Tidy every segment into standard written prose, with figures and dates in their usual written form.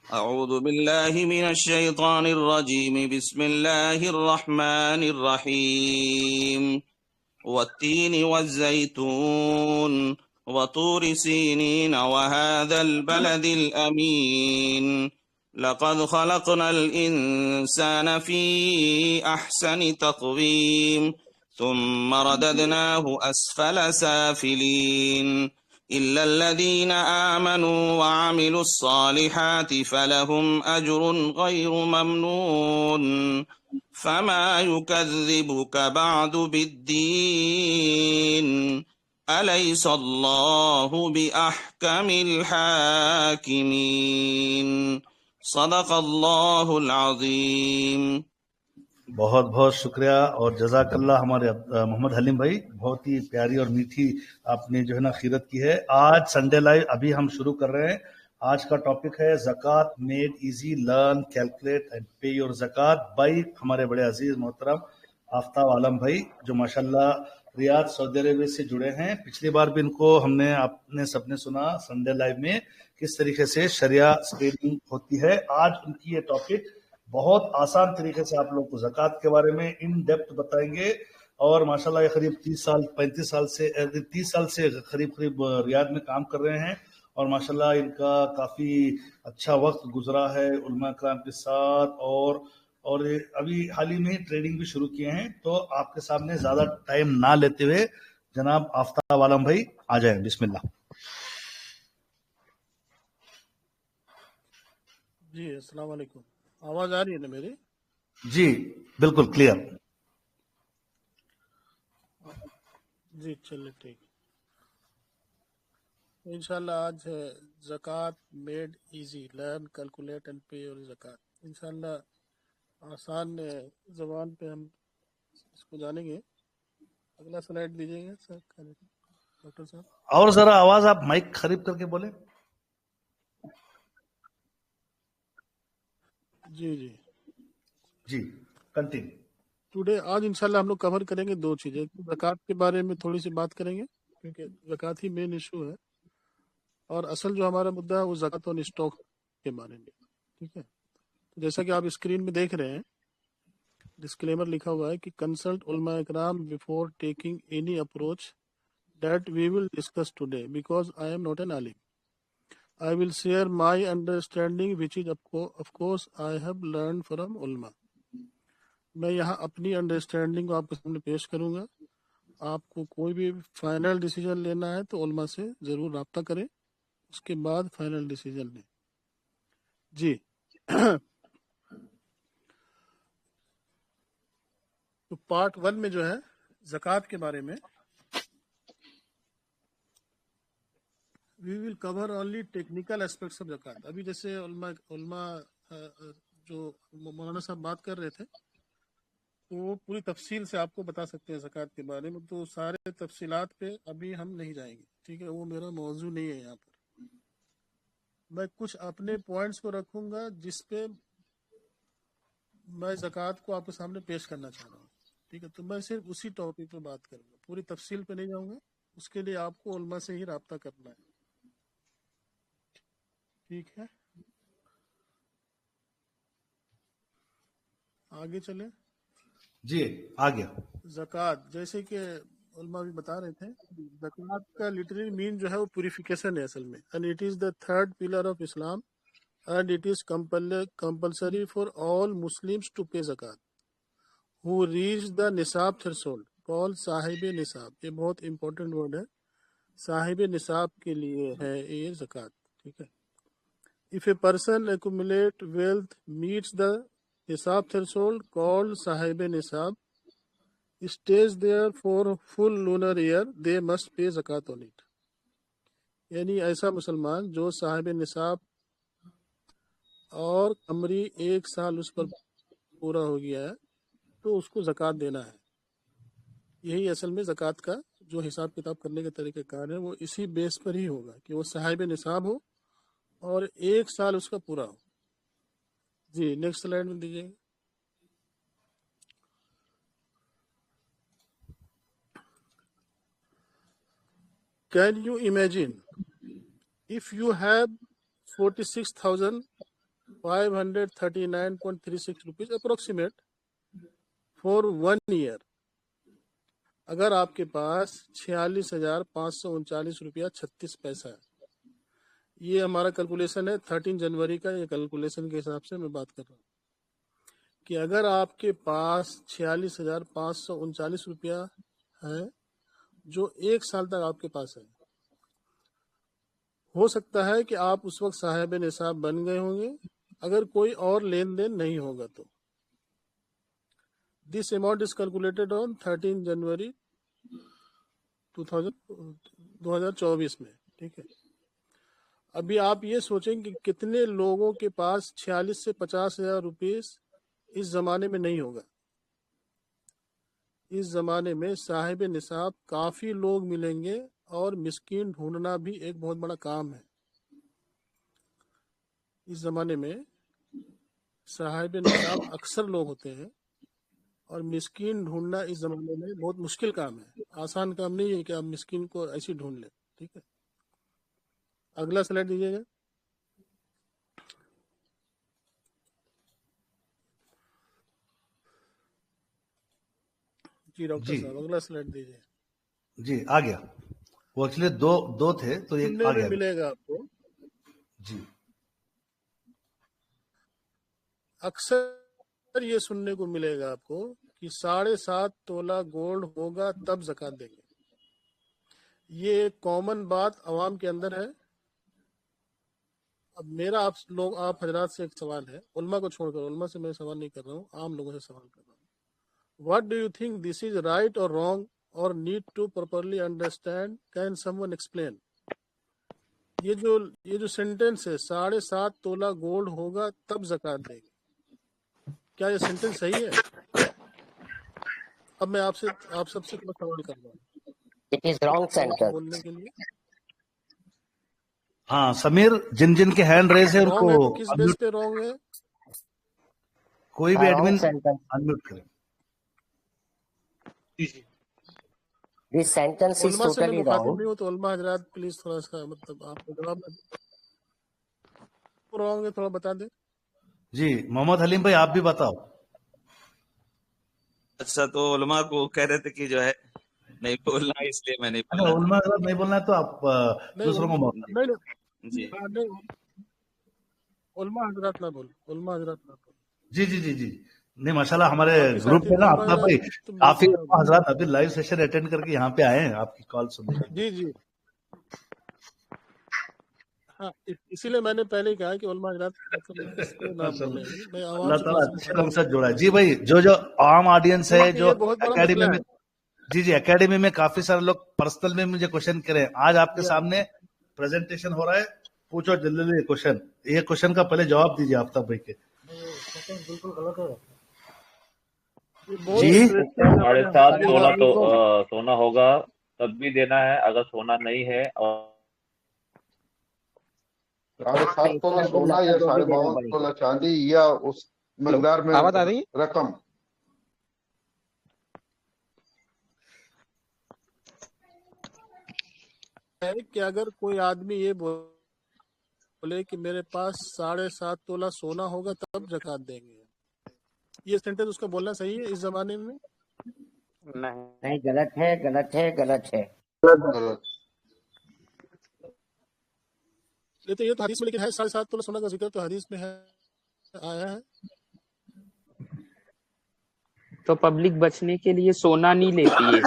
أعوذ بالله من الشيطان الرجيم. بسم الله الرحمن الرحيم. والتين والزيتون وطور سينين وهذا البلد الأمين لقد خلقنا الإنسان في أحسن تقويم ثم رددناه أسفل سافلين إلا الذين آمنوا وعملوا الصالحات فلهم أجر غير ممنون فما يكذبك بعد بالدين أليس الله بأحكم الحاكمين صدق الله العظيم. بہت بہت شکریہ اور جزاک اللہ ہمارے محمد حلیم بھائی، بہت ہی پیاری اور میٹھی آپ نے جو ہے نا خیرت کی ہے. آج سنڈے لائیو ابھی ہم شروع کر رہے ہیں. آج کا ٹاپک ہے زکوٰۃ made easy, learn calculate and pay your زکوٰۃ بائی ہمارے بڑے عزیز محترم آفتاب عالم بھائی، جو ماشاءاللہ ریاض سعودی عربیہ سے جڑے ہیں. پچھلی بار بھی ان کو ہم نے آپ نے سب نے سنا سنڈے لائیو میں کس طریقے سے شریعہ اسکریننگ ہوتی ہے. آج ان کی یہ ٹاپک بہت آسان طریقے سے آپ لوگ کو زکوٰۃ کے بارے میں ان ڈیپتھ بتائیں گے. اور ماشاءاللہ یہ قریب 30 سال سے قریب ریاض میں کام کر رہے ہیں، اور ماشاءاللہ ان کا کافی اچھا وقت گزرا ہے علماء کرام کے ساتھ، اور ابھی حال ہی میں ٹریڈنگ بھی شروع کیے ہیں. تو آپ کے سامنے زیادہ ٹائم نہ لیتے ہوئے جناب آفتاب عالم بھائی آ جائیں، بسم اللہ. جی السلام علیکم. آواز آ رہی ہے نا میری؟ جی بالکل کلیئر. جی چلے ٹھیک. انشاءاللہ آج ہے زکوٰۃ made easy, learn calculate and pay your زکوٰۃ. انشاءاللہ آسان زبان پہ ہم اس کو جانیں گے. اگلا سلائڈ دیجیے گا سر ڈاکٹر صاحب. اور ذرا آواز آپ مائک قریب کر کے بولیں. جی جی جی کنٹینیو. ٹوڈے آج انشاءاللہ ہم لوگ کور کریں گے دو چیزیں. زکوٰۃ کے بارے میں تھوڑی سی بات کریں گے کیونکہ زکوٰۃ ہی مین ایشو ہے، اور اصل جو ہمارا مدعا ہے وہ زکوٰۃ آن اسٹاک کے بارے میں. ٹھیک ہے، جیسا کہ آپ اسکرین میں دیکھ رہے ہیں ڈسکلیمر لکھا ہوا ہے کہ کنسلٹ علماء اکرام before taking any approach that we will discuss today because I am not an عالم. I will share my understanding which is of course I have learn from علماء. میں یہاں اپنی انڈرسٹینڈنگ کو آپ کے سامنے پیش کروں گا. آپ کو کوئی بھی فائنل ڈیسیجن لینا ہے تو علماء سے ضرور رابطہ کریں، اس کے بعد فائنل ڈیسیجن لیں. جی تو پارٹ 1 میں جو ہے زکوٰۃ کے بارے میں وی ول کور اونلی ٹیکنیکل اسپیکٹس آف زکوٰۃ. ابھی جیسے علماء جو مولانا صاحب بات کر رہے تھے تو وہ پوری تفصیل سے آپ کو بتا سکتے ہیں زکوٰۃ کے بارے میں، تو سارے تفصیلات پہ ابھی ہم نہیں جائیں گے. ٹھیک ہے، وہ میرا موضوع نہیں ہے. یہاں پر میں کچھ اپنے پوائنٹس کو رکھوں گا جس پہ میں زکوٰۃ کو آپ کے سامنے پیش کرنا چاہ رہا ہوں. ٹھیک ہے، تو میں صرف اسی ٹاپک پہ بات کروں گا، پوری تفصیل پہ نہیں جاؤں گا. اس کے لیے آپ کو علماء سے ہی رابطہ کرنا ہے. ٹھیک ہے، آگے چلیں. جی آگے. زکوٰۃ جیسے کہ علماء بھی بتا رہے تھے، زکوٰۃ کا لٹرل مین جو ہے وہ پیوریفیکیشن ہے اصل میں. And it is the third pillar of Islam and it is compulsory for all Muslims to pay zakat who reach the نصاب threshold called صاحب نصاب. یہ بہت امپورٹنٹ ورڈ ہے، صاحب نصاب کے لیے ہے یہ زکوٰۃ. ٹھیک ہے. if a person accumulate wealth meets the نصاب threshold called صاحب نصاب stays there for full lunar year they must pay زکوٰۃ on it. یعنی ایسا مسلمان جو صاحب نصاب اور قمری 1 سال اس پر پورا ہو گیا ہے تو اس کو زکوٰۃ دینا ہے. یہی اصل میں زکوٰۃ کا جو حساب کتاب کرنے کا طریقہ کار ہے وہ اسی بیس پر ہی ہوگا کہ وہ صاحب نصاب ہو اور 1 سال اس کا پورا ہو. جی نیکسٹ سلائڈ میں دیجیے. Can you imagine if you have 46,000 539.36 rupees approximate for 1 year. अगर आपके पास 46,539 रुपया 36 पैसा है, ये हमारा कैलकुलेशन है 13 जनवरी का। ये कैलकुलेशन के हिसाब से मैं बात कर रहा हूँ कि अगर आपके पास 46,539 रुपया है जो 1 साल तक आपके पास है, हो सकता है कि आप उस वक्त साहिब निसाब बन गए होंगे अगर कोई और लेन देन नहीं होगा तो। This amount is calculated on 13 जनवरी 2024 में, ठीक है। अभी आप ये सोचें कि कितने लोगों के पास 46 से 50,000 रुपीस इस जमाने में नहीं होगा। इस जमाने में साहिब निसाब काफी लोग मिलेंगे और मिस्कीन ढूंढना भी एक बहुत बड़ा काम है। इस जमाने में साहिब निसाब अक्सर लोग होते हैं और मिस्कीन ढूंढना इस जमाने में बहुत मुश्किल काम है। आसान काम नहीं है कि आप मिस्कीन को ऐसे ढूंढ लें, ठीक है। अगला स्लाइड दीजिएगा जी डॉक्टर जी साहब, अगला स्लाइड दीजिए। जी आ गया। वो एक्चुअली दो थे तो एक सुनने आ में गया। मिलेगा आपको, जी अक्सर ये सुनने को मिलेगा आपको कि 7.5 तोला गोल्ड होगा तब ज़कात देंगे। ये एक कॉमन बात अवाम के अंदर है। अब मेरा आप हजरात से एक सवाल है, उल्मा को छोड़कर, उल्मा से मैं सवाल नहीं कर रहा हूँ, आम लोगों से सवाल कर रहा हूँ। What do you think this is right और रॉन्ग और need to properly understand, can someone explain? ये जो सेंटेंस है 7.5 तोला गोल्ड होगा तब ज़कात देंगे, क्या ये सेंटेंस सही है? अब मैं आप सबसे थोड़ा सवाल कर रहा हूँ, It is wrong sentence. बोलने के लिए। हाँ समीर, जिन के हैंड रेज है रॉन्ग उनको है तो किस बेस unmute- पे रॉन्ग है? कोई भी Wrong एडमिन sentence. अनम्यूट करे। This sentence is उल्मा से मैं totally मुखातिब wrong. नहीं हूँ तो उल्मा हजरात प्लीज थोड़ा सा मतलब आपको जवाब रॉन्ग है थोड़ा बता दे। जी मोहम्मद हलीम भाई आप भी बताओ। अच्छा, तो उलमा को कह रहे थे कि जो है नहीं बोलना, इसलिए मैं नहीं अच्छा बोलना। उलमा अगर नहीं बोलना है तो आप नहीं दूसरों को मौका नहीं जी नहीं, उल्मा हजरात ना बोल, उल्मा हजरात ना बोल। जी जी जी जी नहीं माशाल्लाह हमारे आपके ग्रुप साथी में ना उल्मा आफ्ताब भाई हजरात तुम काफी बोलते हजरात अभी लाइव सेशन अटेंड करके यहाँ पे आए हैं आपकी कॉल सुनने के लिए। जी जी हाँ, इसीलिए मैंने पहले ही कहा कि उल्मा हजरात मतलब इस पे ना बोले। माशाल्लाह मैं आवाम अल्लाह से ताला थोड़ा सा अच्छे मुखातिब लोगों से हूँ जोड़ा है। जी भाई जो आम ऑडियंस है, क्योंकि जो ये बहुत बड़ा एकेडमी मसला में, है। जी एकेडमी में काफी सारे लोग पर्सनल में मुझे क्वेश्चन करे। आज आपके या सामने प्रेजेंटेशन हो रहा है, पूछो जल्दी क्वेश्चन। ये क्वेश्चन का पहले जवाब दीजिए आफ्ताब भाई के। बिल्कुल गलत है, ये बहुत जी इंटरेस्टिंग साढ़े है सात हमारे तोला तो बुजुर्गों में। सोना होगा तब भी देना है, अगर सोना नहीं है और 7.5 तोला सोना या जो भी देना 52 पड़ेगा। तोला चांदी या उस मकदार में आवाज आ रही है? रकम। है कि अगर कोई आदमी ये बोले कि मेरे पास 7.5 तोला सोना होगा तब ज़कात देंगे, ये सेंटेंस उसका बोलना सही है इस जमाने में? नहीं, गलत है, गलत है, गलत है। गलत। ये तो हदीस में लेकिन है, 7.5 तोला सोना का जिक्र तो हदीस में है, आया है। तो पब्लिक बचने के लिए सोना नहीं लेती है।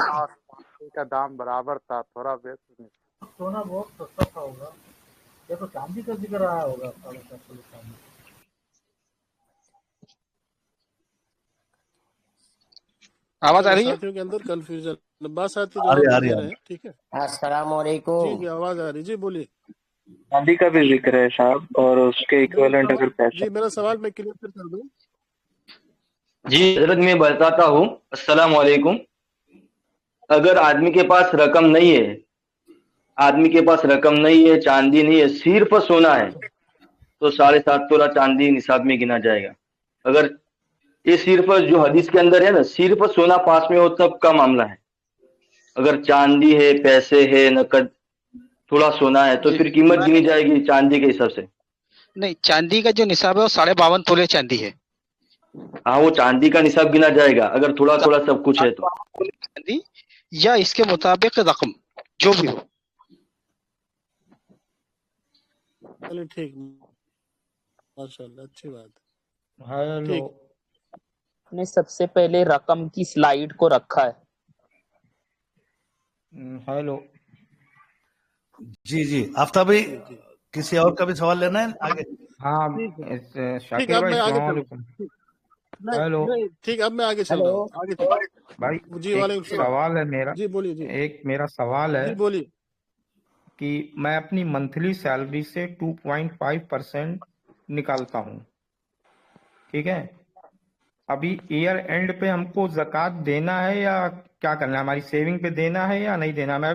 का दाम बराबर था, थोड़ा बेहतर नहीं। सोना बहुत सस्ता था होगा, या तो चांदी का जिक्र आया होगा 7.5 तोले चांदी। आवाज आ चलो रही है? साथियों के अंदर कंफ्यूजन, बात साथी आ रही जवाब आ दे रही रहे हैं, ठीक है। अस्सलाम जी वालेकुम। जी आवाज आ रही, जी बोलिए। चांदी का भी जिक्र है साहब, और उसके मेरा इक्विवेलेंट सवाल अगर पैसा। जी मेरा सवाल मैं क्लियर कर दूं। जी हजरत मैं बताता हूँ। अस्सलाम वालेकुम। अगर आदमी के पास रकम नहीं है, चांदी नहीं है, सिर्फ सोना है, तो 7.5 तोला चांदी निसाब में गिना जाएगा। अगर ये सिर्फ जो हदीस के अंदर है ना, सिर्फ सोना पास में हो तब का मामला है। अगर चांदी है, पैसे है, नकद, थोड़ा सोना है, तो जी फिर कीमत मैं गिनी जाएगी चांदी के हिसाब से। नहीं, चांदी का जो निसाब है वो 52.5 तोले चांदी है। हाँ, वो चांदी का निसाब गिना जाएगा अगर थोड़ा थोड़ा सब कुछ है तो। चांदी या इसके मुताबिक रकम जो भी हो। चलिए ठीक, माशाल्लाह, अच्छी बात है। हेलो, ठीक, ने सबसे पहले रकम की स्लाइड को रखा है। हेलो जी जी आफ्ताब भाई, जी जी किसी और का भी सवाल लेना है आगे? हाँ ठीक है, ठीक शाकिर है, अब भाई मैं आगे अस्सलाम चल वालेकुम। नहीं हेलो नहीं, ठीक, अब मैं आगे चल रहा हूँ, आगे चल भाई, जी, एक वालेकुम सलाम। सवाल है मेरा। जी बोलिए, जी एक मेरा सवाल है जी बोलिए। कि मैं अपनी मंथली सैलरी से 2.5% निकालता हूँ, ठीक है। अभी ईयर एंड पे हमको ज़कात देना है या क्या करना है? हमारी सेविंग पे देना है या नहीं देना? मैं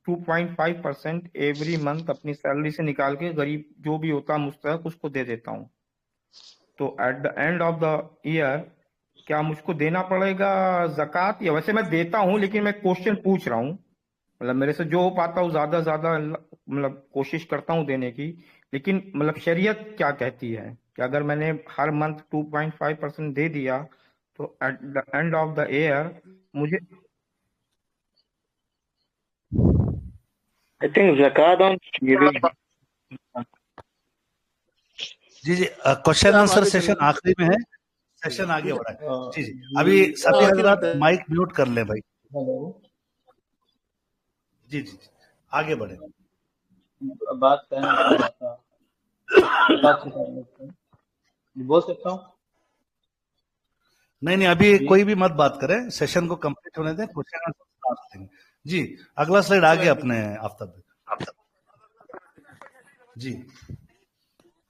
2.5% एवरी मंथ अपनी सैलरी से निकाल के गरीब जो भी होता है मुस्तहक उसको दे देता हूँ। तो at the end of the year क्या मुझको देना पड़ेगा ज़कात? या वैसे मैं देता हूँ, लेकिन मैं क्वेश्चन पूछ रहा हूँ, मतलब मेरे से जो हो पाता हूँ ज्यादा ज्यादा मतलब कोशिश करता हूँ देने की, लेकिन मतलब शरीयत क्या कहती है कि अगर मैंने हर मंथ 2.5% दे दिया तो at the end of the year मुझे आई थिंक ज़कात ऑन सेविंग। जी जी, क्वेश्चन आप आंसर आगे सेशन चलिए, आखिरी में है, सेशन आगे ठीक बढ़ा है, है। जी जी, अभी सभी आखिर हजरात में माइक म्यूट कर ले भाई। हेलो, जी जी जी, आगे बढ़े। बात कहना चाह रहा था, बात से कर लेते हैं, बोल सकता हूँ नहीं नहीं, अभी जी। कोई भी मत बात करें, सेशन को कंप्लीट होने दें, क्वेश्चन आंसर स्टार्ट करेंगे। जी, अगला स्लाइड आगे अपने आफ्ताब भाई। जी,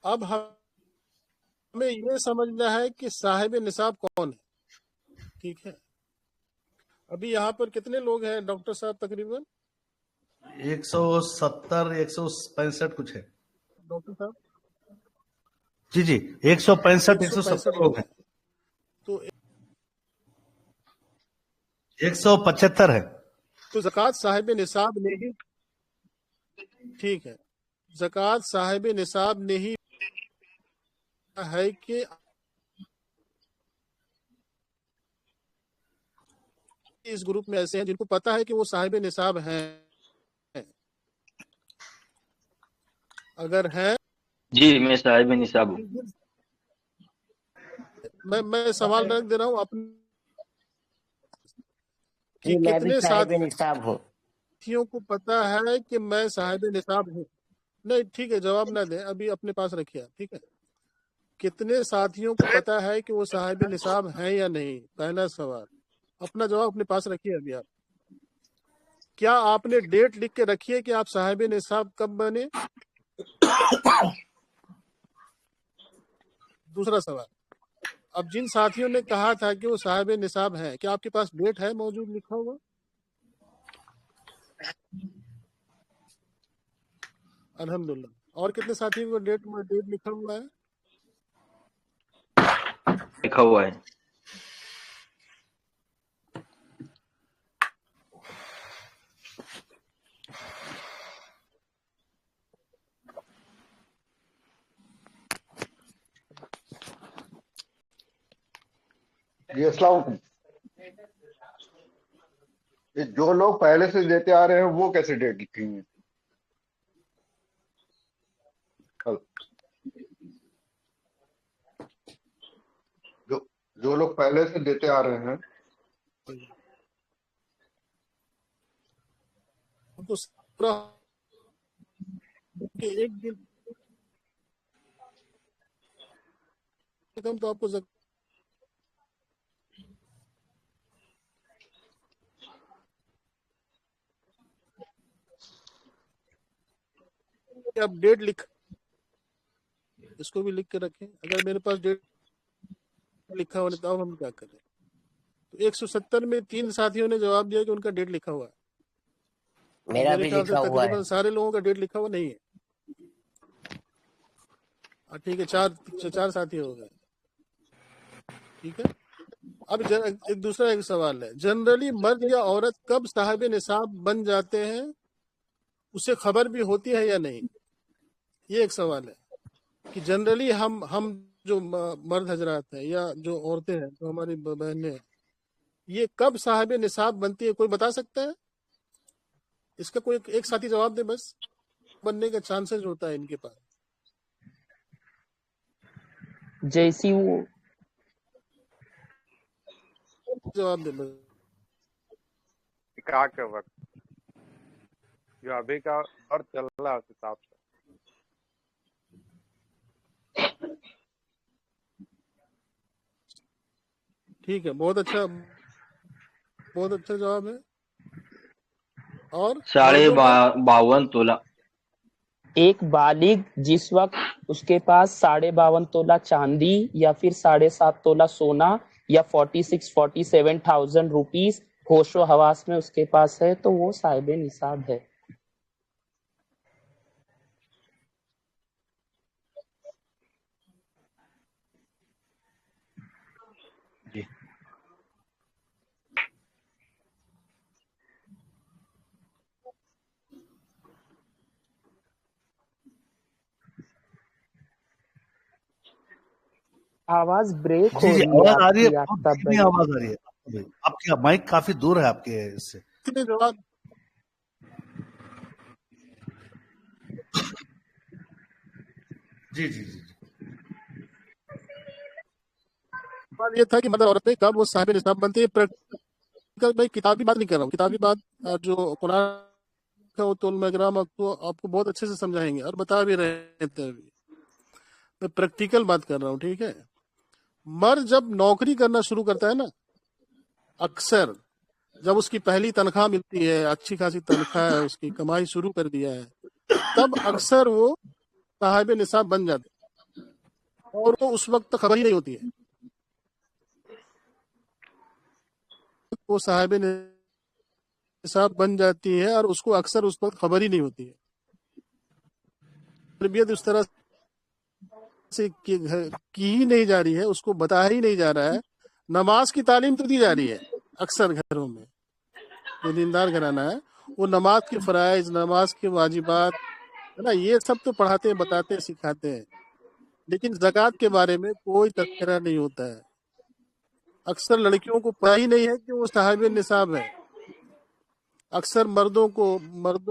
अब हमें ये समझना है कि साहिब निसाब कौन है, ठीक है। अभी यहाँ पर कितने लोग हैं डॉक्टर साहब? तकरीबन 170 165 कुछ है। डॉक्टर साहब जी जी, 165 170 165 लोग लोग हैं। हैं, तो 175 है। तो ज़कात साहिब निसाब नहीं, ठीक है, ज़कात साहिब निसाब नहीं है कि इस ग्रुप में ऐसे हैं जिनको पता है कि वो साहिब निसाब हैं? अगर हैं, जी, मैं साहिब निसाब हूँ। मैं सवाल रख दे रहा हूँ अपने कि जी, मैं भी कितने साहिब निसाब हूँ। साथियों को पता है कि मैं साहिब निसाब हूँ? नहीं, ठीक है, जवाब ना दें, अभी अपने पास रखिए, ठीक है। कितने साथियों को पता है कि वो साहिब निसाब हैं या नहीं? पहला सवाल, अपना जवाब अपने पास रखिए अभी आप। क्या आपने डेट लिख के रखी है कि आप साहिब निसाब कब बने? दूसरा सवाल, अब जिन साथियों ने कहा था कि वो साहिब निसाब हैं, क्या आपके पास डेट है मौजूद लिखा हुआ? अल्हम्दुलिल्लाह। और कितने साथियों को डेट लिखा हुआ है? लिखा हुआ है। जी अस्सलाम वालेकुम। ये जो लोग पहले से देते आ रहे हैं वो कैसे डेट लिखेंगे? जो लोग पहले से देते आ रहे हैं तो पूरा कि एक दिन कम तो आपको आप डेट लिख, इसको भी लिख के रखें। अगर मेरे पास डेट लिखा हुआ नहीं तो अब हम क्या करें? तो 170 में 3 साथियों ने जवाब दिया कि उनका डेट लिखा हुआ है। मेरा मेरे भी ख्याल से लिखा हुआ है। तकरीबन सारे लोगों का डेट लिखा हुआ नहीं है। ठीक है, चार साथी हो गए, ठीक है। अब एक दूसरा एक सवाल है, जनरली मर्द या औरत कब साहिब निसाब बन जाते हैं, उसे खबर भी होती है या नहीं? ये एक सवाल है। کہ جنرلی ہم جو مرد حضرات ہیں یا جو عورتیں ہیں جو ہماری بہنیں ہیں، یہ کب صاحب نصاب بنتی ہے؟ کوئی بتا سکتا ہے اس کا؟ کوئی ایک ساتھی جواب دے بس، بننے کا چانسز ہوتا ہے ان کے پاس؟ جیسی وہ جواب دے بس۔ نکاح کے وقت جو ابھی کا اور چل رہا ہے اس حساب سے۔ ٹھیک ہے، بہت اچھا جواب ہے۔ اور 52.5 تولہ۔ ایک بالغ جس وقت اس کے پاس 52.5 تولہ چاندی یا پھر 7.5 تولہ سونا یا 47,000 روپیز ہوش و حواس میں اس کے پاس ہے تو وہ صاحب نصاب ہے۔ آواز بریک ہو جی رہی ہے آواز آ آپ رہی ہے، کی بہت آفتاب دھیمی بھائی۔ آواز آ رہی ہے آپ کی، مائک کافی دور ہے آپ کے اس سے۔ کتنے جواب؟ جی جی جی سوال یہ تھا کہ مطلب عورتیں کب وہ صاحب نصاب بنتی ہے؟ پریکٹیکل، میں کتابی بات نہیں کر رہا ہوں، کتابی بات جو قرآن کا وہ تو علماء کرام آپ کو بہت اچھے سے سمجھائیں گے اور بتا بھی رہے تھے ابھی۔ میں پریکٹیکل بات کر رہا ہوں، ٹھیک ہے؟ مرد جب نوکری کرنا شروع کرتا ہے نا، اکثر جب اس کی پہلی تنخواہ ملتی ہے، اچھی خاصی تنخواہ ہے، اس کی کمائی شروع کر دیا ہے، تب اکثر وہ صاحب نصاب بن جاتے ہیں اور وہ اس وقت تک خبر ہی نہیں ہوتی ہے وہ صاحب نصاب بن جاتی ہے، اور اس کو اکثر اس وقت خبر ہی نہیں ہوتی ہے۔ تربیت اس طرح سے کی ہی نہیں جا رہی ہے، اس کو بتایا ہی نہیں جا رہا ہے۔ نماز کی تعلیم تو دی جا رہی ہے اکثر گھروں میں، جو دیندار گھرانہ ہے وہ نماز کے فرائض، نماز کے واجبات ہے نا، یہ سب تو پڑھاتے ہیں، بتاتے ہیں، سکھاتے ہیں، لیکن زکوٰۃ کے بارے میں کوئی تذکرہ نہیں ہوتا ہے۔ اکثر لڑکیوں کو پتا ہی نہیں ہے کہ وہ صاحب نصاب ہے۔ اکثر مردوں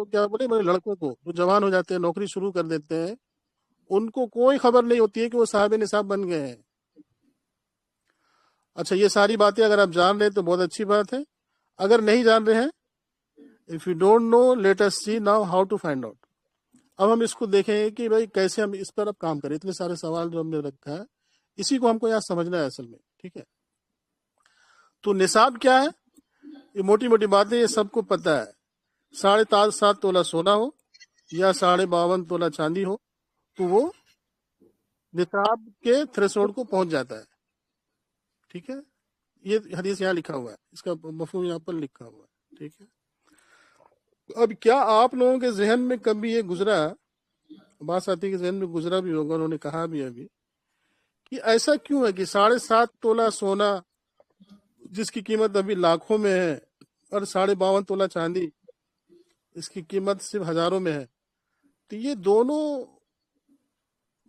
کیا بولے لڑکوں کو جو جوان ہو جاتے ہیں، نوکری شروع کر دیتے ہیں، ان کو کوئی خبر نہیں ہوتی ہے کہ وہ صاحب نصاب بن گئے ہیں۔ اچھا، یہ ساری باتیں اگر آپ جان رہے ہیں تو بہت اچھی بات ہے۔ اگر نہیں جان رہے ہیں، if you don't know, let us see now how to find out۔ اب ہم اس کو دیکھیں گے کہ بھائی کیسے ہم اس پر اب کام کریں۔ اتنے سارے سوال جو ہم نے رکھا ہے، اسی کو ہم کو یہاں سمجھنا ہے اصل میں، ٹھیک ہے؟ تو نصاب کیا ہے؟ یہ موٹی موٹی باتیں یہ سب کو پتہ ہے۔ 7.5 تولہ سونا ہو یا 52.5 تولہ چاندی ہو تو وہ نصاب کے تھریشولڈ کو پہنچ جاتا ہے، ٹھیک ہے؟ یہ حدیث یہاں لکھا ہوا ہے، اس کا مفہوم یہاں پر لکھا ہوا ہے، ٹھیک ہے؟ اب کیا آپ لوگوں کے ذہن میں کبھی یہ گزرا، بات ساتھی کے ذہن میں گزرا بھی ہوگا، انہوں نے کہا بھی ابھی، کہ ایسا کیوں ہے کہ 7.5 تولہ سونا جس کی قیمت ابھی لاکھوں میں ہے اور 52.5 تولہ چاندی اس کی قیمت صرف ہزاروں میں ہے، تو یہ دونوں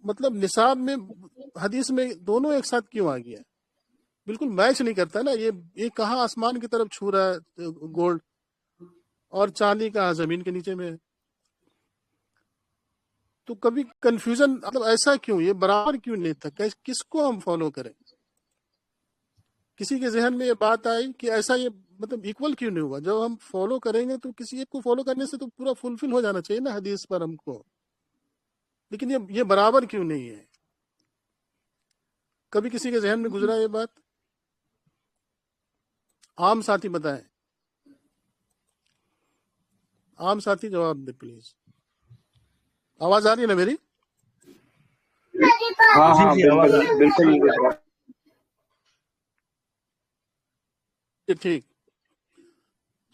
مطلب نصاب میں حدیث میں دونوں ایک ساتھ کیوں آ گیا؟ بالکل میچ نہیں کرتا نا۔ یہ کہاں آسمان کی طرف چھو رہا ہے گولڈ، اور چاندی کہاں زمین کے نیچے میں ہے؟ تو کبھی کنفیوژن مطلب ایسا کیوں، یہ برابر کیوں نہیں تھا؟ کس کو ہم فالو کریں؟ کسی کے ذہن میں یہ بات آئی کہ ایسا یہ مطلب ایکول کیوں نہیں ہوا؟ جب ہم فالو کریں گے تو کسی ایک کو فالو کرنے سے تو پورا فلفل ہو جانا چاہیے نا حدیث پر ہم کو، لیکن یہ برابر کیوں نہیں ہے؟ کبھی کسی کے ذہن میں گزرا یہ بات؟ عام ساتھی بتائیں، عام ساتھی جواب دے پلیز۔ آواز آ رہی ہے نا میری؟ ہاں ہاں جی آواز آ رہی ہے۔ بالکل۔ ٹھیک،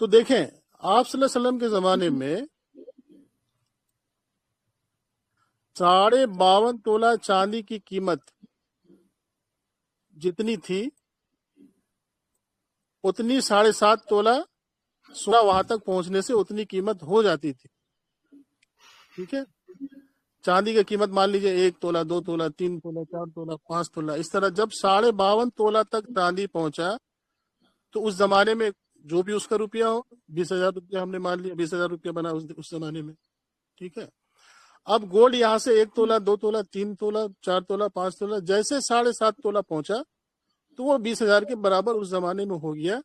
تو دیکھیں آپ صلی اللہ علیہ وسلم کے زمانے میں 52.5 تولہ چاندی کی قیمت جتنی تھی اتنی 7.5 تولہ سونا وہاں تک پہنچنے سے اتنی قیمت ہو جاتی تھی، ٹھیک ہے؟ चांदी की कीमत मान लीजिए 1 तोला, 2 तोला, 3 तोला, 4 तोला, 5 तोला, इस तरह जब 52.5 तोला तक चांदी पहुंचा तो उस जमाने में जो भी उसका रुपया हो, 20,000 रुपया हमने मान लिया, 20,000 रुपया बना उस जमाने में, ठीक है। अब गोल्ड यहाँ से 1 तोला, 2 तोला, 3 तोला, 4 तोला, 5 तोला, जैसे 7.5 तोला पहुंचा तो वो 20,000 के बराबर उस जमाने में हो गया।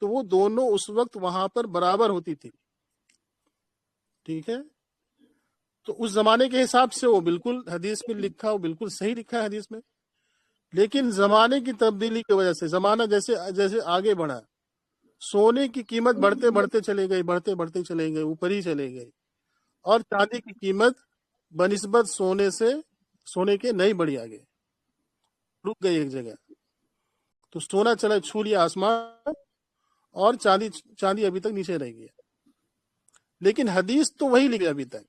तो वो दोनों उस वक्त वहां पर बराबर होती थी, ठीक है। तो उस जमाने के हिसाब से वो बिल्कुल हदीस में लिखा, वो बिल्कुल सही लिखा है हदीस में। लेकिन जमाने की तब्दीली की वजह से, जमाना जैसे जैसे आगे बढ़ा, सोने की कीमत बढ़ते बढ़ते चले गई, बढ़ते बढ़ते चले गए, ऊपर ही चले गई, और चांदी की कीमत बनिस्बत सोने के नहीं बढ़ी, आगे रुक गई एक जगह। तो सोना चला छू लिया आसमान, और चांदी अभी तक नीचे रह गया। लेकिन हदीस तो वही लिखी अभी तक,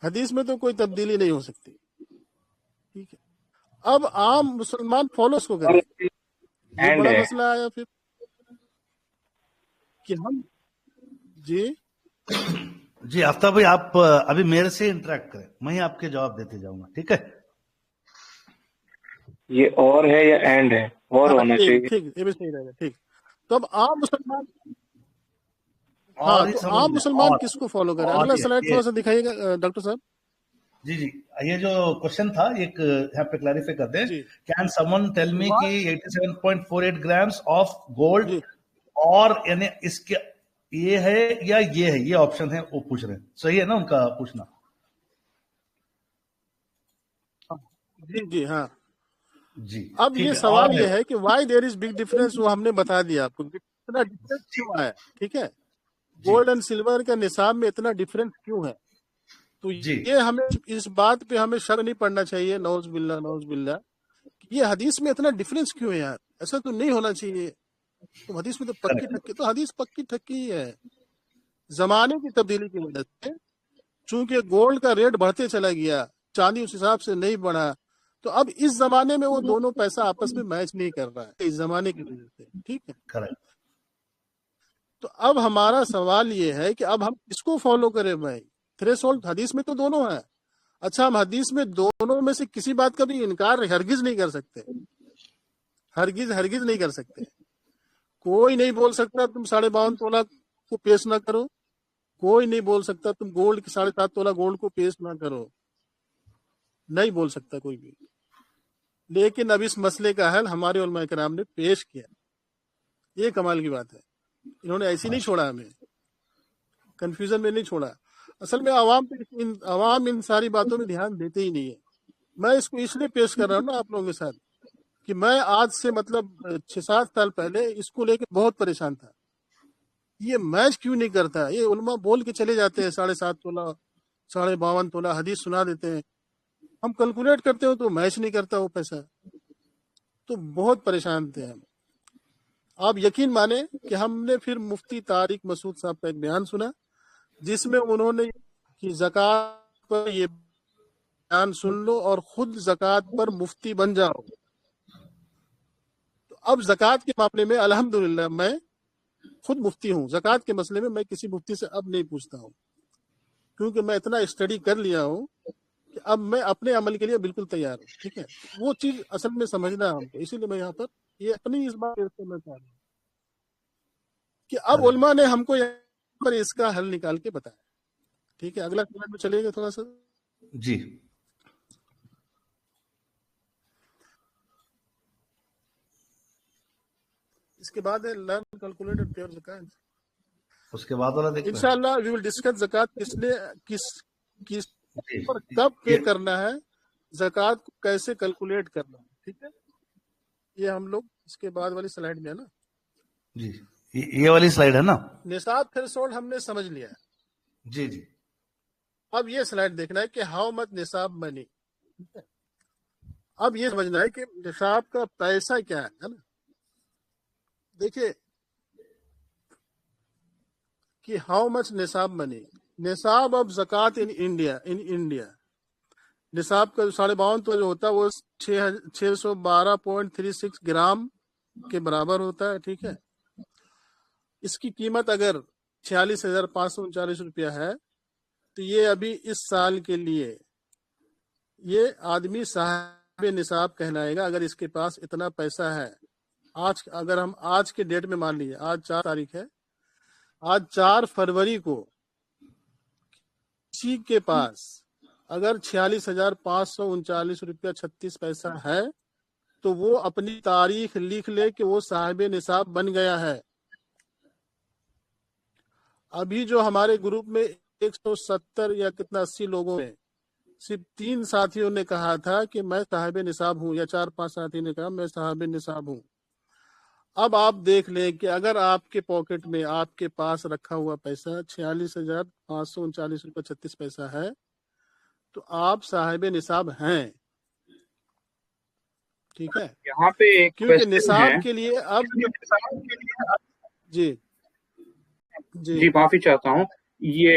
हदीस में तो कोई तब्दीली नहीं हो सकती, ठीक है। अब आम मुसलमान फॉलो उसको करें, ये बड़ा मसला आया फिर कि हम जी आफ्ताब भाई, आप अभी मेरे से इंटरेक्ट करें, मैं ही आपके जवाब देते जाऊंगा, ठीक है। ये और है या एंड है? और होना चाहिए। ठीक, ये भी सही रहेगा, ठीक। तो अब आम मुसलमान, हाँ, तो आम मुसलमान किसको फॉलो करें? अगला स्लाइड थोड़ा सा दिखाइएगा डॉक्टर साहब। जी, ये जो क्वेश्चन था एक यहाँ पे क्लैरिफाई कर दें। कैन समवन टेल मी कि 87.48 ग्राम्स ऑफ गोल्ड, और यानी इसके ये है या ये है, ये ऑप्शन है, वो पूछ रहे हैं, सही है ना उनका पूछना? जी हाँ जी। अब ये सवाल ये है कि why there is big difference, वो हमने बता दिया आपको, इतना डिफरेंस क्यों है, ठीक है। गोल्ड एंड सिल्वर का निसाब में इतना डिफरेंस क्यों है? तो ये हमें इस बात पे हमें शक नहीं पड़ना चाहिए, नौज बिल्ला, ये हदीस में इतना डिफरेंस क्यों है यार, ऐसा तो नहीं होना चाहिए। तो हदीस में तो पक्की ठक्की, तो हदीस पक्की ठक्की ही है। जमाने की तब्दीली की वजह से चूंकि गोल्ड का रेट बढ़ते चला गया, चांदी उस हिसाब से नहीं बढ़ा, तो अब इस जमाने में वो दोनों पैसा आपस में मैच नहीं कर रहा है, इस जमाने की वजह से, ठीक है। करेक्ट। तो अब हमारा सवाल ये है कि अब हम किसको फॉलो करें भाई? थ्रेशोल्ड हदीस में तो दोनों है। अच्छा, हम हदीस में दोनों में से किसी बात का भी इनकार हरगिज नहीं कर सकते, हरगिज नहीं कर सकते। कोई नहीं बोल सकता तुम 52.5 तोला को पेश ना करो, कोई नहीं बोल सकता तुम गोल्ड की 7.5 तोला गोल्ड को पेश ना करो, नहीं बोल सकता कोई भी। लेकिन अब इस मसले का हल हमारे उलमा किराम ने पेश किया, ये कमाल की बात है। इन्होंने ऐसी नहीं छोड़ा, हमें कंफ्यूजन में नहीं छोड़ा। असल में आवाम इन सारी बातों में ध्यान देते ही नहीं है। मैं इसको इसलिए पेश कर रहा हूँ ना आप लोगों के साथ कि मैं आज से मतलब 6-7 साल पहले इसको लेकर बहुत परेशान था, ये मैच क्यों नहीं करता। ये उलमा बोल के चले जाते हैं 7.5 तोला, 52.5 तोला, हदीस सुना देते हैं, हम कैलकुलेट करते हो तो मैच नहीं करता वो पैसा। तो बहुत परेशान थे हम। आप यकीन माने कि हमने फिर मुफ्ती तारिक मसूद साहब का एक बयान सुना, जिसमें उन्होंने कि ज़कात पर ये बयान सुन लो और खुद ज़कात पर मुफ्ती बन जाओ। तो अब ज़कात के मामले में अल्हम्दुलिल्लाह मैं खुद मुफ्ती हूँ। ज़कात के मसले में मैं किसी मुफ्ती से अब नहीं पूछता हूँ, क्योंकि मैं इतना स्टडी कर लिया हूँ कि अब मैं अपने अमल के लिए बिल्कुल तैयार हूँ, ठीक है। वो चीज असल में समझना है हमको, इसीलिए मैं यहाँ पर ये अपनी इस बात करना चाह रहा हूँ कि अब उलमा ने हमको यहाँ पर इसका हल निकाल के बताया, ठीक है। अगला स्लाइड में चलेगा थोड़ा सा। जी, इसके बाद है लर्न कैलकुलेटेड प्योर ज़कात। उसके बाद वाला देखते हैं इंशाल्लाह वी विल डिस्कस ज़कात किस और कब पे करना है, ज़कात को कैसे कैलकुलेट करना है, ठीक है। ये हम लोग इसके बाद वाली स्लाइड में है ना जी, ये वाली स्लाइड है ना। निसाब थ्रेशोल्ड हमने समझ लिया है। जी जी, अब ये स्लाइड देखना है कि हाउ मच निसाब मनी, ठीक है। अब ये समझना है कि निसाब का पैसा क्या है ना। देखिए कि हाउ मच निसाब मनी, निसाब ऑफ ज़कात इन इंडिया, निसाब का 52.5 तो जो होता है वो 612.36 ग्राम के बराबर होता है, ठीक है। इसकी कीमत अगर 46,539 रुपया है, तो ये अभी इस साल के लिए یہ آدمی صاحب نصاب کہلائے گا اگر اس کے پاس اتنا پیسہ ہے. اگر ہم آج کے ڈیٹ میں مان لیجیے، آج 4 تاریخ ہے، آج 4 فروری کو کسی کے پاس اگر 46,539 روپیہ 36 پیسہ ہے تو وہ اپنی تاریخ لکھ لے کہ وہ صاحب نصاب بن گیا ہے. ابھی جو ہمارے گروپ میں 170 یا کتنا 80 لوگوں میں صرف 3 ساتھیوں نے کہا تھا کہ میں صاحب نصاب ہوں، یا 4-5 ساتھی نے کہا میں صاحب نصاب ہوں. اب آپ دیکھ لیں کہ اگر آپ کے پاکٹ میں آپ کے پاس رکھا ہوا پیسہ 46,539 روپے 36 پیسہ ہے تو آپ صاحب نصاب ہیں. ٹھیک ہے، یہاں پہ ایک کیونکہ کوشچن ہے. نصاب کے لیے اب جی جی معافی چاہتا ہوں. یہ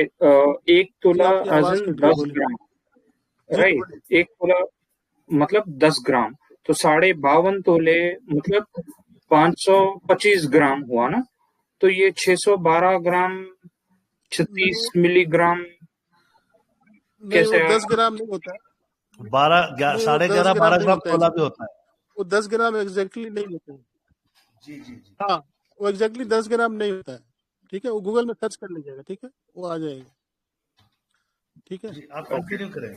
1 تولا آپ کی آواز ازن کٹ رہی ہے، 10 بولیے. گرام جی رائٹ. بولیے. 1 تولا مطلب 10 گرام تو 52.5 تولے مطلب 525 گرام ہوا نا. تو یہ 612 گرام 36 ملی گرام نہیں، کیسے وہ آیا؟ 10 گرام نہیں ہوتا ہے. 12 نہیں، وہ 10 11.5 گرام 12 نہیں گرام ہوتا ہے. تولا بھی ہوتا ہے. وہ 10 گرام ایگزیکٹلی نہیں ہوتا ہے. جی جی جی ہاں، وہ ایگزیکٹلی 10 گرام نہیں ہوتا ہے. ٹھیک ہے، وہ گوگل میں سرچ کر لیجیے گا. ٹھیک ہے، وہ آ جائے گا. ٹھیک ہے، جی آپ کنٹینیو کریں.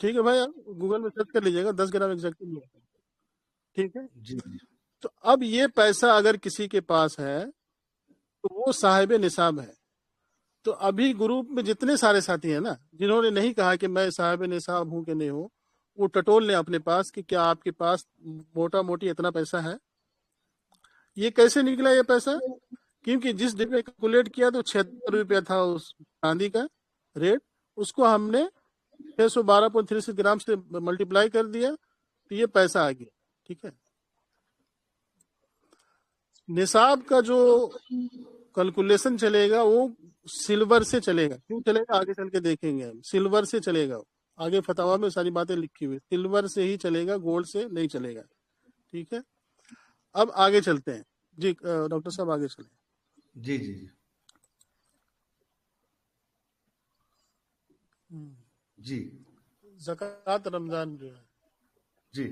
ٹھیک ہے بھائی، آپ گوگل میں سرچ کر لیجیے گا. 10 گرام ایگزیکٹلی نہیں ہوتا ہے. ٹھیک ہے، جی جی تو اب یہ پیسہ اگر کسی کے پاس ہے تو وہ صاحب نصاب ہے. تو ابھی گروپ میں جتنے سارے ساتھی ہیں نا جنہوں نے نہیں کہا کہ میں صاحب نصاب ہوں کہ نہیں ہوں، وہ ٹٹول لیں اپنے پاس کہ کیا آپ کے پاس موٹا موٹی اتنا پیسہ ہے. یہ کیسے نکلا یہ پیسہ؟ کیونکہ جس ڈے میں کیلکولیٹ کیا تو 76 روپیہ تھا اس چاندی کا ریٹ، اس کو ہم نے 612.36 گرام سے ملٹیپلائی کر دیا تو یہ پیسہ آ گیا. ٹھیک ہے، نصاب کا جو کیلکولیشن چلے گا وہ سلور سے چلے گا. کیوں چلے گا آگے چل کے دیکھیں گے ہم. سلور سے چلے گا، آگے فتاوا میں ساری باتیں لکھی ہوئی. سلور سے ہی چلے گا، گولڈ سے نہیں چلے گا. ٹھیک ہے، اب آگے چلتے ہیں. جی ڈاکٹر صاحب آگے چلیں. جی جی جی جی زکوٰۃ رمضان جو ہے، جی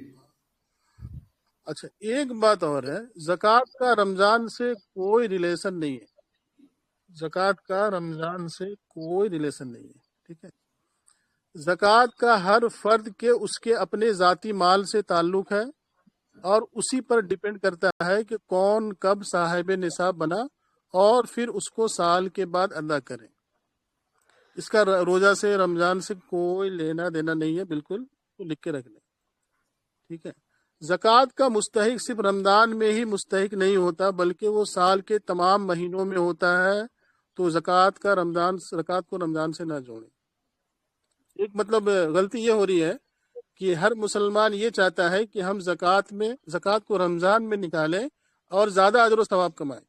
اچھا ایک بات اور ہے، زکوٰۃ کا رمضان سے کوئی ریلیشن نہیں ہے. زکوٰۃ کا رمضان سے کوئی ریلیشن نہیں ہے. ٹھیک ہے، زکوٰۃ کا ہر فرد کے اس کے اپنے ذاتی مال سے تعلق ہے اور اسی پر ڈیپینڈ کرتا ہے کہ کون کب صاحب نصاب بنا اور پھر اس کو سال کے بعد ادا کرے. اس کا روزہ سے رمضان سے کوئی لینا دینا نہیں ہے، بالکل لکھ کے رکھ لیں. ٹھیک ہے، زکوٰۃ کا مستحق صرف رمضان میں ہی مستحق نہیں ہوتا بلکہ وہ سال کے تمام مہینوں میں ہوتا ہے. تو زکوٰۃ کو رمضان سے نہ جوڑیں. ایک مطلب غلطی یہ ہو رہی ہے کہ ہر مسلمان یہ چاہتا ہے کہ ہم زکوٰۃ کو رمضان میں نکالیں اور زیادہ اجر و ثواب کمائیں.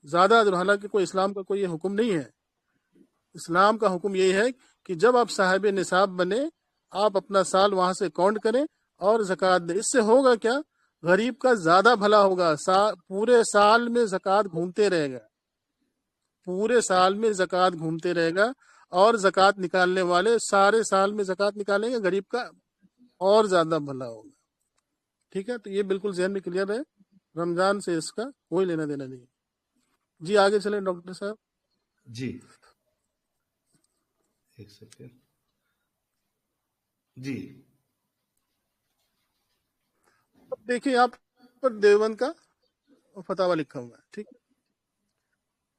زیادہ اجر، حالانکہ کوئی اسلام کا کوئی یہ حکم نہیں ہے. اسلام کا حکم یہی ہے کہ جب آپ صاحب نصاب بنے آپ اپنا سال وہاں سے کاؤنٹ کریں اور زکوٰۃ دیں. اس سے ہوگا کیا؟ غریب کا زیادہ بھلا ہوگا. پورے سال میں زکوٰۃ گھومتے رہے گا، پورے سال میں زکوٰۃ گھومتے رہے گا اور زکوٰۃ نکالنے والے سارے سال میں زکوٰۃ نکالیں گے، غریب کا اور زیادہ بھلا ہوگا. ٹھیک ہے، تو یہ بالکل ذہن میں کلیئر ہے. رمضان سے اس کا کوئی لینا دینا نہیں. جی آگے چلیں ڈاکٹر صاحب. جی ایک سیکنڈ. جی اب دیکھیں یہاں پر دیوبند کا فتاوا لکھا ہوا ہے. ٹھیک،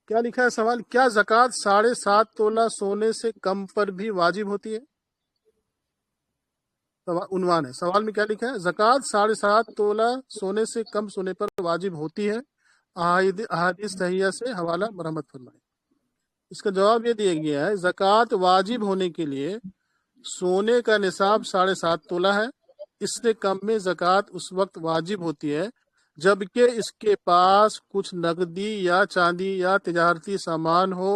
کیا لکھا ہے سوال؟ کیا زکوٰۃ 7.5 تولہ سونے سے کم پر بھی واجب ہوتی ہے؟ عنوان ہے سوال میں، کیا لکھا ہے؟ زکوٰۃ 7.5 تولہ سونے سے کم سونے پر واجب ہوتی ہے؟ احادیث صحیحہ سے حوالہ مرحمت فرمائیں. اس کا جواب یہ دیا گیا ہے، زکوٰۃ واجب ہونے کے لیے سونے کا نصاب 7.5 تولہ ہے. اس سے کم میں زکوٰۃ اس وقت واجب ہوتی ہے جبکہ اس کے پاس کچھ نقدی یا چاندی یا تجارتی سامان ہو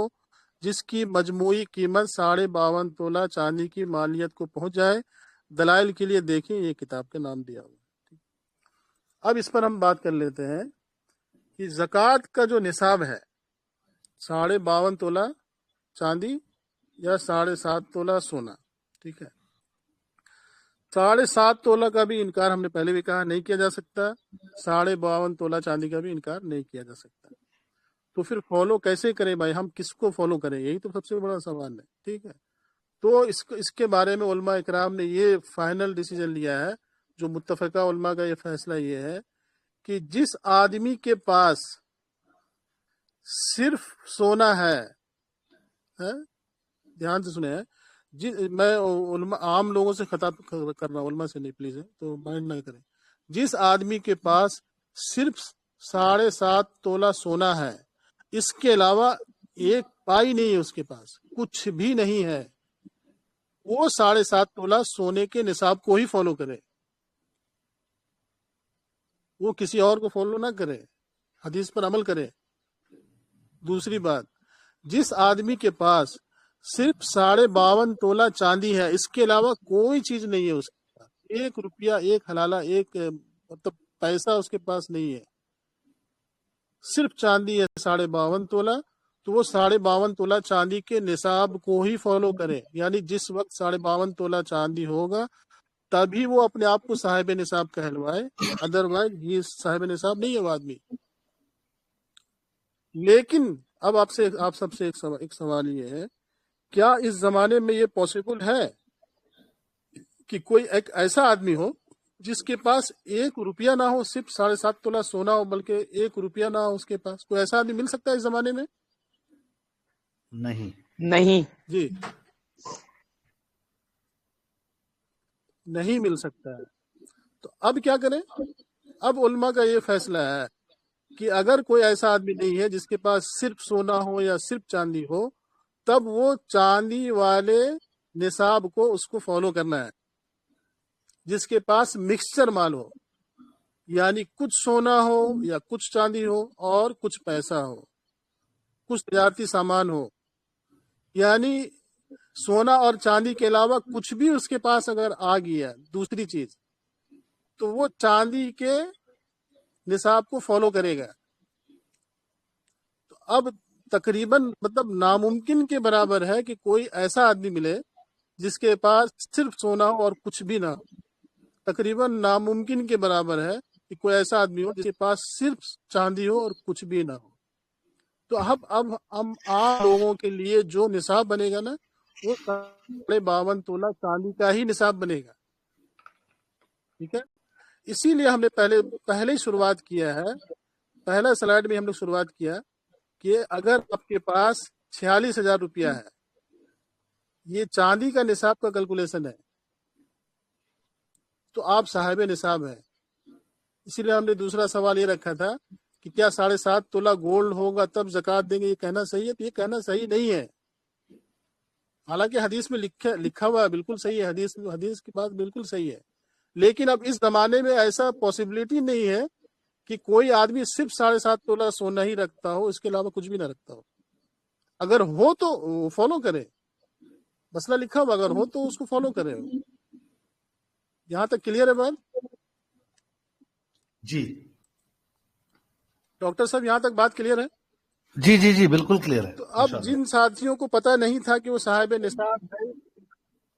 جس کی مجموعی قیمت 52.5 تولہ چاندی کی مالیت کو پہنچ جائے. دلائل کے لیے دیکھیں یہ کتاب کا نام دیا ہوا. اب اس پر ہم بات کر لیتے ہیں کہ زکوٰۃ کا جو نصاب ہے 52.5 تولہ چاندی یا 7.5 تولہ سونا. ٹھیک ہے، 7.5 तोला का भी इनकार हमने पहले भी कहा नहीं किया जा सकता, 52.5 तोला चांदी का भी इनकार नहीं किया जा सकता। तो फिर फॉलो कैसे करें भाई, हम किसको फॉलो करें, यही तो सबसे बड़ा सवाल है। ठीक है, तो इसके बारे में उलमा इकराम ने ये फाइनल डिसीजन लिया है, जो मुत्तफका उलमा का ये फैसला ये है कि जिस आदमी के पास सिर्फ सोना है? ध्यान से सुने, मैं उलमा आम लोगों से खिताब कर रहा हूँ, उलमा से नहीं प्लीज है, तो माइंड ना करें। जिस आदमी के पास सिर्फ 7.5 तोला सोना है, इसके अलावा एक पाई नहीं है, उसके पास कुछ भी नहीं है, वो 7.5 तोला सोने के निसाब को ही फॉलो करे, वो किसी और को फॉलो ना करे, हदीस पर अमल करे। दूसरी बात, जिस आदमी के पास सिर्फ 52.5 तोला चांदी है, इसके अलावा कोई चीज नहीं है उसके पास, 1 रुपया, 1 हलाला, 1 मतलब पैसा उसके पास नहीं है, सिर्फ चांदी है 52.5 तोला, तो वो 52.5 तोला चांदी के निसाब को ही फॉलो करे। यानी जिस वक्त 52.5 तोला चांदी होगा तभी वो अपने आप को साहिब निसाब कहलवाए, अदरवाइज ये साहिब निसाब नहीं है वो आदमी। लेकिन अब आप सबसे एक सवाल ये है, क्या इस जमाने में ये पॉसिबल है कि कोई एक ऐसा आदमी हो जिसके पास 1 रुपया ना हो, सिर्फ 7.5 तोला सोना हो, बल्कि 1 रुपया ना हो उसके पास? कोई ऐसा आदमी मिल सकता है इस जमाने में? नहीं जी, नहीं मिल सकता है। तो अब क्या करें? अब उलमा का ये फैसला है कि अगर कोई ऐसा आदमी नहीं है जिसके पास सिर्फ सोना हो या सिर्फ चांदी हो, तब वो चांदी वाले निसाब को उसको फॉलो करना है। जिसके पास मिक्सचर माल हो, यानी कुछ सोना हो या कुछ चांदी हो और कुछ पैसा हो, कुछ तजारती सामान हो, यानी सोना और चांदी के अलावा कुछ भी उसके पास अगर आ गया दूसरी चीज, तो वो चांदी के निसाब को फॉलो करेगा। तो अब तकरीबन मतलब नामुमकिन के बराबर है कि कोई ऐसा आदमी मिले जिसके पास सिर्फ सोना हो और कुछ भी ना हो। तकरीबन नामुमकिन के बराबर है कि कोई ऐसा आदमी हो जिसके पास सिर्फ चांदी हो और कुछ भी ना हो। तो अब हम आम लोगों के लिए जो निसाब बनेगा ना, वो 52 तोला चांदी का ही निसाब बनेगा। ठीक है, इसीलिए हमने पहले ही शुरुआत किया है, पहला स्लाइड में हमने शुरुआत किया कि अगर आपके पास 46,000 रुपया है, ये चांदी का निसाब का कैलकुलेशन है, तो आप साहिब निसाब है। इसीलिए हमने दूसरा सवाल ये रखा था कि क्या 7.5 तोला गोल्ड होगा तब जकात देंगे, ये कहना सही है? तो ये कहना सही नहीं है। हालांकि हदीस में लिखा हुआ है, बिल्कुल सही है, हदीस की बात बिल्कुल सही है, लेकिन अब इस जमाने में ऐसा पॉसिबिलिटी नहीं है कि कोई आदमी सिर्फ 7.5 तोला सोना ही रखता हो, इसके अलावा कुछ भी ना रखता हो। अगर हो तो फॉलो करे, मसला लिखा हुआ, अगर हो तो उसको फॉलो करे। यहाँ तक क्लियर है बात? जी डॉक्टर साहब, यहाँ तक बात क्लियर है? जी जी जी बिल्कुल क्लियर है। तो अब जिन साथियों को पता नहीं था कि वो साहिब निसाब है,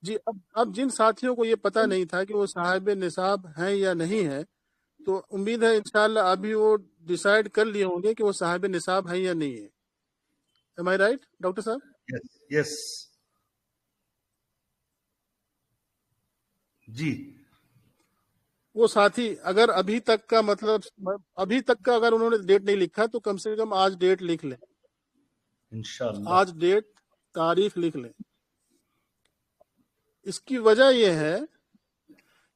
जी अब जिन साथियों को ये पता नहीं था कि वो साहिब निसाब हैं या नहीं है, तो उम्मीद है इंशाल्लाह अभी वो डिसाइड कर लिए होंगे कि वो साहिब निसाब हैं या नहीं है। एम आई राइट डॉक्टर साहब? यस जी। वो साथी अगर अभी तक का अगर उन्होंने डेट नहीं लिखा तो कम से कम आज डेट लिख लें, इंशाल्लाह आज डेट तारीख लिख लें। इसकी वजह यह है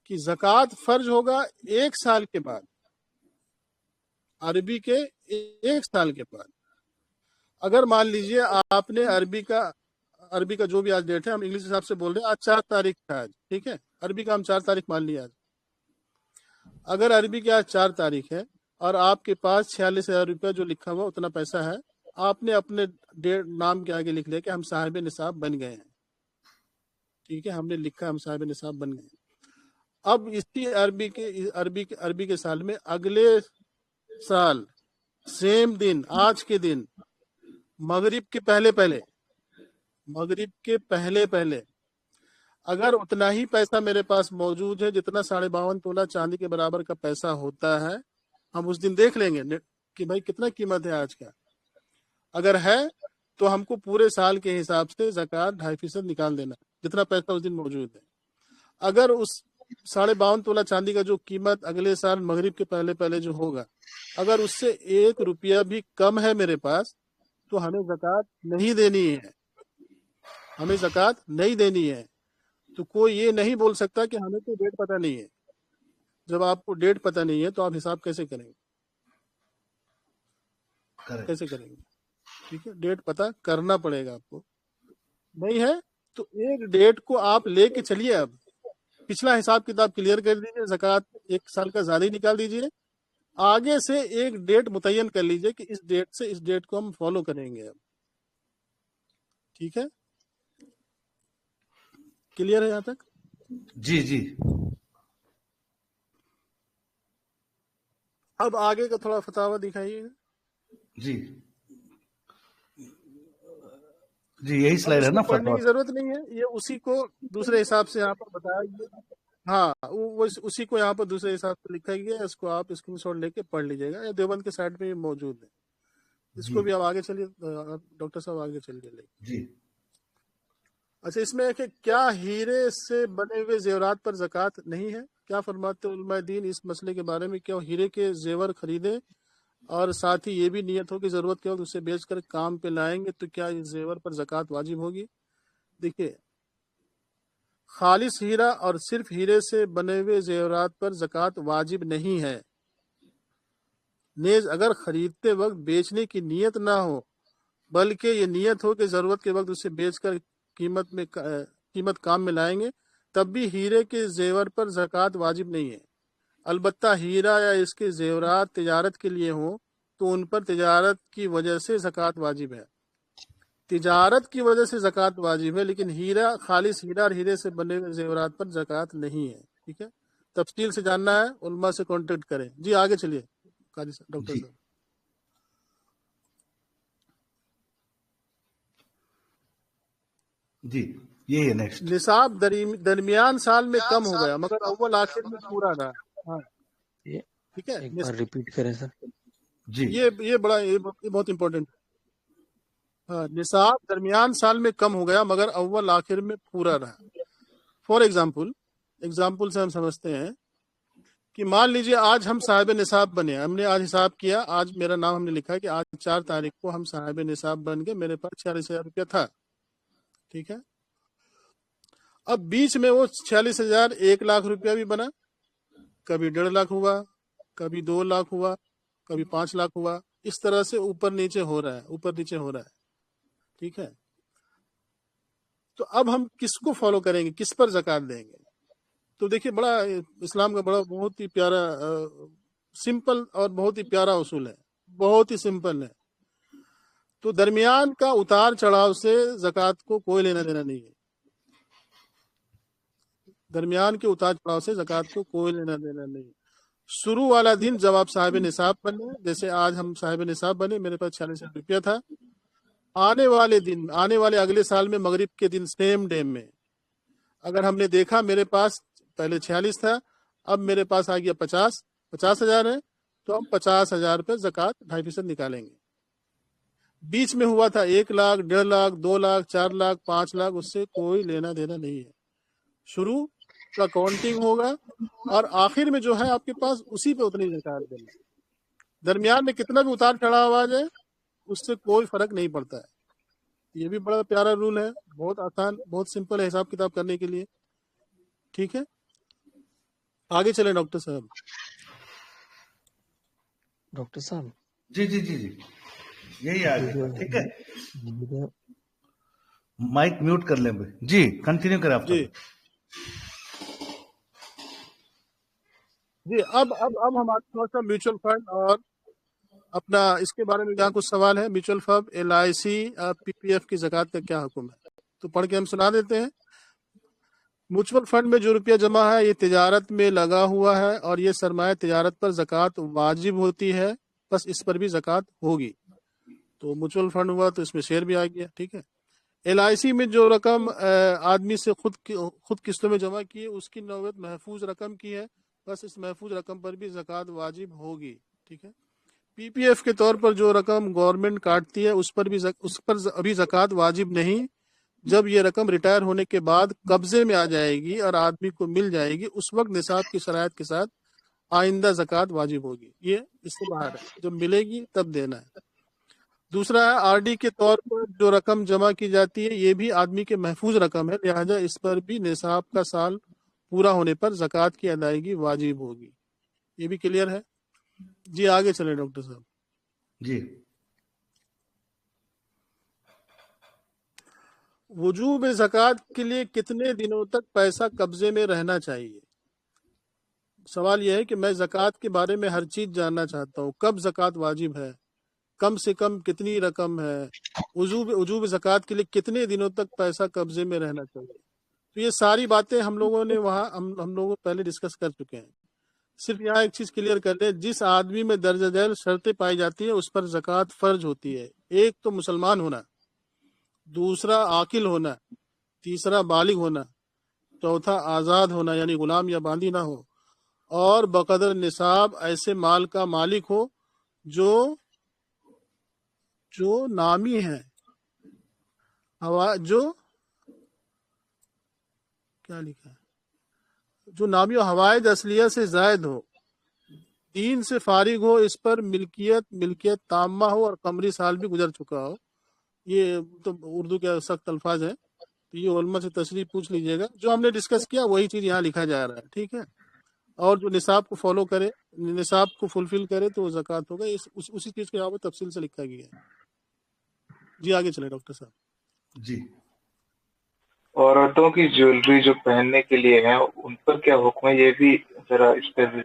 कि ज़कात फर्ज होगा 1 साल के बाद, अरबी के 1 साल के बाद। अगर मान लीजिए आपने अरबी का जो भी आज डेट है, हम इंग्लिश हिसाब से बोल रहे हैं, आज 4 तारीख है आज, ठीक है, अरबी का हम 4 तारीख मान लिया आज। अगर अरबी की आज 4 तारीख है और आपके पास 46,000 रुपया जो लिखा हुआ उतना पैसा है, आपने अपने नाम के आगे लिख लिया कि हम साहिब निसाब बन गए हैं। ठीक है, हमने लिखा हम साहिब निसाब बन गए। अब इसी अरबी के साल में अगले साल सेम दिन, आज के दिन, मगरिब के पहले पहले अगर उतना ही पैसा मेरे पास मौजूद है जितना 52.5 तोला चांदी के बराबर का पैसा होता है, हम उस दिन देख लेंगे कि भाई कितना कीमत है आज का। अगर है तो हमको पूरे साल के हिसाब से ज़कात 2.5% निकाल देना, जितना पैसा उस दिन मौजूद है। अगर उस 52.5 तोला चांदी का जो कीमत अगले साल मगरिब के पहले पहले जो होगा, अगर उससे 1 रुपया भी कम है मेरे पास, तो हमें ज़कात नहीं देनी है, हमें ज़कात नहीं देनी है। तो कोई ये नहीं बोल सकता कि हमें तो डेट पता नहीं है। जब आपको डेट पता नहीं है तो आप हिसाब कैसे करेंगे? कैसे करेंगे? ठीक है, डेट पता करना पड़ेगा आपको। नहीं है तो एक डेट को आप लेके चलिए। अब पिछला हिसाब किताब क्लियर कर दीजिए, ज़कात 1 साल का ज़्यादा ही निकाल दीजिए। आगे से एक डेट मुतय्यन कर लीजिए कि इस डेट से इस डेट को हम फॉलो करेंगे। अब ठीक है, क्लियर है यहाँ तक? जी जी। अब आगे का थोड़ा फतावा दिखाइए। जी जी, यही स्लाइड है ना पढ़ने फतवा? की जरूरत नहीं है, ये उसी को दूसरे हिसाब से यहाँ पर बताया गया। हाँ, वो उसी को यहाँ पर दूसरे हिसाब से लिखा गया है। इसको आप स्क्रीनशॉट लेके पढ़ लीजिएगा, या देवबंद के साइट पे मौजूद है। इसको भी आप आगे चलिए, डॉक्टर साहब आगे चलिए। जी। अच्छा, इसमें है कि क्या हीरे से बने हुए जेवरात पर ज़कात नहीं है? क्या फरमाते उलमाए दीन इस मसले के बारे में? क्या हीरे के जेवर खरीदे और साथ ही ये भी नियत हो कि ज़रूरत के वक्त उसे बेचकर काम पे लाएंगे तो क्या इस जेवर पर ज़कात वाजिब होगी? देखिए, खालिस हीरा और सिर्फ हीरे से बने हुए जेवरात पर ज़कात वाजिब नहीं है। नेज अगर खरीदते वक्त बेचने की नियत ना हो, बल्कि ये नियत हो कि ज़रूरत के वक्त उसे बेचकर कीमत काम में लाएंगे, तब भी हीरे के जेवर पर ज़कात वाजिब नहीं है। अलबत्ता हीरा या इसके जेवरात तिजारत के लिए हो तो उन पर तिजारत की वजह से ज़कात वाजिब है। तिजारत की वजह से ज़कात वाजिब है, लेकिन हीरा, खालिस हीरा और हीरे से बने हुए जेवरात पर ज़कात नहीं है। ठीक है, तफसील से जानना है उलमा से कांटेक्ट करें। जी आगे चलिए काजी साहब, डॉक्टर साहब। जी, ये है नेक्स्ट। निसाब दरमियान साल में कम हो गया मगर अव्वल आखिर में पूरा रहा। हाँ, ठीक है, एक बार रिपीट करें सर। जी, ये बहुत इंपॉर्टेंट है। हाँ, निसाब दरमियान साल में कम हो गया मगर अव्वल आखिर में पूरा रहा। फॉर एग्जाम्पल से हम समझते हैं कि मान लीजिए आज हम साहिब निसाब बने, हमने आज हिसाब किया, आज मेरा नाम हमने लिखा कि आज 4 तारीख को हम साहिब निसाब बन गए, मेरे पास 46,000 रुपया था। ठीक है, अब बीच में वो 46,000 1 लाख रुपया भी बना, कभी 1.5 लाख हुआ, कभी 2 लाख हुआ, कभी 5 लाख हुआ, इस तरह से ऊपर नीचे हो रहा है। ठीक है, तो अब हम किसको फॉलो करेंगे, किस पर ज़कात देंगे? तो देखिए, बड़ा इस्लाम का बहुत ही प्यारा सिंपल और बहुत ही प्यारा उसूल है, बहुत ही सिंपल है। तो दरमियान का उतार चढ़ाव से ज़कात को कोई लेना देना नहीं है। दरमियान के उतार चढ़ाव से ज़कात को कोई लेना देना नहीं है। शुरू वाला दिन जब आप साहिब निसाब बने, जैसे आज हम साहिब निसाब बने, मेरे पास 46,000 रुपया था, आने वाले अगले साल में मगरिब के दिन सेम डे में अगर हमने देखा मेरे पास पहले 46 था, अब मेरे पास आ गया 50,000 है, तो हम 50,000 रुपये ज़कात 2.5% निकालेंगे। बीच में हुआ था 1 लाख, 1.5 लाख, 2 लाख, 4 लाख, 5 लाख, उससे कोई लेना देना नहीं है। शुरू का काउंटिंग होगा और आखिर में जो है आपके पास उसी पे उतनी ज़कात देना। दरमियान में कितना भी उतार चढ़ाव आ जाए उससे कोई फर्क नहीं पड़ता है। ये भी बड़ा प्यारा रूल है, बहुत आसान, बहुत सिंपल है हिसाब किताब करने के लिए। ठीक है, आगे चले डॉक्टर साहब। जी जी जी जी, यही आ गया। ठीक है, माइक म्यूट कर लें भाई। जी कंटिन्यू करें आप। जी, अब हमारे थोड़ा सा म्यूचुअल फंड और अपना इसके बारे में जहाँ कुछ सवाल है, म्यूचुअल फंड, LIC, PPF की ज़कात का क्या हुक्म है, तो पढ़ के हम सुना देते हैं। म्यूचुअल फंड में जो रुपया जमा है ये तिजारत में लगा हुआ है और ये सरमाया तिजारत पर ज़कात वाजिब होती है, बस इस पर भी ज़कात होगी। तो म्यूचुअल फंड हुआ तो इसमें शेयर भी आ गया। ठीक है, LIC में जो रकम आदमी से खुद किस्तों में जमा की है उसकी नौबत महफूज रकम की है, बस इस महफूज रकम पर भी ज़कात वाजिब होगी। ठीक है। PPF के तौर पर जो रकम गवर्नमेंट काटती है उस पर अभी ज़कात वाजिब नहीं। जब ये रकम रिटायर होने के बाद कब्जे में आ जाएगी और आदमी को मिल जाएगी, उस वक्त निसाब की शरायत के साथ आइंदा ज़कात वाजिब होगी। ये इससे बाहर है, जब मिलेगी तब देना है। दूसरा है RD के तौर पर जो रकम जमा की जाती है, ये भी आदमी के महफूज रकम है, लिहाजा इस पर भी निसाब का साल पूरा होने पर ज़कात की अदायगी वाजिब होगी। ये भी क्लियर है जी? आगे चले डॉक्टर साहब जी। वजूब ज़कात के लिए कितने दिनों तक पैसा कब्जे में रहना चाहिए? सवाल यह है कि मैं ज़कात के बारे में हर चीज़ जानना चाहता हूँ। कब ज़कात वाजिब है, कम से कम कितनी रकम है, वजूब ज़कात के लिए कितने दिनों तक पैसा कब्जे में रहना चाहिए? तो ये सारी बातें हम लोगों ने वहाँ हम लोग पहले डिस्कस कर चुके हैं। सिर्फ यहाँ एक चीज़ क्लियर कर दें, जिस आदमी में दर्ज झैल शर्तें पाई जाती हैं उस पर ज़कात फ़र्ज होती है। एक तो मुसलमान होना, दूसरा आकिल होना, तीसरा बालिग होना, चौथा आज़ाद होना यानी गुलाम या बांदी ना हो, और बकदर निसाब ऐसे माल का मालिक हो जो नामी है, जो क्या लिखा है, जो नामी और हवाइज असलिया से जायद हो, दीन से फारिग हो, इस पर मिल्कियत ताम्मा हो और कमरी साल भी गुजर चुका हो। ये तो उर्दू के सख्त अल्फाज हैं, तो ये उलमा से तशरीह पूछ लीजिएगा। जो हमने डिस्कस किया वही चीज़ यहाँ लिखा जा रहा है। ठीक है। और जो निसाब को फॉलो करे, निसाब को फुलफिल करे तो ज़कात होगा। उसी चीज़ को यहाँ पर तफसील से लिखा गया है जी। आगे चले डॉक्टर साहब जी। औरतों की ज्वेलरी जो पहनने के लिए है उन पर क्या हुक्म है, ये भी जरा इस पर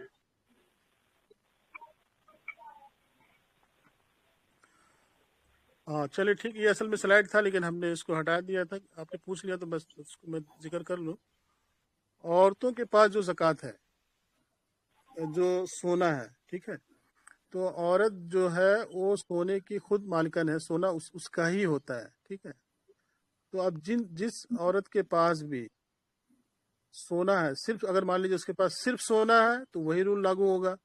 हाँ चलिए ठीक। ये असल में स्लाइड था लेकिन हमने इसको हटा दिया था, आपने पूछ लिया तो बस उसको मैं जिक्र कर लूँ। औरतों के पास जो ज़कात है, जो सोना है, ठीक है, तो औरत जो है वो सोने की खुद मालिकन है, सोना उसका ही होता है। ठीक है। तो अब जिस औरत के पास भी सोना है, सिर्फ अगर मान लीजिए उसके पास सिर्फ सोना है तो वही रूल लागू होगा।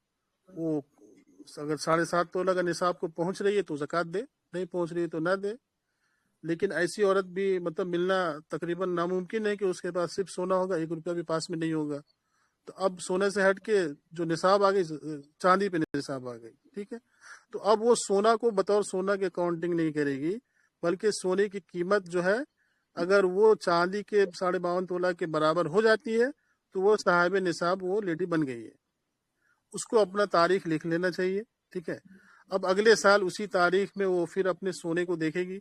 वो अगर 7.5 तोला का निसाब को पहुंच रही है तो ज़कात दे, नहीं पहुंच रही है तो ना दे। लेकिन ऐसी औरत भी मतलब मिलना तकरीबन नामुमकिन है कि उसके पास सिर्फ सोना होगा, 1 रुपया भी पास में नहीं होगा। तो अब सोने से हट के जो निसाब आ गई, चांदी पे निसाब आ गई। ठीक है। तो अब वो सोना को बतौर सोना के काउंटिंग नहीं करेगी, बल्कि सोने की कीमत जो है अगर वो चांदी के 52.5 तोला के बराबर हो जाती है तो वो साहिब निसाब, वो लेडी बन गई है। उसको अपना तारीख लिख लेना चाहिए। ठीक है। अब अगले साल उसी तारीख में वो फिर अपने सोने को देखेगी,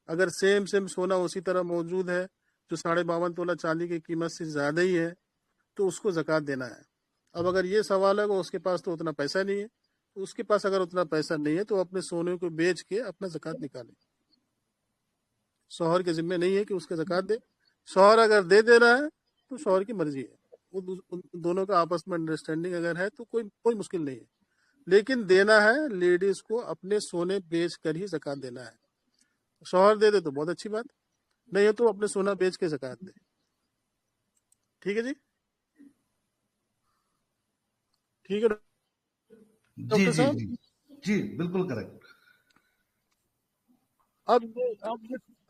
अगर सेम सोना उसी तरह मौजूद है जो 52.5 तोला चांदी की कीमत से ज़्यादा ही है तो उसको ज़कात देना है। अब अगर ये सवाल है कि उसके पास तो उतना पैसा नहीं है, तो उसके पास अगर उतना पैसा नहीं है तो अपने सोने को बेच के अपना ज़कात निकाले। शौहर के जिम्मे नहीं है कि उसका ज़कात दे। शौहर अगर दे रहा है तो शौहर की मर्जी है, वो दोनों का आपस में अंडरस्टैंडिंग अगर है तो कोई मुश्किल नहीं है। लेकिन देना है लेडीज को अपने सोने बेच कर ही ज़कात देना है। शौहर दे तो बहुत अच्छी बात, नहीं है तो अपने सोना बेच के ज़कात दे। ठीक है जी? ठीक है डॉक्टर साहब? जी बिल्कुल करेक्ट।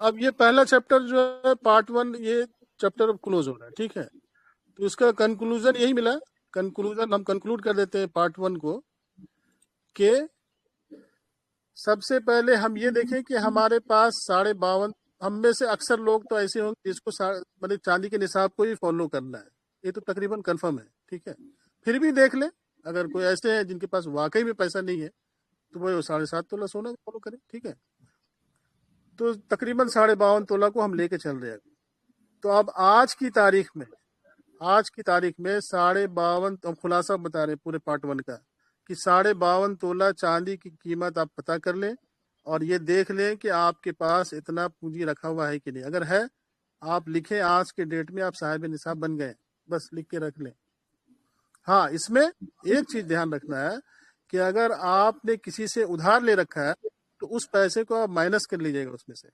अब ये पहला चैप्टर जो है पार्ट 1, ये चैप्टर क्लोज हो रहा है। ठीक है। तो इसका कंक्लूजन यही मिला। कंक्लूजन हम कंक्लूड कर देते हैं पार्ट 1 को, कि सबसे पहले हम ये देखें कि हमारे पास 52.5, हम में से अक्सर लोग तो ऐसे होंगे जिसको मतलब चांदी के निसाब को ही फॉलो करना है, ये तो तकरीबन कंफर्म है। ठीक है। फिर भी देख ले, अगर कोई ऐसे हैं जिनके पास वाकई में पैसा नहीं है तो वो 7.5 तोला सोना फॉलो करें। ठीक है। तो तकरीबन 52.5 तोला को हम लेके चल रहे हैं। तो अब आज की तारीख में 52.5, हम खुलासा बता रहे हैं पूरे पार्ट 1 का, कि 52.5 तोला चांदी की कीमत आप पता कर लें और ये देख लें कि आपके पास इतना पूंजी रखा हुआ है कि नहीं। अगर है आप लिखें, आज के डेट में आप साहिब निसाब बन गए, बस लिख के रख लें। हाँ, इसमें एक चीज ध्यान रखना है कि अगर आपने किसी से उधार ले रखा है तो उस पैसे को आप माइनस कर लीजिएगा उसमें से।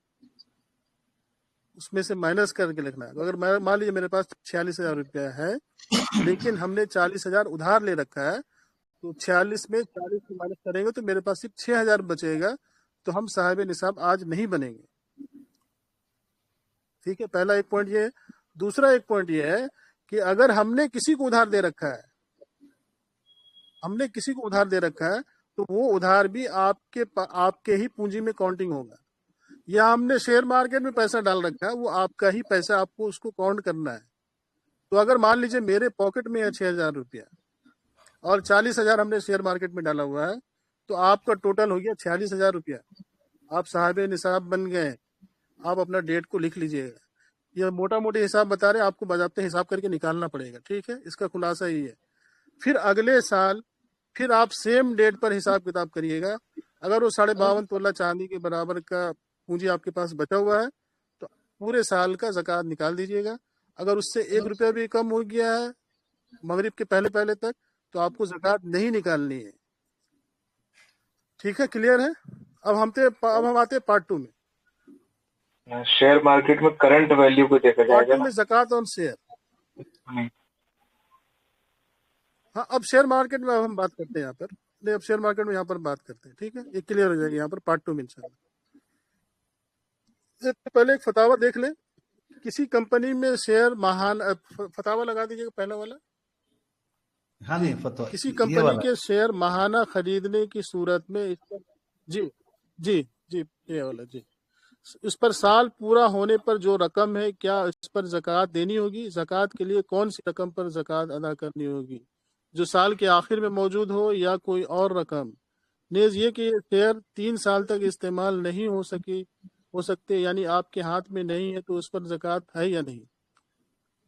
اس میں سے مائنس کر کے لکھنا ہے. تو اگر مان لیجیے میرے پاس 46,000 روپیہ ہے لیکن ہم نے 40,000 ادھار لے رکھا ہے، تو 46 میں 40 سے مائنس کریں گے تو میرے پاس صرف 6,000 بچے گا، تو ہم صاحب نصاب آج نہیں بنیں گے. ٹھیک ہے، پہلا ایک پوائنٹ یہ ہے. دوسرا ایک پوائنٹ یہ ہے کہ اگر ہم نے کسی کو ادھار دے رکھا ہے، تو وہ ادھار بھی آپ کے ہی پونجی میں کاؤنٹنگ ہوگا. یا ہم نے شیئر مارکیٹ میں پیسہ ڈال رکھا ہے، وہ آپ کا ہی پیسہ، آپ کو اس کو کاؤنٹ کرنا ہے. تو اگر مان لیجیے میرے پاکٹ میں ہے 6,000 روپیہ اور 40,000 ہم نے شیئر مارکیٹ میں ڈالا ہوا ہے، تو آپ کا ٹوٹل ہو گیا 46,000 روپیہ. آپ صاحب نصاب بن گئے. آپ اپنا ڈیٹ کو لکھ لیجئے گا. یہ موٹا موٹی حساب بتا رہے ہیں، آپ کو باضابطہ حساب کر کے نکالنا پڑے گا. ٹھیک ہے، اس کا خلاصہ یہ ہے. پھر اگلے سال پھر آپ سیم ڈیٹ پر حساب کتاب کریے گا. اگر وہ 52.5 تولہ چاندی کے برابر کا پونجی آپ کے پاس بچا ہوا ہے تو پورے سال کا زکوٰۃ نکال دیجیے گا. اگر اس سے 1 روپیہ بھی کم ہو گیا ہے مغرب کے پہلے تک تو آپ کو زکوٰۃ نہیں نکالنی ہے. ٹھیک ہے، کلیئر ہے. اب ہم آتے ہیں پارٹ 2 میں. شیئر مارکیٹ میں کرنٹ ویلیو کو دیکھا جائے پارٹ گا 2 میں زکوٰۃ آن شیئر. نہیں. ہاں، اب شیئر مارکیٹ میں اب ہم بات کرتے ہیں یہاں پر. نہیں، اب شیئر مارکیٹ میں یہاں پر بات کرتے ہیں. ٹھیک ہے، یہ کلیئر ہو جائے گا یہاں پر پارٹ 2 میں انشاءاللہ. پہلے ایک فتاویٰ دیکھ لیں. کسی کمپنی میں شیئر ماہانہ، فتاویٰ لگا دیجیے گا پہلا والا. ہاں نہیں فتویٰ کسی یہ کمپنی والا. کے شیئر ماہانہ خریدنے کی صورت میں جی یہ والا اس پر سال پورا ہونے پر جو رقم ہے، کیا اس پر زکوٰۃ دینی ہوگی؟ زکوٰۃ کے لیے کون سی رقم پر زکوٰۃ ادا کرنی ہوگی؟ جو سال کے آخر میں موجود ہو یا کوئی اور رقم؟ نیز یہ کہ یہ شیئر 3 سال تک استعمال نہیں ہو سکتے، یعنی آپ کے ہاتھ میں نہیں ہے، تو اس پر زکوٰۃ ہے یا نہیں؟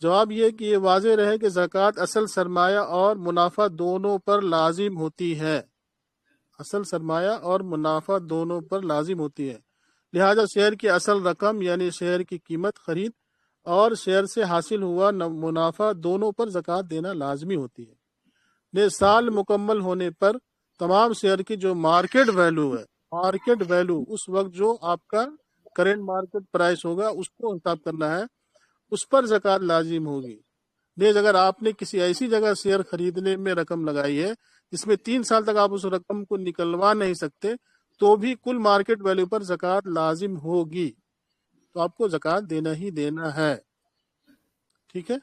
جواب یہ کہ یہ واضح رہے کہ زکوٰۃ اصل سرمایہ اور منافع دونوں پر لازم ہوتی ہے. اصل سرمایہ اور منافع دونوں پر لازم ہوتی ہے. لہذا شیئر کی اصل رقم یعنی شیئر کی قیمت خرید اور شیئر سے حاصل ہوا منافع دونوں پر زکوٰۃ دینا لازمی ہوتی ہے. سال مکمل ہونے پر تمام شیئر کی جو مارکیٹ ویلو اس وقت جو آپ کا کرنٹ مارکیٹ پرائس ہوگا اس کو حساب کرنا ہے، اس پر زکوٰۃ لازم ہوگی. نیز اگر آپ نے کسی ایسی جگہ شیئر خریدنے میں رقم لگائی ہے جس میں 3 سال تک آپ اس رقم کو نکلوا نہیں سکتے، تو بھی کل مارکیٹ ویلیو پر زکوٰۃ لازم ہوگی. تو آپ کو زکوٰۃ دینا ہی دینا ہے. ٹھیک ہے،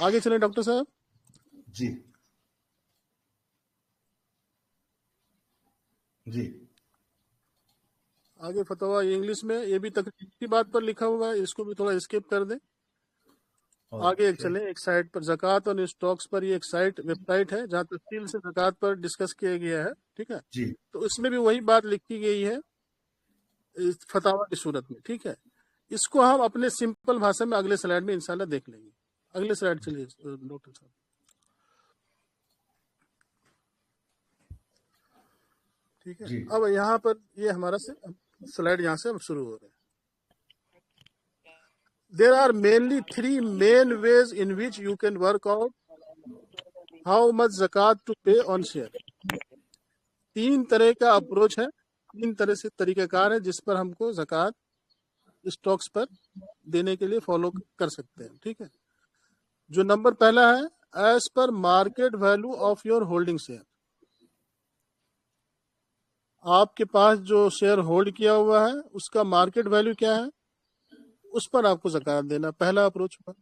آگے چلیں ڈاکٹر صاحب. جی آگے فتویٰ انگلش میں، یہ بھی تقریب کی بات پر لکھا ہوا ہے، اس کو بھی تھوڑا اسکپ کر دیں. آگے چلیں ایک سائٹ پر، زکوٰۃ اور اسٹاکس پر. یہ ایک ویب سائٹ ہے جہاں تفصیل سے زکوٰۃ پر ڈسکس کیا گیا ہے. ٹھیک ہے، تو اس میں بھی وہی بات لکھی گئی ہے فتاویٰ کی صورت میں. ٹھیک ہے، اس کو ہم اپنے سمپل بھاشا میں اگلے سلائیڈ میں انشاءاللہ دیکھ لیں گے. اگلے سلائیڈ چلیے ڈاکٹر صاحب. ٹھیک ہے، اب یہاں پر یہ ہمارا سلائیڈ یہاں سے شروع ہو رہے ہیں. There are mainly 3 main ways in which you can work out how much zakat to pay on share. 3 طرح کا اپروچ ہے، 3 طرح سے طریقہ کار ہے جس پر ہم کو زکوٰۃ اسٹاکس پر دینے کے لیے فالو کر سکتے ہیں. ٹھیک ہے، جو نمبر پہلا ہے as per market value of your holding share. آپ کے پاس جو شیئر ہولڈ کیا ہوا ہے اس کا مارکیٹ ویلو کیا ہے، اس پر آپ کو زکوٰۃ دینا. پہلا اپروچ ہوا.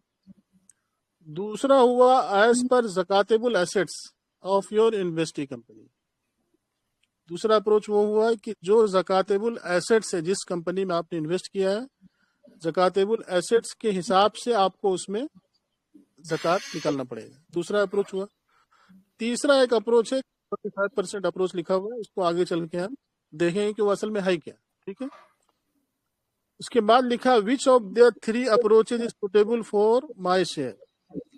دوسرا ہوا ایز پر زکاتیبل assets of your investee company. دوسرا اپروچ وہ ہوا کہ جو زکاتیبل ایسیٹس ہے جس کمپنی میں آپ نے انویسٹ کیا ہے، زکاتیبل ایسیٹس کے حساب سے آپ کو اس میں زکوٰۃ نکالنا پڑے گا. دوسرا اپروچ ہوا. تیسرا ایک اپروچ ہے 45% اپروچ لکھا ہوا ہے، اس کو آگے چل کے ہم دیکھیں گے کہ وہ اصل میں ہے کیا. ٹھیک ہے، اس کے بعد لکھا which of there 3 approaches is suitable for my share.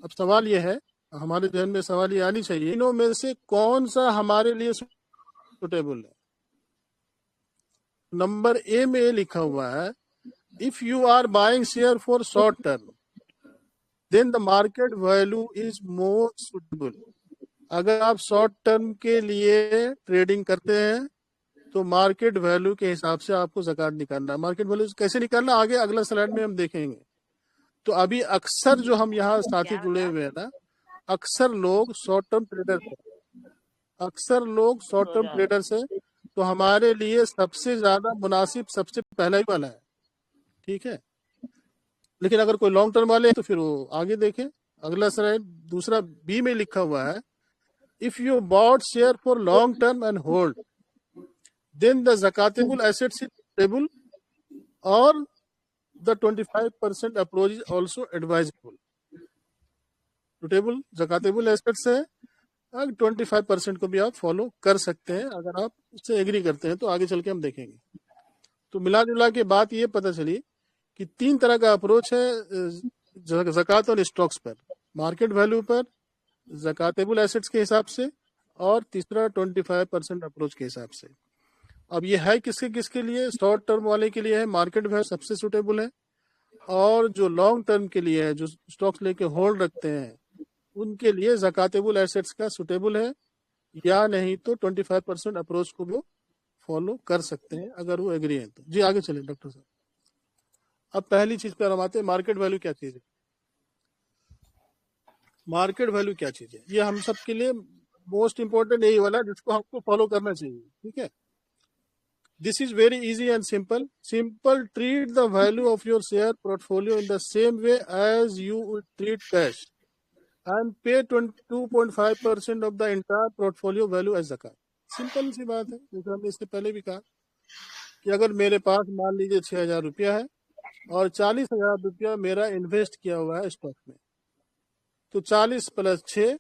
اب سوال یہ ہے، ہمارے ذہن میں سوال یہ آنی چاہیے، انہوں میں سے کون سا ہمارے لیے سوٹیبل ہے. نمبر اے میں یہ لکھا ہوا ہے if you are buying share for short term then the market value is more suitable. اگر آپ شارٹ ٹرم کے لیے ٹریڈنگ کرتے ہیں تو مارکیٹ ویلو کے حساب سے آپ کو زکوٰۃ نکالنا ہے. مارکیٹ ویلو کیسے نکالنا آگے اگلا سلائڈ میں ہم دیکھیں گے. تو ابھی اکثر جو ہم یہاں ساتھی جڑے ہوئے ہیں نا، اکثر لوگ شارٹ ٹرم ٹریڈر سے تو ہمارے لیے سب سے زیادہ مناسب سب سے پہلا ہی والا ہے. ٹھیک ہے، لیکن اگر کوئی لانگ ٹرم والے ہیں تو پھر وہ آگے دیکھیں. اگلا سلائڈ دوسرا بی میں لکھا ہوا ہے if you bought share for long term and hold then the zakatable assets is suitable or the 25% approach is also advisable. suitable zakatable assets ہے 25% کو بھی آپ فالو کر سکتے ہیں اگر آپ اس سے ایگری کرتے ہیں، تو آگے چل کے ہم دیکھیں گے. تو ملا جلا کے بات یہ پتہ چلی کہ 3 طرح کا اپروچ ہے زکوٰۃ اور اسٹاکس پر، مارکیٹ ویلو پر، زکاتیبل ایسٹس کے حساب سے، اور تیسرا 25% اپروچ کے حساب سے. اب یہ ہے کس کے لیے؟ شارٹ ٹرم والے کے لیے ہے مارکیٹ ویلو سب سے سوٹیبل ہے، اور جو لانگ ٹرم کے لیے ہے جو اسٹاکس لے کے ہولڈ رکھتے ہیں ان کے لیے زکاتیبل ایسٹس کا سوٹیبل ہے، یا نہیں تو 25% اپروچ کو وہ فالو کر سکتے ہیں اگر وہ ایگری ہیں تو. جی آگے چلیں ڈاکٹر صاحب. اب پہلی چیز پر ہم آتے ہیں، مارکیٹ ویلو کیا چیز ہے. مارکیٹ ویلو کیا چیز ہے، یہ ہم سب کے لیے موسٹ امپورٹنٹ یہی والا جس کو ہم کو فالو کرنا چاہیے. ٹھیک ہے، this is very easy and simple. Treat the value of your share portfolio in the same way as you would treat cash and pay 22.5% of the entire portfolio value as زکات. Simple سی بات ہے، جیسے ہم نے اس سے پہلے بھی کہا کہ اگر میرے پاس مان لیجیے 6,000 روپیہ ہے اور 40,000 روپیہ میرا انویسٹ کیا ہوا ہے اسٹاک میں، تو 40 + 6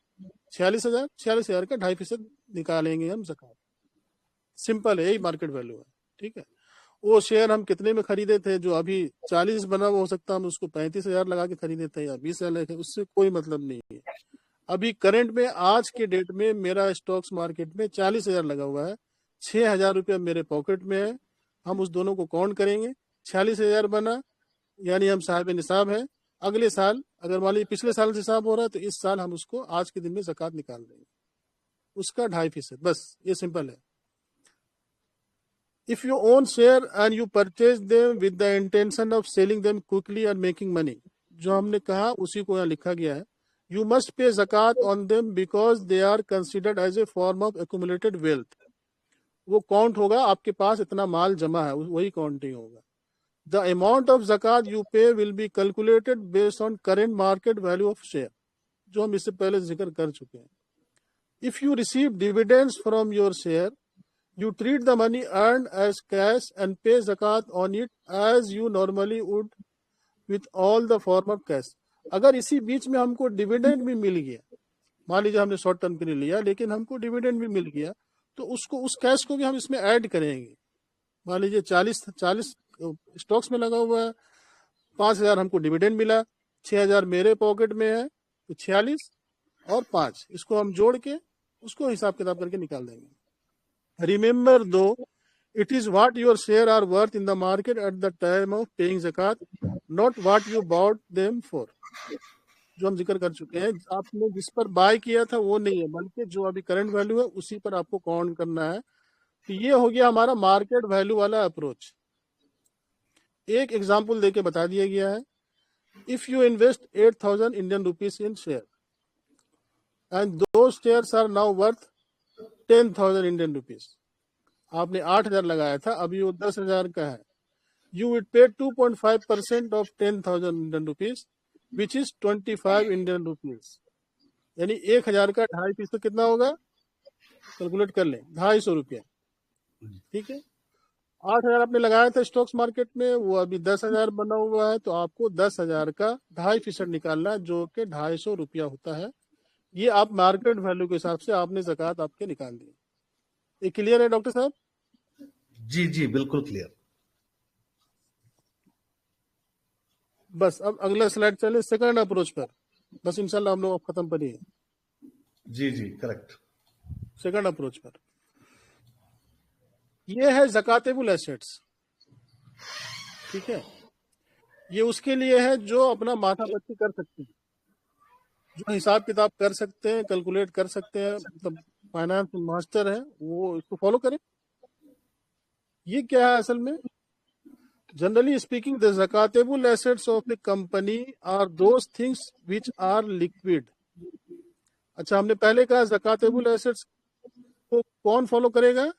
46,000 46,000 کا 2.5% نکالیں گے ہم زکات. سمپل ہے، یہی مارکیٹ ویلو ہے. ٹھیک ہے، وہ شیئر ہم کتنے میں خریدے تھے جو ابھی 40 بنا ہوا ہو سکتا ہے، ہم اس کو 35,000 لگا کے خریدے تھے یا 20,000 لگے تھے، اس سے کوئی مطلب نہیں ہے. ابھی کرنٹ میں آج کے ڈیٹ میں میرا اسٹاکس مارکیٹ میں 40,000 لگا ہوا ہے، 6,000 روپیہ میرے پاکٹ میں ہے. ہم اس دونوں کو کاؤنٹ کریں گے، 46,000 بنا یعنی ہم صاحب نصاب ہیں. اگلے سال اگر مان لیجیے پچھلے سال سے حساب ہو رہا ہے تو اس سال ہم اس کو آج کے دن میں زکوٰۃ نکال دیں گے، اس کا 2.5%. بس یہ سمپل ہے. If you own share and you purchase them with the intention of selling them quickly and making money, جو ہم نے کہا اسی کو یہاں لکھا گیا ہے. You must pay zakat on them because they are considered as a form of accumulated wealth. وہ کاؤنٹ ہوگا، آپ کے پاس اتنا مال جمع ہے وہی کاؤنٹنگ ہوگا. The amount of zakat you pay will be calculated based on current market value of share, جو ہم اس سے پہلے ذکر کر چکے ہیں. If you receive dividends from your share, you treat the money earned as cash and pay zakat on it as you normally would with all the form of cash. اگر اسی بیچ میں ہم کو ڈیویڈنڈ بھی مل گیا، مان لیجیے ہم نے شارٹ ٹرم کے لیے لیا لیکن ہم کو ڈیویڈنڈ بھی مل گیا، تو اس کیش کو بھی ہم اس میں ایڈ کریں گے. مان لیجیے 40 اسٹاکس میں لگا ہوا ہے، 5,000 ہم کو ڈیویڈنڈ ملا، 6,000 میرے پاکٹ میں ہے، تو 46 اور 5 اس کو ہم جوڑ کے اس کو حساب کتاب کر کے نکال دیں گے. Remember though, it is what your share are worth in the market at the time of paying zakat, not what you bought them for. جو ہم ذکر کر چکے ہیں، آپ نے جس پر بائی کیا تھا وہ نہیں ہے، بلکہ جو ابھی کرنٹ ویلو ہے اسی پر آپ کو کاؤنٹ کرنا ہے. تو یہ ہو گیا ہمارا مارکیٹ ویلو والا اپروچ. ایک ایگزامپل دے کے بتا دیا گیا ہے. If you invest 8,000 Indian rupees in share and those shares are now worth 10,000 Indian rupees, آپ نے 8,000 لگایا تھا، ابھی وہ 10,000 کا ہے. You would pay 2.5% of 10,000 Indian rupees, which is 25 Indian rupees. یعنی 1,000 کا 2.5% کتنا ہوگا؟ کیلکولیٹ کر لیں، 250 روپیہ. ٹھیک ہے، 8,000 آپ نے لگایا تھا اسٹاکس مارکیٹ میں، وہ ابھی 10,000 بنا ہوا ہے، تو آپ کو 10,000 کا 2.5% نکالنا ہے جو کہ 250 روپیہ ہوتا ہے. یہ آپ مارکیٹ ویلو کے حساب سے آپ نے زکوٰۃ آپ کے نکال دی. یہ کلیئر ہے ڈاکٹر صاحب؟ جی جی بالکل کلیئر. بس اب اگلا سلائڈ چلے سیکنڈ اپروچ پر. بس انشاءاللہ ہم لوگ اب ختم پر ہی ہیں. جی جی کریکٹ. سیکنڈ اپروچ پر یہ ہے زکاتیبل ایسیٹس. ٹھیک ہے، یہ اس کے لیے ہے جو اپنا ماتھا پچی کر سکتے ہیں، جو حساب کتاب کر سکتے ہیں، کیلکولیٹ کر سکتے ہیں، مطلب فائنانس ماسٹر ہیں وہ اس کو فالو کریں. ये क्या है असल में? जनरली स्पीकिंग द ज़कातेबल assets of the company are those things which are liquid. अच्छा, हमने पहले कहा ज़कातेबल एसेट्स को कौन फॉलो करेगा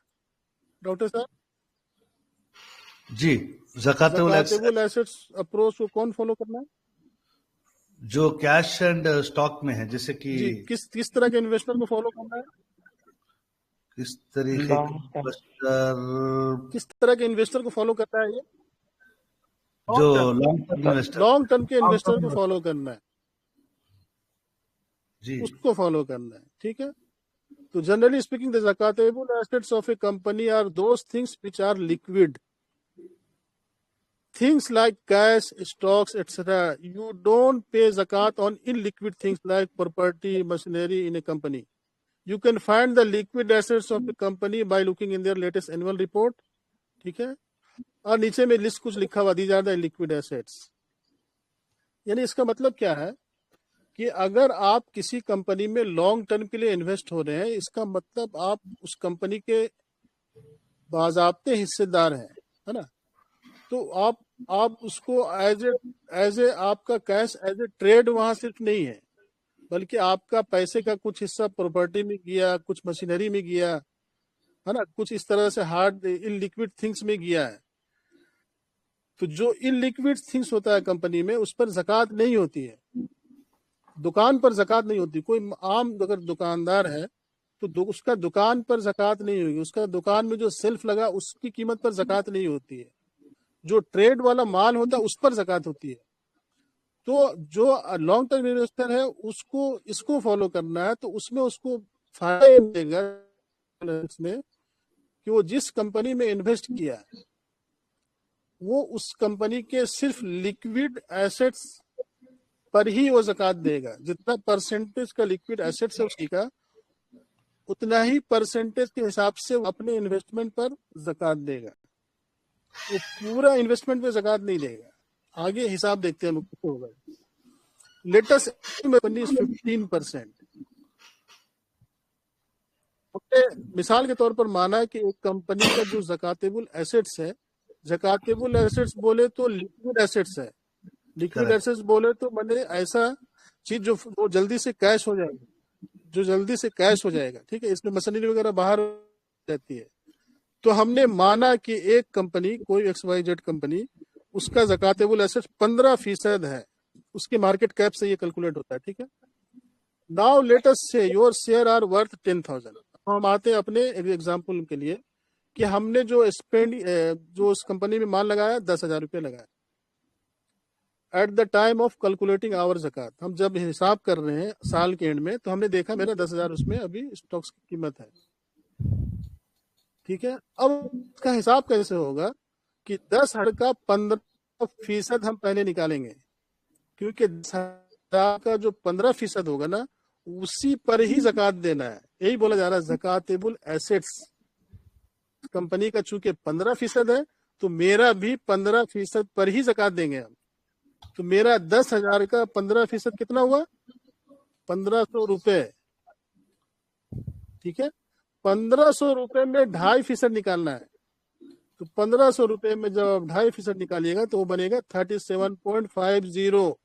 डॉक्टर साहब? जी, ज़कातेबल एसेट्स अप्रोच को कौन फॉलो करना है? जो कैश एंड स्टॉक में है, जैसे कि जी, किस तरह के इन्वेस्टर को फॉलो करना है? किस तरीके के इन्वेस्टर, किस तरह के इन्वेस्टर को फॉलो करना है? ये जो long term investor, long term के इन्वेस्टर को फॉलो करना है, जी उसको फॉलो करना है। ठीक है, तो जनरली स्पीकिंग द ज़कातेबल assets of a company are those things which are liquid, things like cash, stocks, etc. You don't pay zakat on illiquid things like property, machinery in a company. You can find the liquid assets of the company by looking in their latest annual report. ठीक है, और नीचे में list कुछ लिखा हुआ, these are the liquid assets। यानी इसका मतलब क्या है कि अगर आप किसी कंपनी में लॉन्ग टर्म के लिए इन्वेस्ट हो रहे हैं, इसका मतलब आप उस कंपनी के बाज़ाब्ते हिस्सेदार हैं, है ना? तो आप उसको एज ए आपका कैश एज ए ट्रेड वहां सिर्फ नहीं है, बल्कि आपका पैसे का कुछ हिस्सा प्रॉपर्टी में गया, कुछ मशीनरी में गया, है ना, कुछ इस तरह से हार्ड इनलिक्विड थिंग्स में गया है। तो जो इनलिक्विड थिंग्स होता है कंपनी में, उस पर ज़कात नहीं होती है। दुकान पर ज़कात नहीं होती। कोई आम अगर दुकानदार है तो उसका दुकान पर ज़कात नहीं होगी, उसका दुकान में जो सेल्फ लगा उसकी कीमत पर ज़कात नहीं होती है। जो ट्रेड वाला माल होता है उस पर ज़कात होती है। तो जो लॉन्ग टर्म इन्वेस्टर है उसको इसको फॉलो करना है, तो उसमें उसको फायदा मिलेगा इसमें कि वो जिस कंपनी में इन्वेस्ट किया है वो उस कंपनी के सिर्फ लिक्विड एसेट्स पर ही वो ज़कात देगा। जितना परसेंटेज का लिक्विड एसेट्स है उसकी का, उतना ही परसेंटेज के हिसाब से वो अपने इन्वेस्टमेंट पर ज़कात देगा। वो पूरा इन्वेस्टमेंट पे ज़कात नहीं देगा। आगे हिसाब देखते हैं हम कितना होगा। लेटेस्ट 15%। मिसाल के तौर पर माना है कि एक कंपनी का जो ज़कातेबल एसेट्स है, ज़कातेबल एसेट्स बोले तो लिक्विड एसेट्स है, लिक्विड एसेट्स बोले तो मैंने ऐसा चीज जो जल्दी से कैश हो जाएगा, जो जल्दी से कैश हो जाएगा। ठीक है, इसमें मशीनरी वगैरह बाहर रहती है। तो हमने माना कि एक कंपनी, कोई XYZ कंपनी, उसका ज़कातेबल एसेट्स 15% है, उसके मार्केट कैप से ये कैलकुलेट होता है। ठीक है, नाउ लेट अस से योर शेयर आर वर्थ 10,000। हम आते हैं अपने एग्जांपल के लिए कि हमने जो उस कंपनी में माल लगाया 10,000 रुपये लगाया। At the time of calculating our ज़कात, हम जब हिसाब कर रहे हैं साल के एंड में, तो हमने देखा मेरा 10,000 उसमें अभी स्टॉक्स की कीमत है। ठीक है, अब इसका हिसाब कैसे होगा कि 10,000 का 15% हम पहले निकालेंगे, क्योंकि 10,000 का जो 15% होगा ना, उसी पर ही ज़कात देना है। यही बोला जा रहा है ज़कातेबल एसेट्स। कंपनी का चूंकि 15% है तो मेरा भी 15% पर ही ज़कात देंगे हम। तो मेरा 10,000 का 15% कितना हुआ? 1,500 रुपए। ठीक है, 1,500 रुपए में 2.5% निकालना है। तो 1,500 रुपए में जब आप 2.5% निकालिएगा तो वो बनेगा 37.50।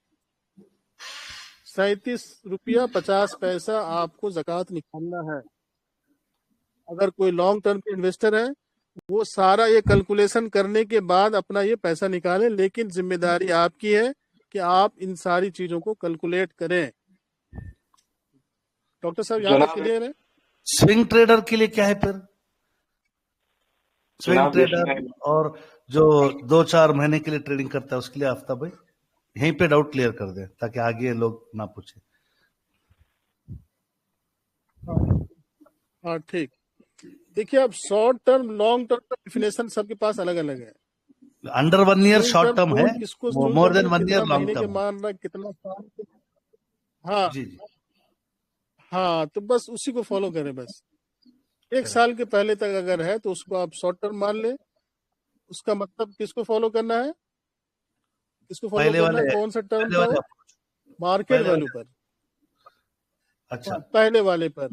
37 रुपया 50 पैसा आपको ज़कात निकालना है। अगर कोई लॉन्ग टर्म के इन्वेस्टर है वो सारा ये कैलकुलेशन करने के बाद अपना ये पैसा निकालें, लेकिन जिम्मेदारी आपकी है कि आप इन सारी चीजों को कैलकुलेट करें। डॉक्टर साहब यहाँ तक क्लियर है? स्विंग ट्रेडर के लिए क्या है फिर? स्विंग ट्रेडर और जो 2-4 महीने के लिए ट्रेडिंग करता है उसके लिए आफ्ताब भाई यहीं पे डाउट क्लियर कर दें ताकि आगे लोग ना पूछे। हाँ ठीक, देखिए अब शॉर्ट टर्म लॉन्ग टर्म का डेफिनेशन सबके पास अलग अलग है। अंडर 1 ईयर शॉर्ट टर्म है, more than 1 year long term मान रहा कितना साल। हाँ जी जी हाँ, तो बस उसी को फॉलो करें। बस 1 साल के पहले तक अगर है तो उसको आप शॉर्ट टर्म मान ले। उसका मतलब किसको फॉलो करना है? किसको फॉलो करना है? कौन सा टर्म का? मार्केट वैल्यू पर। अच्छा, पहले वाले पर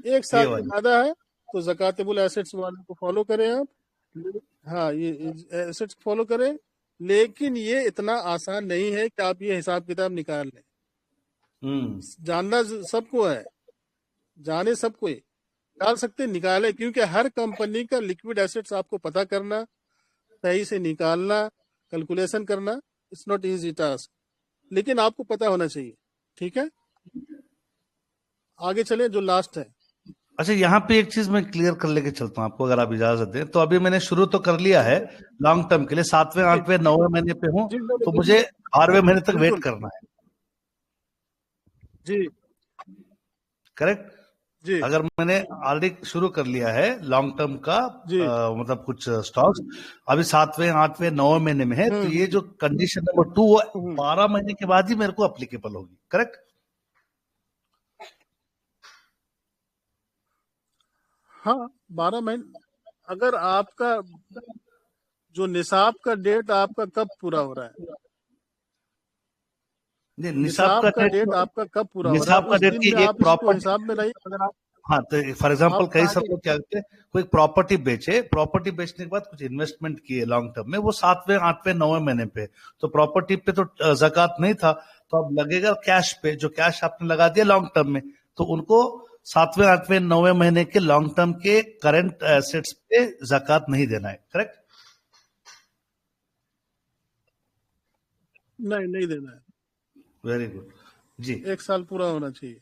1 साल से ज्यादा है تو ज़कातुल एसेट्स वाले को फॉलो करें आप। हाँ, ये एसेट्स फॉलो करें, लेकिन ये इतना आसान नहीं है कि आप ये हिसाब किताब निकाल लें। जानना सबको है, जाने सबको निकाल सकते, निकाले, क्योंकि हर कंपनी का लिक्विड एसेट्स आपको पता करना, सही से निकालना, कैलकुलेशन करना, इट्स नॉट इजी टास्क, लेकिन आपको पता होना चाहिए। ठीक है, आगे चले जो लास्ट है। अच्छा, यहाँ पे एक चीज मैं क्लियर कर लेके चलता हूँ आपको, अगर आप इजाजत दें तो। अभी मैंने शुरू तो कर लिया है लॉन्ग टर्म के लिए, 7वें 8वें 9वें महीने पे हूँ, तो मुझे 12वें महीने तक वेट करना है। जी करेक्ट जी। अगर मैंने ऑलरेडी शुरू कर लिया है लॉन्ग टर्म का मतलब कुछ स्टॉक्स, अभी 7वें 8वें 9वें महीने में है, तो ये जो कंडीशन नंबर 2 वो 12 महीने के बाद ही मेरे को अप्लीकेबल होगी। करेक्ट? हाँ, 12 महीने। अगर आपका जो निसाब का डेट आपका कब पूरा हो रहा है, निसाब का डेट आपका कब पूरा हो रहा है, निसाब का उस डेट दिन की में एक आप इसको प्रॉपर्टी, हिसाब में रहिए। अगर आप हाँ, तो फॉर एग्जांपल कई सब आगे लोग क्या करते हैं, कोई प्रॉपर्टी बेचे, प्रॉपर्टी बेचने के बाद कुछ इन्वेस्टमेंट किए लॉन्ग टर्म में, वो 7वें 8वें 9वें महीने पे, तो प्रॉपर्टी पे तो ज़कात नहीं था, तो अब लगेगा कैश पे, जो कैश आपने लगा दिया लॉन्ग टर्म में, तो उनको 7वें 8वें 9वें महीने के लॉन्ग टर्म के करंट एसेट्स पे ज़कात नहीं देना है। करेक्ट? नहीं देना है। वेरी गुड जी, 1 साल पूरा होना चाहिए।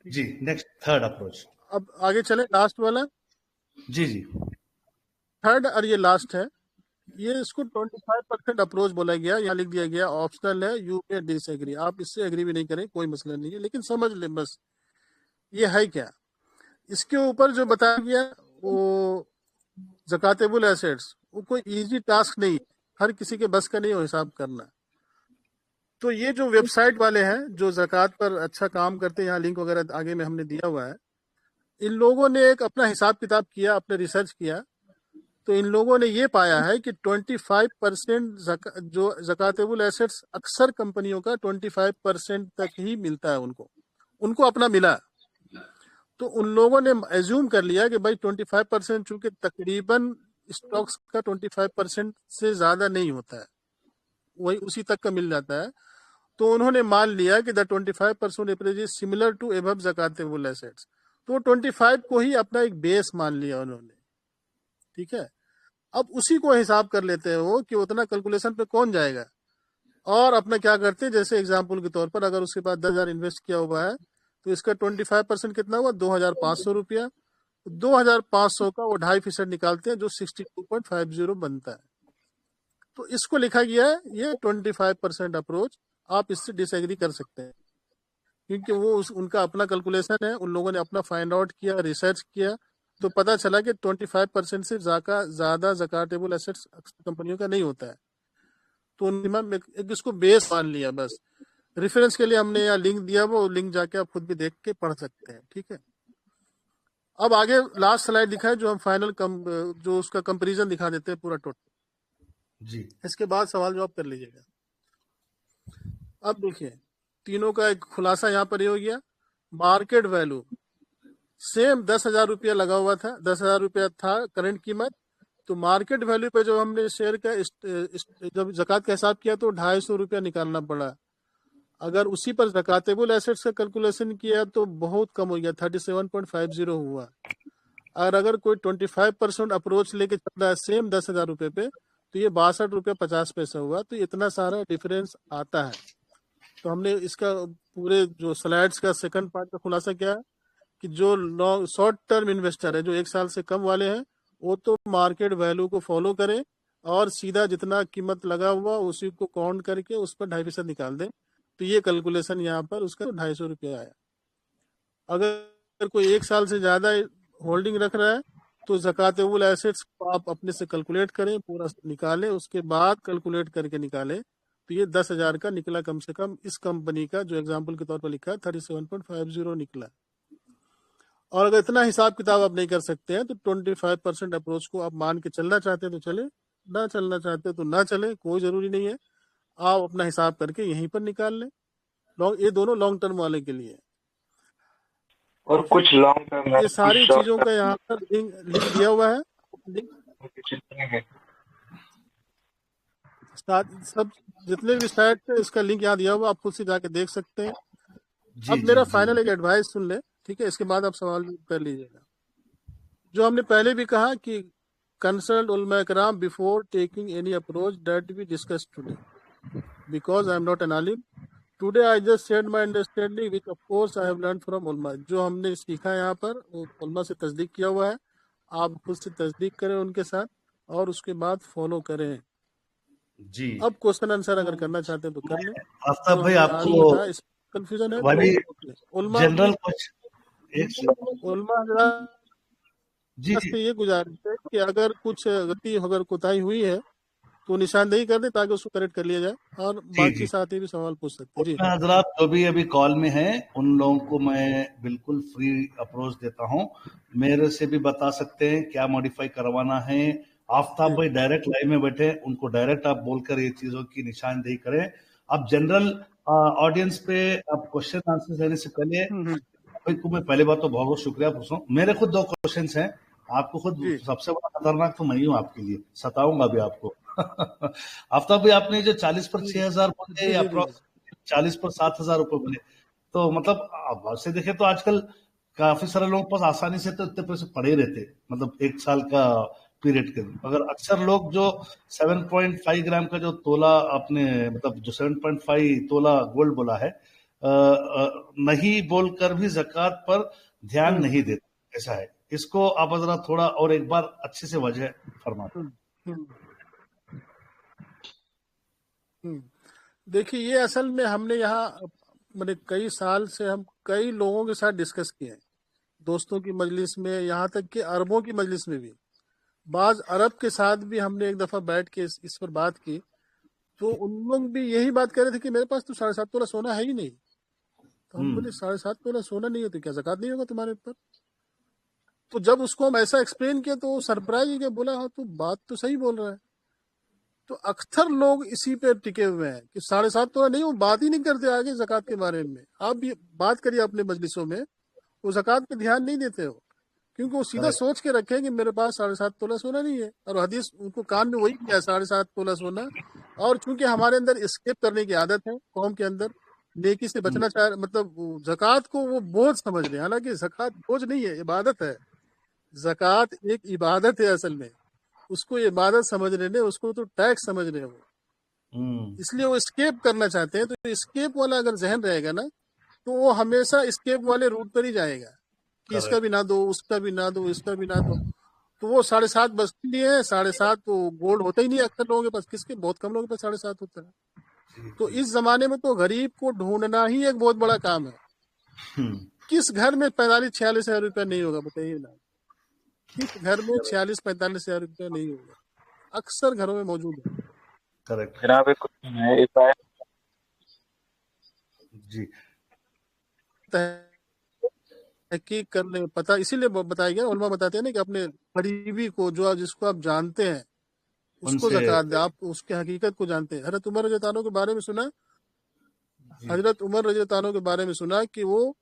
जी, नेक्स्ट थर्ड अप्रोच। अब आगे चले, लास्ट वाला। जी जी, थर्ड और ये लास्ट है, ये इसको 25% अप्रोच बोला गया, यहाँ लिख दिया गया ऑप्शनल है, यू मे डिसएग्री, आप इससे एग्री भी नहीं करें, कोई मसला नहीं है, लेकिन समझ लें बस ये है क्या। इसके ऊपर जो बताया गया वो ज़कातुल एसेट्स, वो कोई इजी टास्क नहीं, हर किसी के बस का नहीं हो हिसाब करना। तो ये जो वेबसाइट वाले हैं जो ज़कात पर अच्छा काम करते हैं, यहाँ लिंक वगैरह आगे में हमने दिया हुआ है, इन लोगों ने एक अपना हिसाब किताब किया, अपने रिसर्च किया, तो इन लोगों ने ये पाया है कि 25% जो ज़कातुल एसेट्स अक्सर कंपनियों का 25% तक ही मिलता है, उनको अपना मिला। तो उन लोगों ने एज्यूम कर लिया कि भाई 25%, चूंकि तकरीबन स्टॉक्स का 25% से ज़्यादा नहीं होता है, वही उसी तक का मिल जाता है, तो उन्होंने मान लिया कि the 25% average is similar to above ज़कातुल एसेट्स, तो 25 को ही अपना एक बेस मान लिया उन्होंने। ठीक है, अब उसी को हिसाब कर लेते हैं वो कि उतना कैलकुलेशन पे कौन जाएगा, और अपना क्या करते हैं, जैसे एग्जांपल के तौर पर अगर उसके पास 10,000 इन्वेस्ट किया हुआ है, तो इसका 25% कितना हुआ, 2,500 रुपया। 2,500 का वो 2.5% निकालते हैं, जो 62.50 बनता है। तो इसको लिखा गया है ये 25% अप्रोच। आप इससे डिसएग्री कर सकते हैं, क्योंकि वो उनका अपना कैलकुलेशन है, उन लोगों ने अपना फाइंड आउट किया, रिसर्च किया, तो पता चला कि 25% से ज़्यादा ज़कातुल एसेट्स कंपनियों का नहीं होता है, तो उन्होंने एक इसको बेस मान लिया। बस रेफरेंस के लिए हमने यहाँ लिंक दिया, वो लिंक जाके आप खुद भी देख के पढ़ सकते हैं। ठीक है, अब आगे लास्ट स्लाइड दिखा है, जो हम फाइनल जो उसका कंपेरिजन दिखा देते हैं पूरा टोटल जी। इसके बाद सवाल जवाब कर लीजिएगा। अब देखिए, तीनों का एक खुलासा यहाँ पर ये हो गया। मार्केट वैल्यू सेम 10,000 रुपया लगा हुआ था, 10,000 रुपया था करंट कीमत, तो मार्केट वैल्यू पे जब हमने शेयर का जब ज़कात का हिसाब किया तो 250 रुपया निकालना पड़ा। अगर उसी पर ज़कातुल एसेट्स का कैलकुलेशन किया तो बहुत कम हो गया, 37.50 हुआ। और अगर कोई 25% अप्रोच लेके चल रहा है सेम 10,000 रुपये पे, तो ये 62 रुपया 50 पैसा हुआ। तो इतना सारा डिफरेंस आता है। तो हमने इसका पूरे जो स्लाइड्स का सेकंड पार्ट का खुलासा किया है कि जो लॉन्ग शॉर्ट टर्म इन्वेस्टर है, जो 1 साल से कम वाले हैं, वो तो मार्केट वैल्यू को फॉलो करें और सीधा जितना कीमत लगा हुआ उसी को काउंट करके उस पर 2.5% निकाल दें। तो ये कैलकुलेशन यहाँ पर उसका 250 रुपया आया। अगर कोई 1 साल से ज़्यादा होल्डिंग रख रहा है तो ज़कातुल एसेट्स को आप अपने से कैलकुलेट करें, पूरा निकालें, उसके बाद कैलकुलेट करके निकालें। तो ये 10,000 का निकला, कम से कम इस कंपनी का जो एग्जाम्पल के तौर पर लिखा है 37.50 निकला। और अगर इतना हिसाब किताब आप नहीं कर सकते हैं तो 25% अप्रोच को आप मान के चलना चाहते हैं तो चले, ना चलना चाहते तो ना चले, कोई ज़रूरी नहीं है। आप अपना हिसाब करके यहीं पर निकाल लें। ये दोनों लॉन्ग टर्म वाले के लिए। और कुछ लॉन्ग टर्म है, ये कुछ सारी शॉर्ट चीजों का यहाँ पर लिंक दिया हुआ है। टर्म। सब जितने भी साइट है इसका लिंक यहाँ दिया हुआ, आप खुद से जाके देख सकते हैं। जी अब जी मेरा जी फाइनल एक एडवाइस सुन ले, ठीक है, इसके बाद आप सवाल कर लीजिएगा। जो हमने पहले भी कहा कि कंसल्ट उलमा कराम before taking any approach that we discuss today, because I am not an आलिम। Today I just shared my understanding which of course I have learn from उलमा। जो हमने सीखा यहाँ पर वो उलमा से तस्दीक किया हुआ है, आप खुद से तस्दीक करें उनके साथ और उसके बाद फॉलो करें। जी। अब क्वेश्चन आंसर अगर करना चाहते हैं तो कर लें। आफ्ताब जो भाई हमने आज आपको बताया इस कंफ्यूजन है वाली तो उलमा जनरल कुछ एक उलमा हजरात जी जी से ये गुजारिश है कि अगर कुछ गलती अगर कोताही हुई है तो निशानदेही कर दे ताकि उसको करेक्ट कर लिया जाए, और जी बाकी जी साथी भी सवाल पूछ सकते हैं। जी उसमें हजरात जो भी अभी कॉल में है उन लोगों को मैं बिल्कुल फ्री अप्रोच देता हूं, मेरे से भी बता सकते हैं क्या मॉडिफाई करवाना है। आफ्ताब भाई डायरेक्ट लाइव में बैठे, उनको डायरेक्ट आप बोलकर ये चीजों की निशानदेही करें। आप जनरल ऑडियंस पे आप क्वेश्चन आंसर देने से पहले भाई को मैं पहले बात तो बहुत बहुत शुक्रिया पूछूं। मेरे खुद 2 क्वेश्चंस हैं, आपको खुद जी सबसे बड़ा खतरनाक तो मैं ही हूं आपके लिए, सताऊंगा भी आपको। आफ्ताब भाई आपने जो 40 पर 6,000 बोले जी या जी जी अप्रोक्स 40 पर 7,000 रुपए बोले, तो मतलब आप से देखें तो आजकल काफी सारे लोगों के पास आसानी से तो इतने पैसे पड़े रहते, मतलब 1 साल का पीरियड के। अगर अक्सर लोग जो 7.5 ग्राम का जो तोला आपने मतलब जो 7.5 तोला गोल्ड बोला है, नहीं बोलकर भी ज़कात पर ध्यान नहीं देते, ऐसा है। इसको आप जरा थोड़ा और एक बार अच्छे से वजह फरमा दें। देखिए ये असल में हमने यहाँ मैंने कई साल से हम कई लोगों के साथ डिस्कस किए हैं, दोस्तों की मजलिस में, यहाँ तक कि अरबों की मजलिस में भी। बाज अरब के साथ भी हमने एक दफा बैठ के इस पर बात की, तो उन लोग भी यही बात कर रहे थे कि मेरे पास तो 7.5 तोला सोना है ही नहीं। तो हम बोले 7.5 तोला सोना नहीं है तो क्या ज़कात नहीं होगा तुम्हारे ऊपर? तो जब उसको हम ऐसा एक्सप्लेन किया तो सरप्राइज ही बोला हाँ तो बात तो सही बोल रहा है। तो अक्सर लोग इसी पे टिके हुए हैं कि 7.5 तोला नहीं, वो बात ही नहीं करते आगे ज़कात के बारे में। आप भी बात करिए अपने मजलिसों में, वो ज़कात पे ध्यान नहीं देते हो, क्योंकि वो सीधा सोच के रखे कि मेरे पास 7.5 तोला सोना नहीं है, और हदीस उनको कान में वही किया 7.5 तोला सोना। और चूंकि हमारे अंदर एस्केप करने की आदत है, कौम के अंदर नेकी से बचना चाह, मतलब ज़कात को वो बोझ समझ रहे हैं, हालांकि ज़कात बोझ नहीं है, इबादत है। ज़कात एक इबादत है असल में, उसको इबादत समझ रहे हैं, उसको तो टैक्स समझ रहे हैं वो, इसलिए वो एस्केप करना चाहते हैं। तो एस्केप वाला अगर जहन रहेगा ना तो वो हमेशा एस्केप वाले रूट पर ही जाएगा कि इसका भी ना दो, उसका भी ना दो, इसका भी ना दो। तो वो 7.5 बस लिए है, 7.5 तो गोल्ड होता ही नहीं अक्सर लोगों के पास, किसके बहुत कम लोगों के पास 7.5 होता है। तो इस जमाने में तो गरीब को ढूंढना ही एक बहुत बड़ा काम है। किस घर में 45-46 हजार रुपया नहीं होगा बताइए ना? किस घर में 46-45 हजार रुपया नहीं होगा? अक्सर घरों में मौजूद है। करेक्ट जनाब एक क्वेश्चन है, इफ आई जी तहकीक करने पता, इसीलिए बताया गया, उलमा बताते हैं ना कि अपने करीबी को, जो जिसको आप जानते हैं उसको उनसे ज़कात दे, आप उसके हकीकत को जानते हैं। हजरत उमर रज़ी अल्लाह के बारे में सुना, हजरत उमर रज़ी अल्लाह के बारे में सुना कि वो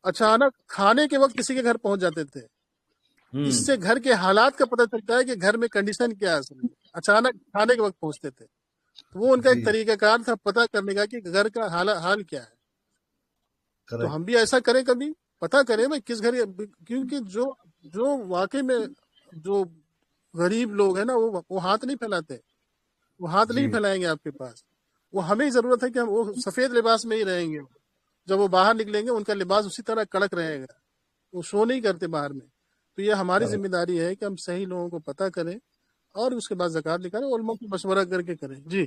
अचानक खाने के वक्त किसी के घर पहुंच जाते थे। इससे घर के हालात का पता चलता है कि घर में कंडीशन क्या है। असल में अचानक खाने के वक्त पहुंचते थे, तो वो उनका एक तरीकाकार था पता करने का कि घर का हाल क्या है। तो हम भी ऐसा करें, कभी पता करें भाई किस घर, क्योंकि जो वाकई में जो गरीब लोग हैं ना वो हाथ नहीं फैलाते, वो हाथ नहीं फैलाएंगे आपके पास। वो हमें ही जरूरत है कि हम वो सफेद लिबास में ही रहेंगे, जब वो बाहर निकलेंगे उनका लिबास उसी तरह कड़क रहेगा, वो शो नहीं करते बाहर में। तो ये हमारी जिम्मेदारी है कि हम सही लोगों को पता करें और उसके बाद ज़कात निकालें, उलमा को मशवरा करके करें। जी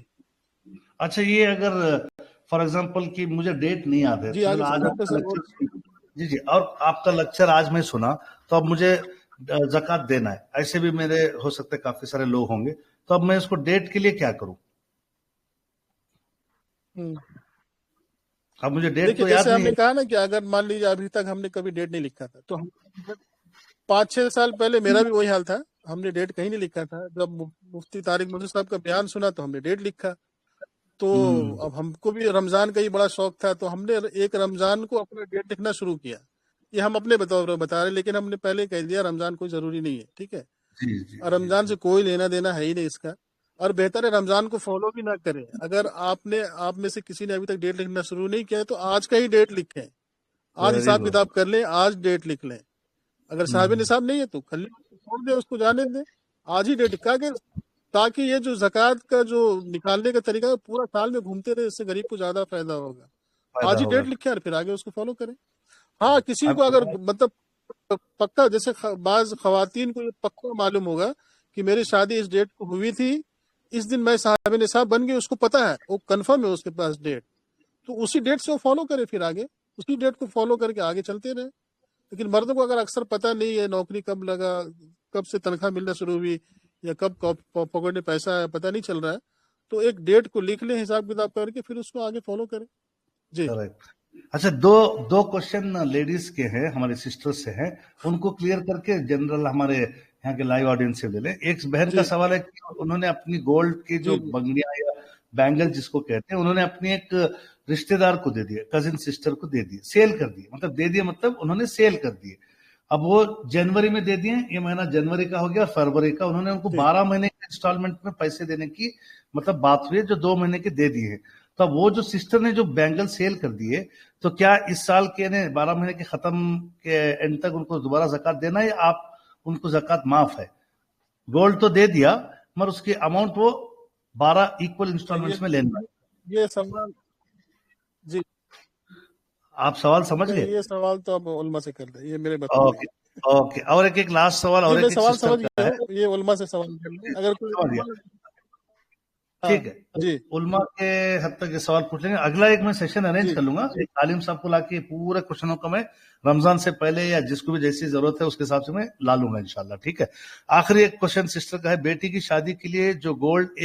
अच्छा, ये अगर फॉर एग्जांपल कि मुझे डेट नहीं याद है, जी आगे आज चलते आपका सर। लेक्चर जी जी और आपका लेक्चर आज मैं सुना, तो अब मुझे ज़कात देना है। ऐसे भी मेरे हो सकते काफी सारे लोग होंगे, तो अब मैं इसको डेट के लिए क्या करूं? अब मुझे डेट तो याद जैसे नहीं हमने है। कहा ना कि अगर मान लीजिए अभी तक हमने कभी डेट नहीं लिखा था, तो हम 5-6 साल पहले मेरा भी वही हाल था, हमने डेट कहीं नहीं लिखा था। जब मुफ्ती तारिक मुंशी साहब का बयान सुना तो हमने डेट लिखा। तो अब हमको भी रमजान का ही बड़ा शौक था, तो हमने एक रमजान को अपना डेट लिखना शुरू किया یہ ہم اپنے بطور بتا رہے ہیں، لیکن ہم نے پہلے کہہ دیا رمضان کوئی ضروری نہیں ہے، ٹھیک ہے، جی جی اور رمضان سے کوئی لینا دینا ہے ہی نہیں اس کا، اور بہتر ہے رمضان کو فالو بھی نہ کریں۔ اگر آپ میں سے کسی نے ابھی تک ڈیٹ لکھنا شروع نہیں کیا ہے تو آج کا ہی ڈیٹ لکھیں، آج ویری حساب گڈ۔ کتاب کر لیں، آج ڈیٹ لکھ لیں۔ اگر صاحب نصاب نہیں ہے تو کل چھوڑ دیں، اس کو جانے دیں، آج ہی ڈیٹ لکھا کہ تاکہ یہ جو زکوٰۃ کا جو نکالنے کا طریقہ ہے پورا سال میں گھومتے رہے، اس سے غریب کو زیادہ فائدہ ہوگا۔ فائدہ آج ہی ہوگا۔ ڈیٹ لکھیں اور پھر آگے اس کو فالو کریں۔ ہاں کسی اب کو اگر مطلب پکا، جیسے بعض خواتین کو یہ پکا معلوم ہوگا کہ میری شادی اس ڈیٹ کو ہوئی تھی، اس دن میں صاحب نصاب بن گئی، اس کو پتا ہے، وہ کنفرم ہے اس کے پاس ڈیٹ، تو اسی ڈیٹ سے وہ فالو کرے، پھر آگے اسی ڈیٹ کو فالو کر کے آگے چلتے رہے۔ لیکن مردوں کو اگر اکثر پتہ نہیں ہے نوکری کب لگا، کب سے تنخواہ ملنا شروع ہوئی، یا کب پاکٹ میں پیسہ ہے، پتہ نہیں چل رہا ہے، تو ایک ڈیٹ کو لکھ لیں حساب کتاب کر کے، پھر اس کو آگے فالو کریں۔ جی کریکٹ۔ اچھا، دو کوشچن لیڈیز کے ہیں، ہمارے سسٹر سے ہیں، ان کو کلیئر کر کے جنرل ہمارے یہاں کے لائیو آڈینس سے لے لیں۔ ایک بہن کا سوال ہے کہ انہوں نے اپنی گولڈ کی جو بنگڑیاں یا بینگل جس کو کہتے ہیں، انہوں نے اپنی ایک رشتہ دار کو دے دیے، کزن سسٹر کو دے دیے، سیل کر دیے، مطلب دے دیے مطلب انہوں نے سیل کر دیے۔ اب وہ جنوری میں دے دیے، یہ مہینہ جنوری کا ہو گیا، فروری کا، انہوں نے ان کو 12 مہینے کے انسٹالمنٹ میں پیسے دینے کی مطلب بات ہوئی ہے، جو 2 مہینے کے دے دیے ہیں۔ تو اب وہ جو سسٹر نے جو بینگل سیل کر دیے، تو کیا اس سال کے 12 مہینے کے ختم کے اینڈ تک ان کو دوبارہ زکوٰۃ دینا ہے، یا آپ ان کو زکوٰۃ معاف ہے؟ گولڈ تو دے دیا مگر اس کی اماؤنٹ وہ 12 ایکول انسٹالمنٹس میں لینا ہے۔ یہ سوال، جی آپ سوال سمجھ گئے؟ یہ سوال تو آپ علماء سے کر دیں، یہ میرے بتاؤ۔ اوکے، اور ایک لاسٹ سوال، اور میں ایک سوال سسٹر سمجھ کا گیا ہے، ہوں، یہ علماء سے سوال کر لیں اگر کوئی۔ ٹھیک ہے، جی علماء کے حد تک یہ سوال پوچھ لیں گے۔ اگلا ایک میں سیشن ارینج کر لوں گا، ایک عالم صاحب کو لا کے پورے کوشچنوں کا میں رمضان سے پہلے یا جس کو بھی جیسی ضرورت ہے اس کے حساب سے میں لا لوں گا انشاءاللہ، ٹھیک ہے۔ آخری ایک کوشچن سسٹر کا ہے، بیٹی کی شادی کے لیے جو گولڈ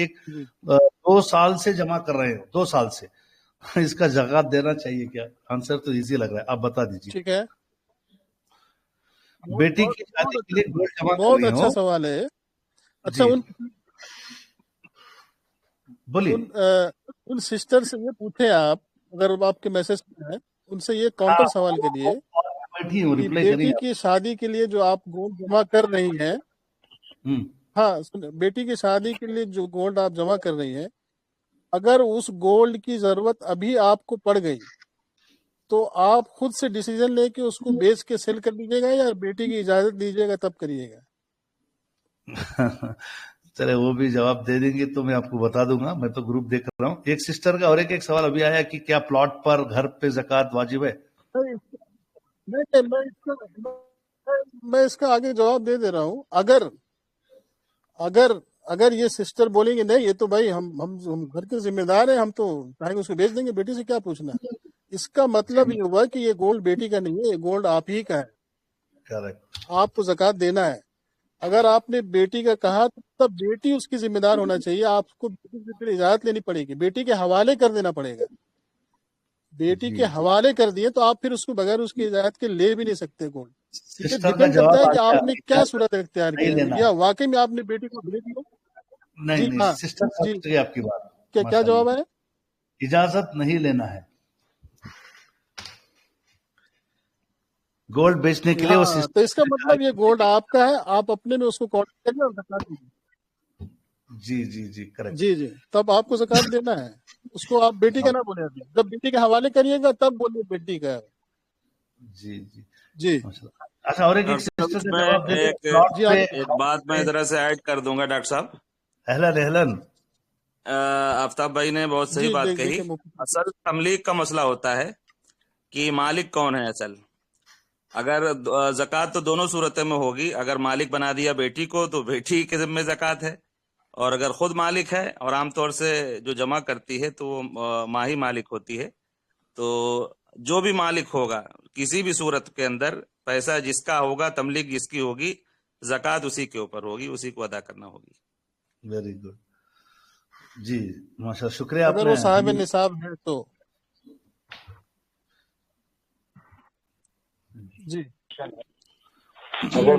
2 سال سے جمع کر رہے ہیں، 2 سال سے، اس کا زکوٰۃ دینا چاہیے کیا؟ آنسر تو ایزی لگ رہا ہے، آپ بتا دیجیے۔ ٹھیک ہے، بیٹی کی شادی کے لیے گولڈ جمع کر بہت رہی اچھا ہوں، سوال ہے۔ اچھا، بولیے۔ ان سسٹر سے یہ پوچھیں آپ، اگر آپ کے میسج میں ہے، ان سے یہ کاؤنٹر سوال کے لیے کہ بیٹی کی شادی کے لیے جو آپ گولڈ جمع کر رہی ہیں، ہاں بیٹی کی شادی کے لیے جو گولڈ آپ جمع کر رہی ہیں، اگر اس گولڈ کی ضرورت ابھی آپ کو پڑ گئی تو آپ خود سے ڈیسیجن لے کے اس کو بیچ کے سیل کر دیجیے گا، یا بیٹی کی اجازت دیجیے گا تب کریے گا؟ چلے وہ بھی جواب دے دیں گے تو میں آپ کو بتا دوں گا، میں تو گروپ دیکھ رہا ہوں۔ ایک سسٹر کا اور ایک سوال ابھی آیا کہ کیا پلاٹ پر گھر پہ زکوٰۃ واجب ہے؟ میں اس کا آگے جواب دے دے رہا ہوں۔ اگر یہ سسٹر بولیں گے نہیں یہ تو بھائی ہم گھر کے ذمہ دار ہیں، ہم تو چاہیں اس کو بیچ دیں گے، بیٹی سے کیا پوچھنا، اس کا مطلب یہ ہوا کہ یہ گولڈ بیٹی کا نہیں ہے، یہ گولڈ آپ ہی کا ہے، آپ کو زکوٰۃ دینا ہے۔ اگر آپ نے بیٹی کا کہا تو تب بیٹی اس کی ذمہ دار ہونا چاہیے، آپ کو بیٹی سے پھر اجازت لینی پڑے گی، بیٹی کے حوالے کر دینا پڑے گا۔ بیٹی کے حوالے کر دیے تو آپ پھر اس کو بغیر اس کی اجازت کے لے بھی نہیں سکتے گولڈ۔ یہ ڈیپینڈ کرتا ہے کہ آپ نے کیا صورت اختیار کیا، یا واقعی میں آپ نے بیٹی کو بھیج دیا۔ نہیں، سسٹر سمجھ گئی آپ کی بات۔ کیا جواب ہے؟ اجازت نہیں لینا ہے گولڈ بیچنے کے لیے، وہ تو اس کا مطلب یہ گولڈ آپ کا ہے، آپ اپنے میں اس کو کانٹیکٹ کریں اور زکوٰۃ دیجیے۔ جی کریکٹ۔ جی تب آپ کو زکوٰۃ دینا ہے، اس کو آپ بیٹی کا نہ بولے، جب بیٹی کے حوالے کریے گا تب بولیے بیٹی کا۔ جی اچھا، اور ایک بات میں ذرا سے ایڈ کر دوں گا ڈاکٹر صاحب۔ اہلن آفتاب بھائی نے بہت صحیح بات کہی۔ اصل تملیک کا مسئلہ ہوتا ہے کہ مالک کون ہے اصل۔ اگر زکوٰۃ تو دونوں صورتوں میں ہوگی، اگر مالک بنا دیا بیٹی کو تو بیٹی کے ذمہ زکوٰۃ ہے، اور اگر خود مالک ہے اور عام طور سے جو جمع کرتی ہے تو وہ ماہی مالک ہوتی ہے، تو جو بھی مالک ہوگا کسی بھی صورت کے اندر، پیسہ جس کا ہوگا، تملیک جس کی ہوگی، زکوٰۃ اسی کے اوپر ہوگی، اسی کو ادا کرنا ہوگی۔ ویری گڈ، جی ماشاء اللہ، شکریہ۔ اگر وہ صاحب نصاب ہے تو جی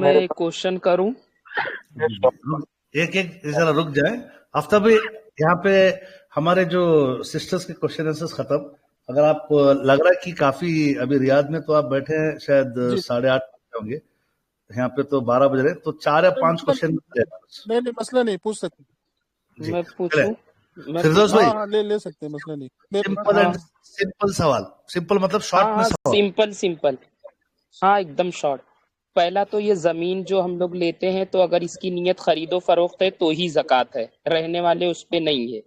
میں کوشچن کروں؟ ایک ذرا رک جائیں آفتاب بھائی، یہاں پہ ہمارے جو سسٹرز کے کوشچن آنسرز ختم، अगर आप लग रहा है कि काफी अभी रियाद में तो आप बैठे हैं शायद 8:30 होंगे, यहाँ पे तो 12 बज रहे, तो 4 या 5 क्वेश्चन नहीं मसला नहीं, पूछ सकते। मैं पूछूं? फिरदौस भाई हाँ, ले सकते हैं, मसला नहीं। सिंपल एंड सिंपल सवाल, सिंपल मतलब शॉर्ट में सवाल। सिंपल हाँ एकदम शॉर्ट। पहला तो ये जमीन जो हम लोग लेते हैं तो अगर इसकी नीयत खरीदो फरोख्त है तो ही ज़कात है, रहने वाले उस पे नहीं है।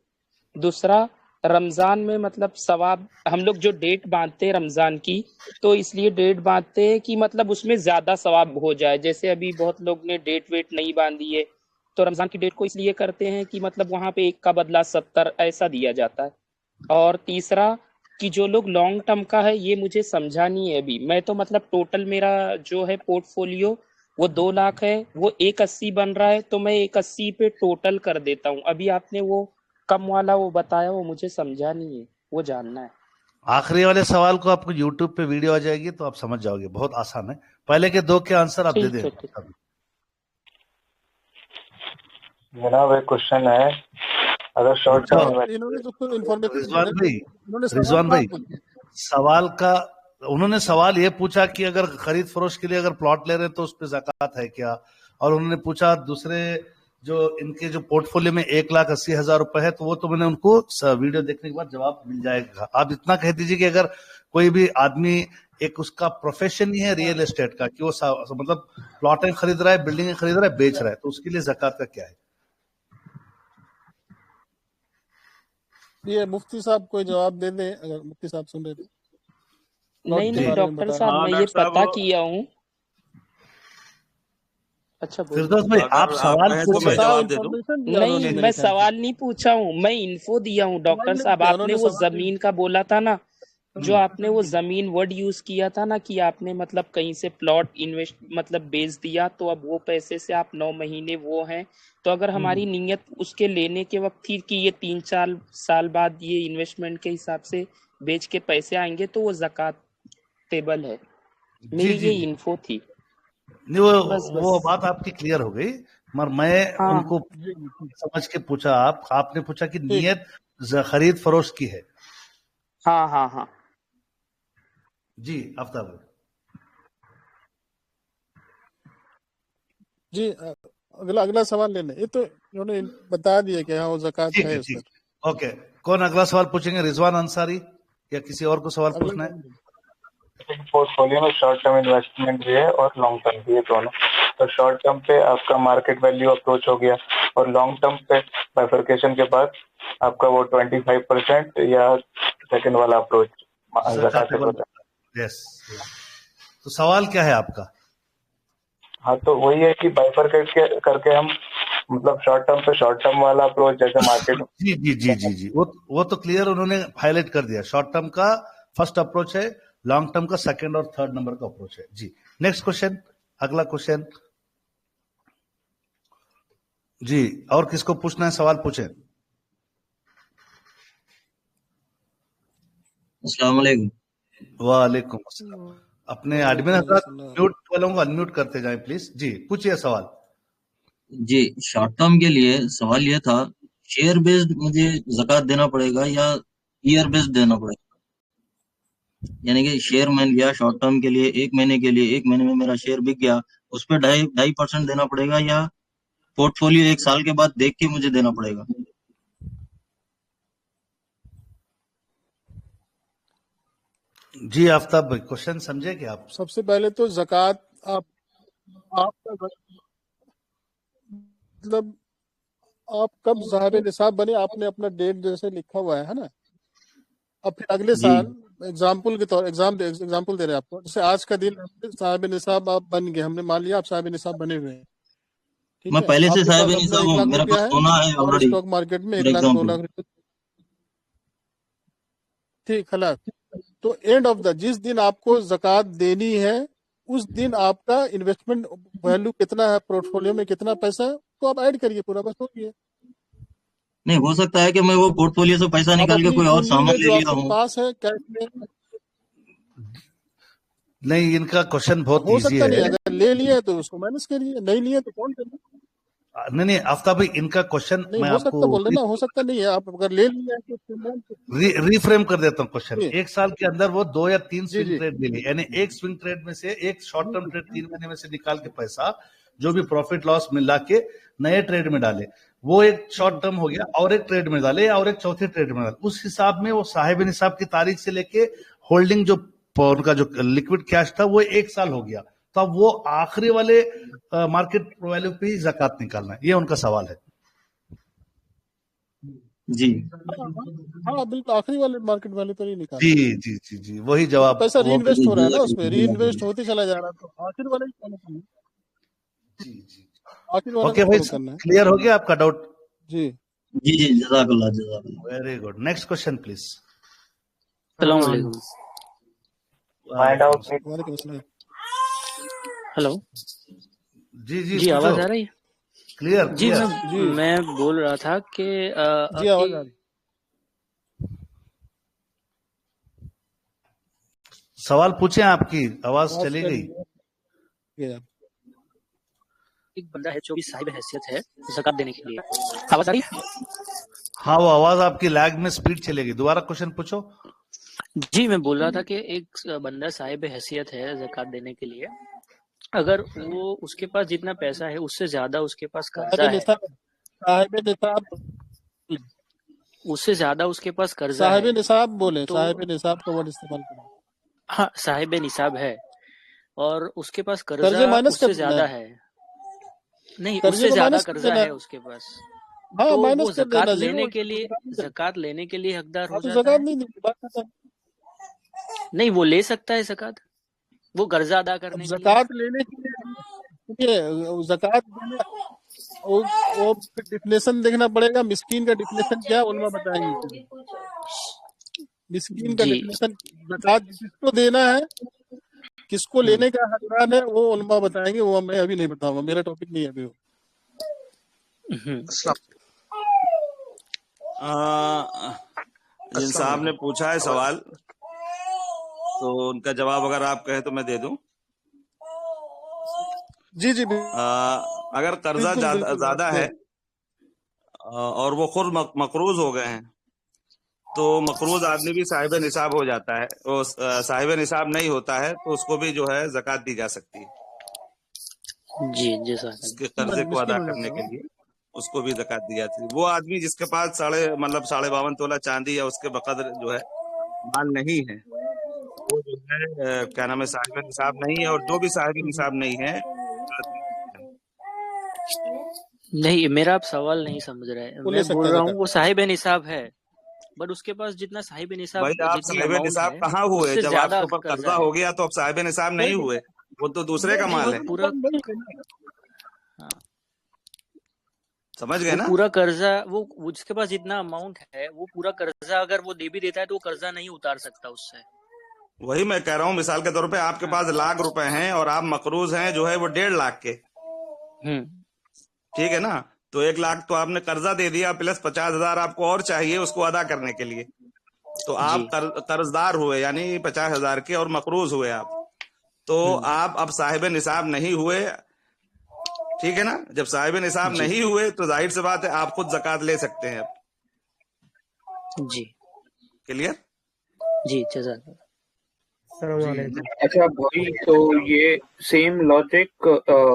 दूसरा, रमजान में मतलब सवाब हम लोग जो डेट बांधते हैं रमजान की, तो इसलिए डेट बांधते हैं कि मतलब उसमें ज्यादा सवाब हो जाए। जैसे अभी बहुत लोग ने डेट वेट नहीं बांधी है तो रमजान की डेट को इसलिए करते हैं कि मतलब वहां पे 1 का बदला 70 ऐसा दिया जाता है। और तीसरा कि जो लोग लॉन्ग टर्म का है, ये मुझे समझा नहीं है अभी। मैं तो मतलब टोटल मेरा जो है पोर्टफोलियो वो 2 लाख है, वो 180 बन रहा है तो मैं 180 पे टोटल कर देता हूँ। अभी आपने वो कम वाला वो बताया, वो मुझे समझा नहीं है, वो जानना है। आखिरी वाले सवाल को आपको यूट्यूब पे वीडियो आ जाएगी तो आप समझ जाओगे, बहुत आसान है। पहले के 2 के आंसर आप दे दें। जनाब एक क्वेश्चन है, अगर शॉर्ट टर्म रिजवान भाई सवाल का उन्होंने सवाल ये पूछा कि अगर खरीद फरोख्त के लिए अगर प्लॉट ले रहे हैं तो उस पर ज़कात है क्या, और उन्होंने पूछा दूसरे जो इनके जो पोर्टफोलियो में 1,80,000 रुपए है, तो वो तो मैंने उनको वीडियो देखने के बाद जवाब मिल जाएगा। आप इतना कह दीजिए कि अगर कोई भी आदमी एक उसका प्रोफेशन ही है रियल एस्टेट का, कि वो मतलब प्लॉटें खरीद रहा है, बिल्डिंगें खरीद रहा है, बेच रहा है, तो उसके लिए ज़कात का क्या है? ये मुफ्ती साहब कोई जवाब दे दें, अगर मुफ्ती साहब सुन रहे थे। नहीं डॉक्टर साहब, मैं ये पता किया हूँ। अच्छा फिरदौस भाई आप सवाल नहीं, मैं सवाल नहीं पूछा हूँ, मैं इन्फो दिया हूँ। डॉक्टर साहब आपने वो जमीन का बोला था ना, जो आपने वो जमीन वर्ड यूज किया था ना कि आपने मतलब कहीं से प्लॉट इन्वेस्ट मतलब बेच दिया, तो अब वो पैसे से आप 9 महीने वो हैं, तो अगर हमारी नीयत उसके लेने के वक्त थी कि ये 3-4 साल बाद ये इन्वेस्टमेंट के हिसाब से बेच के पैसे आएंगे तो वो ज़कात टेबल है। मेरी ये इन्फो थी। नहीं वो बात आपकी क्लियर हो गई, मगर मैं उनको समझ के पूछा, आपने पूछा कि नीयत खरीद फरोख्त की है। हाँ जी आफ्ताब जी, अगला सवाल लेना। ये तो उन्होंने बता दिया कि हाँ वो ज़कात है उस पर। ओके, कौन अगला सवाल पूछेंगे? रिजवान अंसारी या किसी और को सवाल पूछना है? पोर्टफोलियो में शॉर्ट टर्म इन्वेस्टमेंट भी है और लॉन्ग टर्म भी है दोनों। तो शॉर्ट टर्म पे आपका मार्केट वैल्यू अप्रोच हो गया, और लॉन्ग टर्म पे बाइफरकेशन के बाद आपका वो 25% या सेकंड वाला अप्रोच। यस, तो सवाल क्या है आपका? हाँ, तो वही है कि बाइफरकेट करके हम मतलब शॉर्ट टर्म पे शॉर्ट टर्म वाला अप्रोच जैसे मार्केट। जी वो तो क्लियर उन्होंने हाईलाइट कर दिया। शॉर्ट टर्म का फर्स्ट अप्रोच है, लॉन्ग टर्म का सेकंड और थर्ड नंबर का अप्रोच है। जी नेक्स्ट क्वेश्चन, अगला क्वेश्चन। जी और किसको पूछना है सवाल? पूछें। अस्सलाम वालेकुम। वालेकुम अस्सलाम। अपने एडमिन हज़रात म्यूट वालों को अनम्यूट करते जाएं प्लीज। जी पूछिए सवाल। जी शॉर्ट टर्म के लिए सवाल ये था, शेयर बेस्ड मुझे ज़कात देना पड़ेगा या ईयर बेस्ड देना पड़ेगा? यानी कि शेयर मैंने लिया शॉर्ट टर्म के लिए, 1 महीने के लिए, 1 महीने में मेरा शेयर बिक गया, उस पर 2.5% देना पड़ेगा या पोर्टफोलियो 1 साल के बाद देख के मुझे देना पड़ेगा? जी आफ्ताब भाई क्वेश्चन समझे क्या आप? सबसे पहले तो ज़कात आपका मतलब आप कब साहिब निसाब बने, आपने अपना डेट जैसे लिखा हुआ है ना। अब फिर अगले साल एग्जाम्पल के तौर एग्जाम्पल दे रहे हैं आपको, जैसे आज का दिन साहिब निसाब आप बन गए, हमने मान लिया आप साहिब निसाब बने हुए हैं, ठीक मैं है। पहले से आपके साहिब पास निसाब अपना 1 हूं, लाख मेरे रुपया पास है सोना है और ऑलरेडी। स्टॉक मार्केट में 1 फॉर लाख 2 एग्जांपल लाख रुपए, ठीक खला। तो एंड ऑफ द जिस दिन आपको ज़कात देनी है उस दिन आपका इन्वेस्टमेंट वैल्यू कितना है, पोर्टफोलियो में कितना पैसा है, तो आप ऐड करिए पूरा, बस हो गया। नहीं हो सकता है कि मैं वो पोर्टफोलियो से पैसा निकाल के कोई और सामान ले लिया हूँ। पास है कैश में नहीं, इनका क्वेश्चन बहुत हो इजी सकता नहीं, है। अगर ले लिए तो उसको माइनस करिए, नहीं लिए तो कौन करिए। नहीं आफ्ताब भाई, इनका क्वेश्चन नहीं मैं हो सकता, आपको बोल रहे ना, हो सकता नहीं है, आप अगर ले लिया है तो रिफ्रेम कर देता हूँ क्वेश्चन। जी एक साल के अंदर वो 2 या 3 जी स्विंग जी ट्रेड ले ली, यानी एक स्विंग ट्रेड में से एक शॉर्ट टर्म ट्रेड 3 महीने में से निकाल के पैसा जो भी प्रॉफिट लॉस मिला के नए ट्रेड में डाले, वो एक शॉर्ट टर्म हो गया, और एक ट्रेड में डाले और एक चौथे ट्रेड में डाले। उस हिसाब में वो साहिब निसाब की तारीख से लेके होल्डिंग जो उनका जो लिक्विड कैश था वो 1 साल हो गया, तो अब वो आखिरी वाले मार्केट वैल्यू पे ही ज़कात निकालना है, ये उनका सवाल है। जी हाँ बिल्कुल, आखिरी वाले मार्केट वैल्यू पर ही निकालना जी है। जी जी जी, वही जवाब पैसा वो रीइन्वेस्ट हो रहा है ना, उसमें रीइन्वेस्ट होते चला जा रहा है, तो आखिर वाला ही फॉलो करना है, जी जी। आखिर वाला ओके को भाई, फॉलो करना है। क्लियर हो गया आपका डाउट? जी जी जी, जज़ाकल्लाह जज़ाकल्लाह। Very good. Next question please. अस्सलाम वालेकुम। माय डाउट वालेकुम अस्सलाम। हेलो, जी जी, जी आवाज पूछो। आ रही है? क्लियर जी क्लियर। जी मैं बोल रहा था कि जी आवाज आ रही सवाल पूछे, आपकी आवाज आवाज चली चली गई। गया। एक बंदा है जो भी साहिब हैसियत है ज़कात देने के लिए, आवाज आ रही है? हाँ, वो आवाज आपकी लैग में स्पीड चलेगी, दोबारा क्वेश्चन पूछो। जी मैं बोल रहा था कि एक बंदा साहिब हैसियत है ज़कात देने के लिए, अगर वो उसके पास जितना पैसा है उससे ज्यादा उसके पास कर्जा साहिब है, निसाब, साहिब निसाब, उससे ज्यादा उसके पास कर्जा साहिब है, निसाब बोले, तो साहिब निसाब का वर्ड इस्तेमाल करें। हाँ साहिब निसाब है और उसके पास कर्जे कर्जा माइनस कर उससे देना ज्यादा है, है, नहीं कर्जे उससे को ज्यादा माइनस कर कर्जा देना है है। उसके पास, हाँ तो माइनस वो कर देना, ज़कात जीरो लेने के लिए ज़कात नहीं करना। ज़कात लेने के लिए हकदार हाँ हो तो जाता ज़कात है? नहीं देनी, बात खत्म। नहीं वो ले सकता है ज़कात, वो कर्जा अदा अब करने के लिए। ज़कात लेने के लिए ज़कात देने, वो डिफिनेशन देखना पड़ेगा, मिस्कीन का डिफिनेशन क्या है, उलमा बताएंगे। मिस्कीन का जी डिफिनेशन, ज़कात किसको देना है, किसको लेने का हकदार है, वो उलमा बताएंगे, वो मैं अभी नहीं बताऊंगा, मेरा टॉपिक नहीं है अभी वो। जिन साहब ने पूछा है सवाल, तो उनका जवाब अगर आप कहें तो मैं दे दूं। जी जी अगर कर्जा ज्यादा है और वो खुद मकरूज हो गए हैं, तो मकरूज आदमी भी साहिब निसाब हो जाता है। वो साहिब निसाब नहीं होता है तो उसको भी जो है ज़कात दी जा सकती है। जी जी उसके कर्जे को अदा करने के लिए उसको भी ज़कात दी जाती है। वो आदमी जिसके पास 52.5 तोला चांदी या उसके बकदर जो है माल नहीं है, वो जो है क्या नाम है, साहिब निसाब नहीं है। और जो भी साहिब निसाब नहीं है, नहीं मेरा आप सवाल नहीं समझ रहे हैं, मैं बोल रहा हूँ वो साहिब निसाब है, बट उसके पास जितना साहिब निसाब, भाई आप जितनी साहिब अमाउंट निसाब है कहाँ हुए? उससे जब ज्यादा आपके ऊपर कर्जा कर्जा हो है। गया तो आप साहिब निसाब नहीं हुए, वो तो दूसरे का माल है। पूरा हाँ समझ गए वो ना? पूरा कर्जा, वो उसके पास जितना अमाउंट है वो पूरा कर्जा अगर वो दे भी देता है तो वो कर्जा नहीं उतार सकता उससे। वही मैं कह रहा हूँ, मिसाल के तौर पे आपके पास लाख रुपए हैं और आप मकरूज हैं जो है वो 1.5 लाख के, ठीक है ना? तो 1 लाख तो आपने कर्जा दे दिया, प्लस 50,000 आपको और चाहिए उसको अदा करने के लिए, तो आप कर्जदार हुए, यानी 50,000 के, और मकरूज हुए आप, तो आप अब साहिब निसाब नहीं हुए, ठीक है ना? जब साहिब निसाब नहीं हुए तो जाहिर सी बात है आप खुद ज़कात ले सकते हैं अब। जी क्लियर? जी जज़ाकल्लाह। अच्छा भाई, तो ये सेम लॉजिक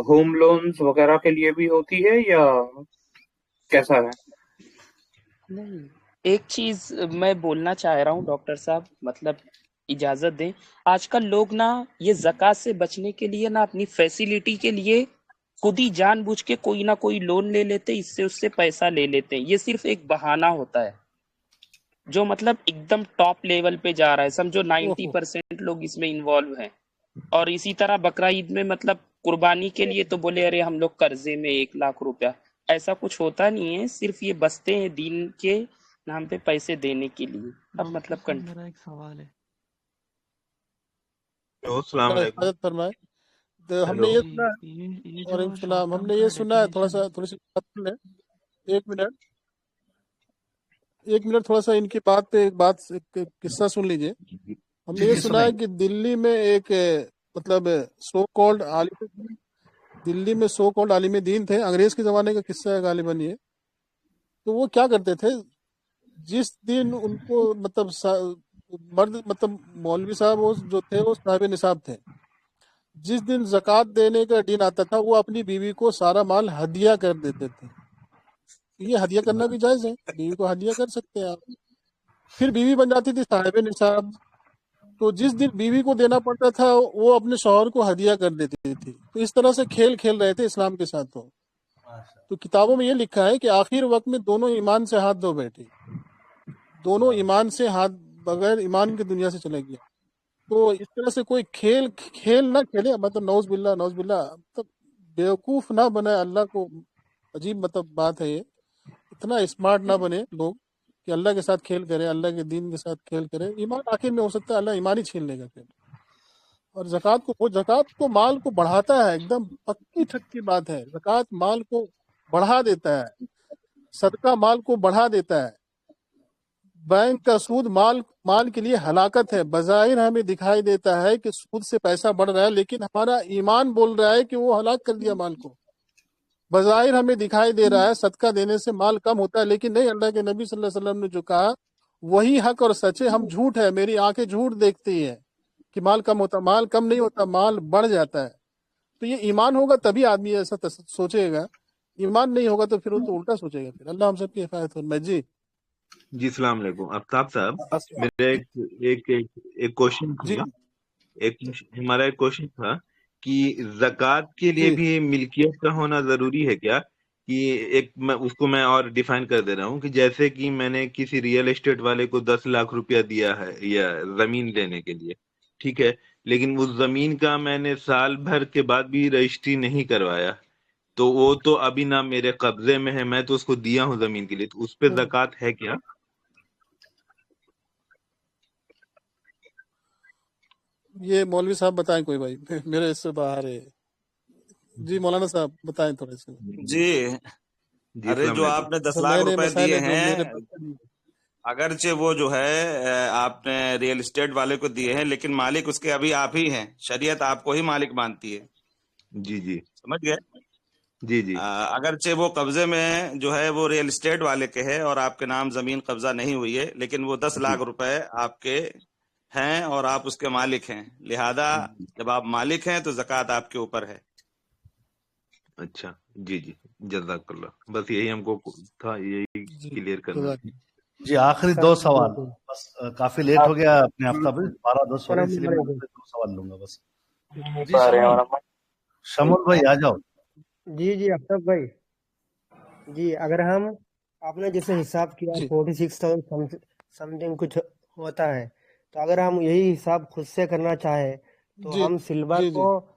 होम लोन्स वगैरह के लिए भी होती है या कैसा है? नहीं, एक चीज मैं बोलना चाह रहा हूँ डॉक्टर साहब, मतलब इजाजत दें, आजकल लोग ना ये ज़कात से बचने के लिए ना अपनी फैसिलिटी के लिए खुद ही जानबूझ के कोई ना कोई लोन ले लेते, इससे उससे पैसा ले लेते हैं। ये सिर्फ एक बहाना होता है जो मतलब एकदम टॉप लेवल पे जा रहा है, समझो 90% लोग इसमें इन्वॉल्व हैं। और इसी तरह बकरा ईद में मतलब कुर्बानी के लिए तो बोले अरे हम लोग कर्जे में 1 लाख रुपया, ऐसा कुछ होता नहीं है, सिर्फ ये बसते हैं दीन के नाम पे पैसे देने के लिए। अब मतलब मेरा एक सवाल है। फरमाए। तो हमने ये सुना और हमने ये सुना है, थोड़ी सी बात सुन ले, 1 मिनट थोड़ा सा इनकी बात पे एक किस्सा सुन लीजिए। हमने ये सुना है कि दिल्ली में एक मतलब सो कॉल्ड दिल्ली में सो कॉल्ड आलिम दीन थे, अंग्रेज के ज़माने का किस्सा है गालिबन ये। तो वो क्या करते थे, जिस दिन उनको मर्द मौलवी साहब वो जो थे वो साहिब निसाब थे, जिस दिन ज़कात देने का दिन आता था वो अपनी बीवी को सारा माल हदिया कर देते थे। ये हदिया करना भी जायज़ है, बीवी को हदिया कर सकते हैं आप। फिर बीवी बन जाती थी साहिब निसाब, तो जिस दिन बीवी को देना पड़ता था वो अपने शौहर को हदिया कर देती थी। तो इस तरह से खेल खेल रहे थे इस्लाम के साथ। तो किताबों में ये लिखा है कि आखिर वक्त में दोनों ईमान से हाथ धो बैठे, दोनों ईमान से हाथ, बगैर ईमान की दुनिया से चले गया। तो इस तरह से कोई खेल ना खेले, नौज बिल्ला बेवकूफ ना बने। अल्लाह को अजीब बात है ये, इतना स्मार्ट ना बने लोग कि अल्लाह के साथ खेल करें, अल्लाह के दीन के साथ खेल करें। ईमान आखिर में हो सकता है अल्लाह ईमान ही छीन लेगा फिर। और ज़कात को माल को बढ़ाता है, एकदम पक्की ठक्की बात है। ज़कात माल को बढ़ा देता है, सदका माल को बढ़ा देता है। बैंक का सूद माल के लिए हलाकत है। बज़ाहिर हमें दिखाई देता है कि सूद से पैसा बढ़ रहा है, लेकिन हमारा ईमान बोल रहा है कि वो हलाक कर दिया माल को। बज़ाहिर हमें दिखाई दे रहा है सदका देने से माल कम होता है, लेकिन नहीं, अल्लाह के नबी सल्लल्लाहु अलैहि वसल्लम ने जो कहा वही हक और सच है। हम झूठ है, मेरी आंखें झूठ देखती है कि माल कम होता, माल कम नहीं होता, माल बढ़ जाता है। तो ये ईमान होगा तभी आदमी ऐसा सोचेगा, ईमान नहीं होगा तो फिर वो तो उल्टा सोचेगा। फिर अल्लाह हम सबकी हिफाजत फरमाए। जी अस्सलाम वालेकुम आफ्ताब साहब, मेरा एक क्वेश्चन था, हमारा एक क्वेश्चन था कि ज़कात के लिए भी मिल्कियत का होना जरूरी है क्या? कि उसको मैं और डिफाइन कर दे रहा हूँ कि जैसे कि मैंने किसी रियल एस्टेट वाले को 10 लाख रुपया दिया है या जमीन लेने के लिए, ठीक है, लेकिन उस जमीन का मैंने साल भर के बाद भी रजिस्ट्री नहीं करवाया, तो वो तो अभी ना मेरे कब्जे में है, मैं तो उसको दिया हूँ जमीन के लिए, तो उस पे ज़कात है क्या? ये मौलवी साहब बताएं, कोई भाई मेरे इससे बाहर है। जी मौलाना साहब बताएं थोड़े से। जी अरे जो आपने 10 लाख रुपए दिए हैं, अगरचे वो जो है आपने रियल एस्टेट वाले को दिए हैं, लेकिन मालिक उसके अभी आप ही हैं, शरीयत आपको ही मालिक मानती है। जी समझ गए? जी अगरचे वो कब्जे में जो है वो रियल एस्टेट वाले के है और आपके नाम जमीन कब्जा नहीं हुई है, लेकिन वो 10 लाख रुपए आपके हैं और आप उसके मालिक हैं। लिहाजा जब आप मालिक हैं तो ज़कात आपके ऊपर है। अच्छा, जी जज़ाकल्लाह, बस यही हमको था, यही क्लियर करना। जी आखिरी 2 सवाल बस, काफी लेट हो गया अपने आफ्ताब भाई, 12-10 हो रहे, इसलिए मैं 2 सवाल लूंगा बस। जी शमूल भाई आ जाओ। जी आफ्ताब भाई जी, अगर हम आपने जैसे हिसाब किया 46,000 समथिंग कुछ होता है, तो अगर हम यही हिसाब खुद से करना चाहे तो हम सिल्वर को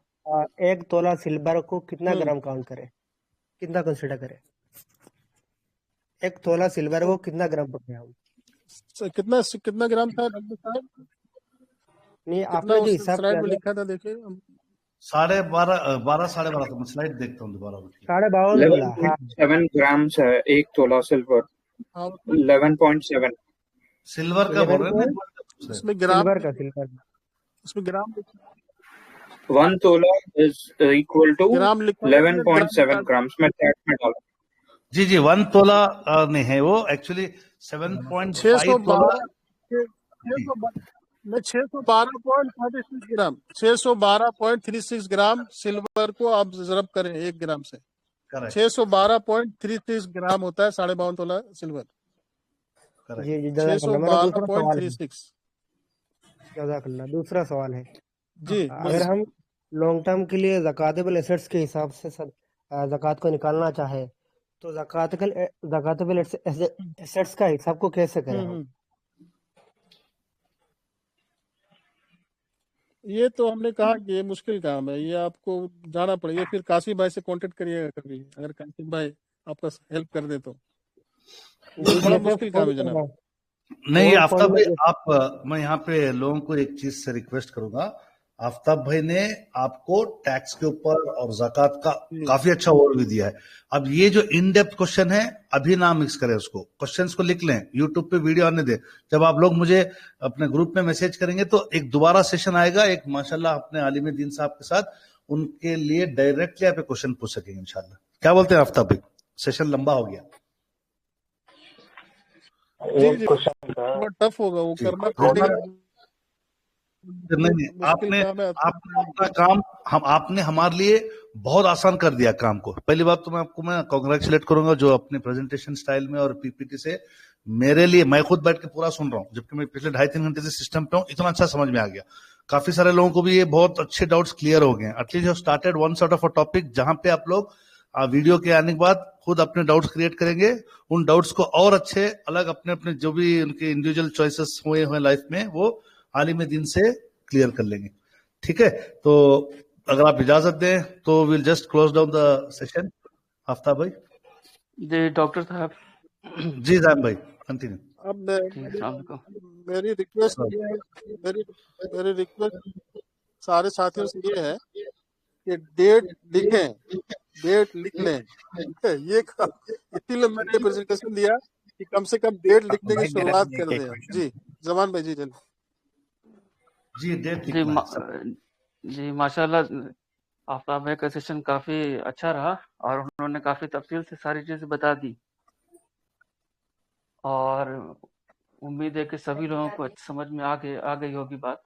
1 तोला सिल्वर को कितना ग्राम काउंट करें, कितना कंसिडर करें? 1 तोला सिल्वर को कितना ग्राम पकड़े हम? कितना ग्राम था नहीं, आपने जो हिसाब स्लाइड में लिखा था, देखिए 12.5 साढ़े 12 मैं स्लाइड देखता हूँ दोबारा। 11.7 ग्राम है 1 तोला सिल्वर। 11.7 सिल्वर का बोल रहे हैं, उसमें ग्राम उसमें ग्राम 1 तोला इज इक्वल टू 11.7 ग्राम्स में टैक्स में डाला। जी 1 तोला नहीं है वो, एक्चुअली 7.5 तोला में 612.36 ग्राम 612.36 ग्राम सिल्वर को आप ज़रब करें 1 ग्राम से, 612.36 ग्राम होता है 52.5 तोला सिल्वर। 612.36। दूसरा सवाल है जी, अगर हम लॉन्ग टर्म के लिए ज़कातेबल एसेट्स के हिसाब से ज़कात को निकालना चाहे तो ज़कातेबल एसेट्स का हिसाब को कैसे करें हम? ये तो हमने कहा कि ये मुश्किल काम है, ये आपको जाना पड़ेगा, फिर कासिम भाई से कांटेक्ट करिएगा कभी, अगर कासिम भाई आपका हेल्प कर दे तो। बड़ा मुश्किल काम है जनाब। नहीं आफ्ताब भाई, आप मैं यहाँ पे लोगों को एक चीज से रिक्वेस्ट करूंगा, आफ्ताब भाई ने आपको टैक्स के ऊपर और ज़कात का काफी अच्छा ओवरव्यू दिया है। अब ये जो इन डेप्थ क्वेश्चन है अभी ना मिक्स करें उसको, क्वेश्चंस को लिख लें, यूट्यूब पे वीडियो आने दे, जब आप लोग मुझे अपने ग्रुप में मैसेज करेंगे तो एक दोबारा सेशन आएगा एक माशाल्लाह अपने आलिम दीन साहब के साथ, उनके लिए डायरेक्टली आप क्वेश्चन पूछ सकेंगे इंशाल्लाह। क्या बोलते हैं आफ्ताब भाई? सेशन लंबा हो गया। एक क्वेश्चन था, टफ होगा वो करना नहीं, मुश्किल काम है। आपने अपना काम आपने हमारे लिए बहुत आसान कर दिया काम को। पहली बात तो मैं कांग्रेचुलेट करूंगा जो अपने प्रेजेंटेशन स्टाइल में और पीपीटी से मेरे लिए, मैं खुद बैठ के पूरा सुन रहा हूँ, जबकि मैं पिछले 2.5-3 घंटे से सिस्टम पे हूँ, इतना अच्छा समझ में आ गया। काफी सारे लोगों को भी ये बहुत अच्छे डाउट्स क्लियर हो गए। At least you started one sort of a topic जहां पे आप लोग वीडियो के आने के बाद खुद अपने डाउट्स क्रिएट करेंगे, उन डाउट्स को और अच्छे अलग अपने अपने जो भी उनके इंडिविजुअल चॉइसेस हुए लाइफ में वो आलिम दीन से क्लियर कर लेंगे। ठीक है, तो अगर आप इजाजत दें तो will just close down the session. Aftab भाई जी डॉक्टर साहब। जी जाम भाई कंटिन्यू। अब मेरी रिक्वेस्ट सारे साथियों से ये है कि डेट लिख लें। ये इसीलिए मैंने प्रेजेंटेशन दिया कि कम से कम डेट लिखने की शुरुआत कर दें। जी जमान भाई जी चलिए। जी डेट जी माशाल्लाह आफ्ताब भाई का सेशन काफी अच्छा रहा और उन्होंने काफी तफसील से सारी चीजें बता दी और उम्मीद है कि सभी लोगों को समझ में आ गई होगी बात।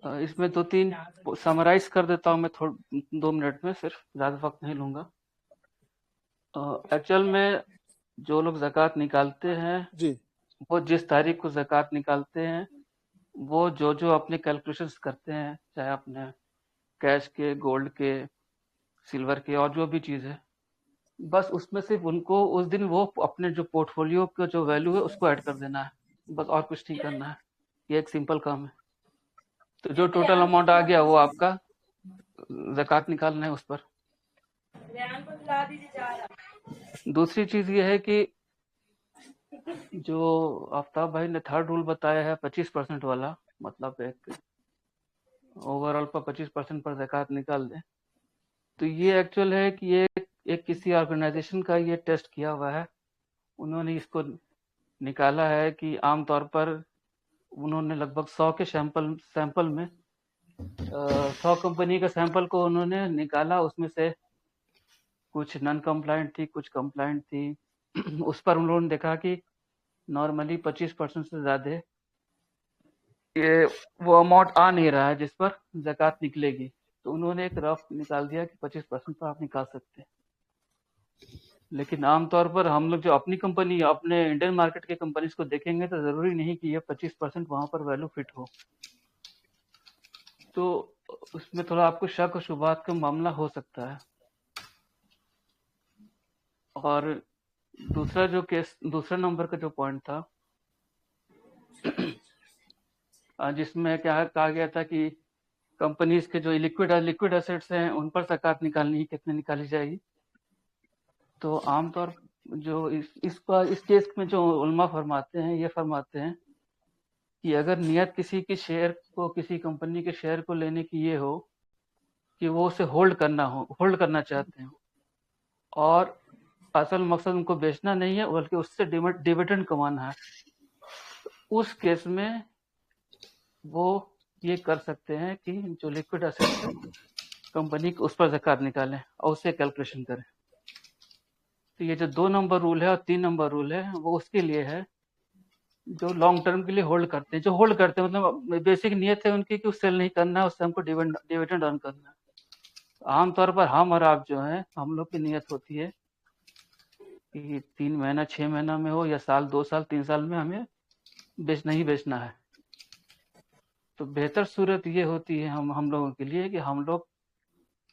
इसमें 2-3 समराइज कर देता हूँ मैं 2 मिनट में, सिर्फ ज्यादा वक्त नहीं लूंगा। एक्चुअल में जो लोग ज़कात निकालते हैं जी, वो जिस तारीख को ज़कात निकालते हैं वो जो अपने कैलकुलेशंस करते हैं, चाहे अपने कैश के, गोल्ड के, सिल्वर के और जो भी चीज़ है, बस उसमें सिर्फ उनको उस दिन वो अपने जो पोर्टफोलियो का जो वैल्यू है उसको ऐड कर देना है, बस और कुछ नहीं करना है। ये एक सिंपल काम है। तो जो टोटल अमाउंट आ गया वो आपका ज़कात निकालना है उस पर। दूसरी चीज़ ये है कि जो आफ्ताब भाई ने थर्ड रूल बताया है 25% वाला, मतलब एक ओवरऑल पर 25% पर ज़कात निकाल दें, तो ये एक्चुअल है कि ये एक किसी ऑर्गेनाइजेशन का ये टेस्ट किया हुआ है। उन्होंने इसको निकाला है कि आमतौर पर उन्होंने लगभग 100 के सैंपल में 100 कंपनी का सैंपल को उन्होंने निकाला, उसमें से कुछ नॉन कंप्लाइंट थी, कुछ कंप्लाइंट थी। उस पर उन्होंने देखा कि नॉर्मली 25% से ज़्यादा ये वो अमाउंट आ नहीं रहा है जिस पर ज़कात निकलेगी। तो उन्होंने एक रफ निकाल दिया कि 25% पर आप निकाल सकते हैं। लेकिन आमतौर पर हम लोग जो अपनी कंपनी, अपने इंडियन मार्केट के कंपनीज को देखेंगे तो ज़रूरी नहीं कि ये 25% वहाँ पर वैल्यू फिट हो। तो उसमें थोड़ा आपको शक और शुबहात का मामला हो सकता है। और दूसरा नंबर का जो पॉइंट था जिसमें क्या कहा गया था कि कंपनीज के जो लिक्विड एसेट्स हैं उन पर ज़कात निकालनी, कितने निकाली जाएगी। तो आमतौर जो इस केस में जो उलमा फरमाते हैं, ये फरमाते हैं कि अगर नियत किसी के शेयर को, किसी कंपनी के शेयर को लेने की ये हो कि वो उसे होल्ड करना चाहते हैं और असल मकसद उनको बेचना नहीं है बल्कि उससे डिविडेंड कमाना है, उस केस में वो ये कर सकते हैं कि जो लिक्विड एसेट है कंपनी को, उस पर ज़कात निकालें और उससे कैलकुलेशन करें। तो ये जो 2 नंबर रूल है और 3 नंबर रूल है वो उसके लिए है जो लॉन्ग टर्म के लिए होल्ड करते हैं। जो होल्ड करते हैं मतलब बेसिक नियत है उनकी कि सेल नहीं करना है, उससे हमको डिविडेंड अर्न करना है। आमतौर पर हम और आप जो है, हम लोग की नियत होती है कि 3 महीना 6 महीना में हो या साल 2 साल 3 साल में हमें बेचना ही बेचना है। तो बेहतर सूरत ये होती है हम लोगों के लिए कि हम लोग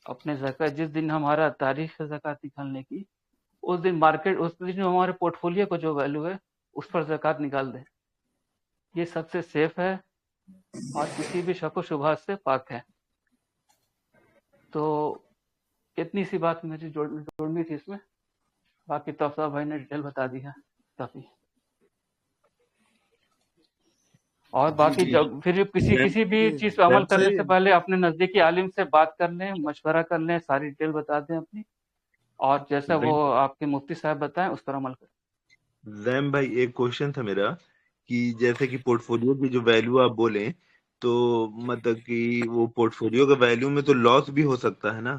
अपने ज़कात, जिस दिन हमारा तारीख है ज़कात निकालने की, उस दिन जो हमारे पोर्टफोलियो को जो वैल्यू है उस पर ज़कात निकाल दें। ये सबसे सेफ है और किसी भी शक व शुबहात से पाक है। तो इतनी सी बात मुझे जोड़नी थी इसमें, बाकी तो आफ्ताब भाई ने डिटेल बता दी है काफी। और बाकी जब फिर किसी भी चीज पे अमल करने से पहले अपने नजदीकी आलिम से बात कर लें, मशवरा कर लें, सारी डिटेल बता दें अपनी, और जैसा वो आपके मुफ्ती साहब बताएं उस पर अमल करें। जैम भाई एक क्वेश्चन था मेरा कि जैसे कि पोर्टफोलियो की जो वैल्यू आप बोले تو مطلب کہ وہ پورٹ فولیو کے ویلیو میں تو لاس بھی ہو سکتا ہے نا؟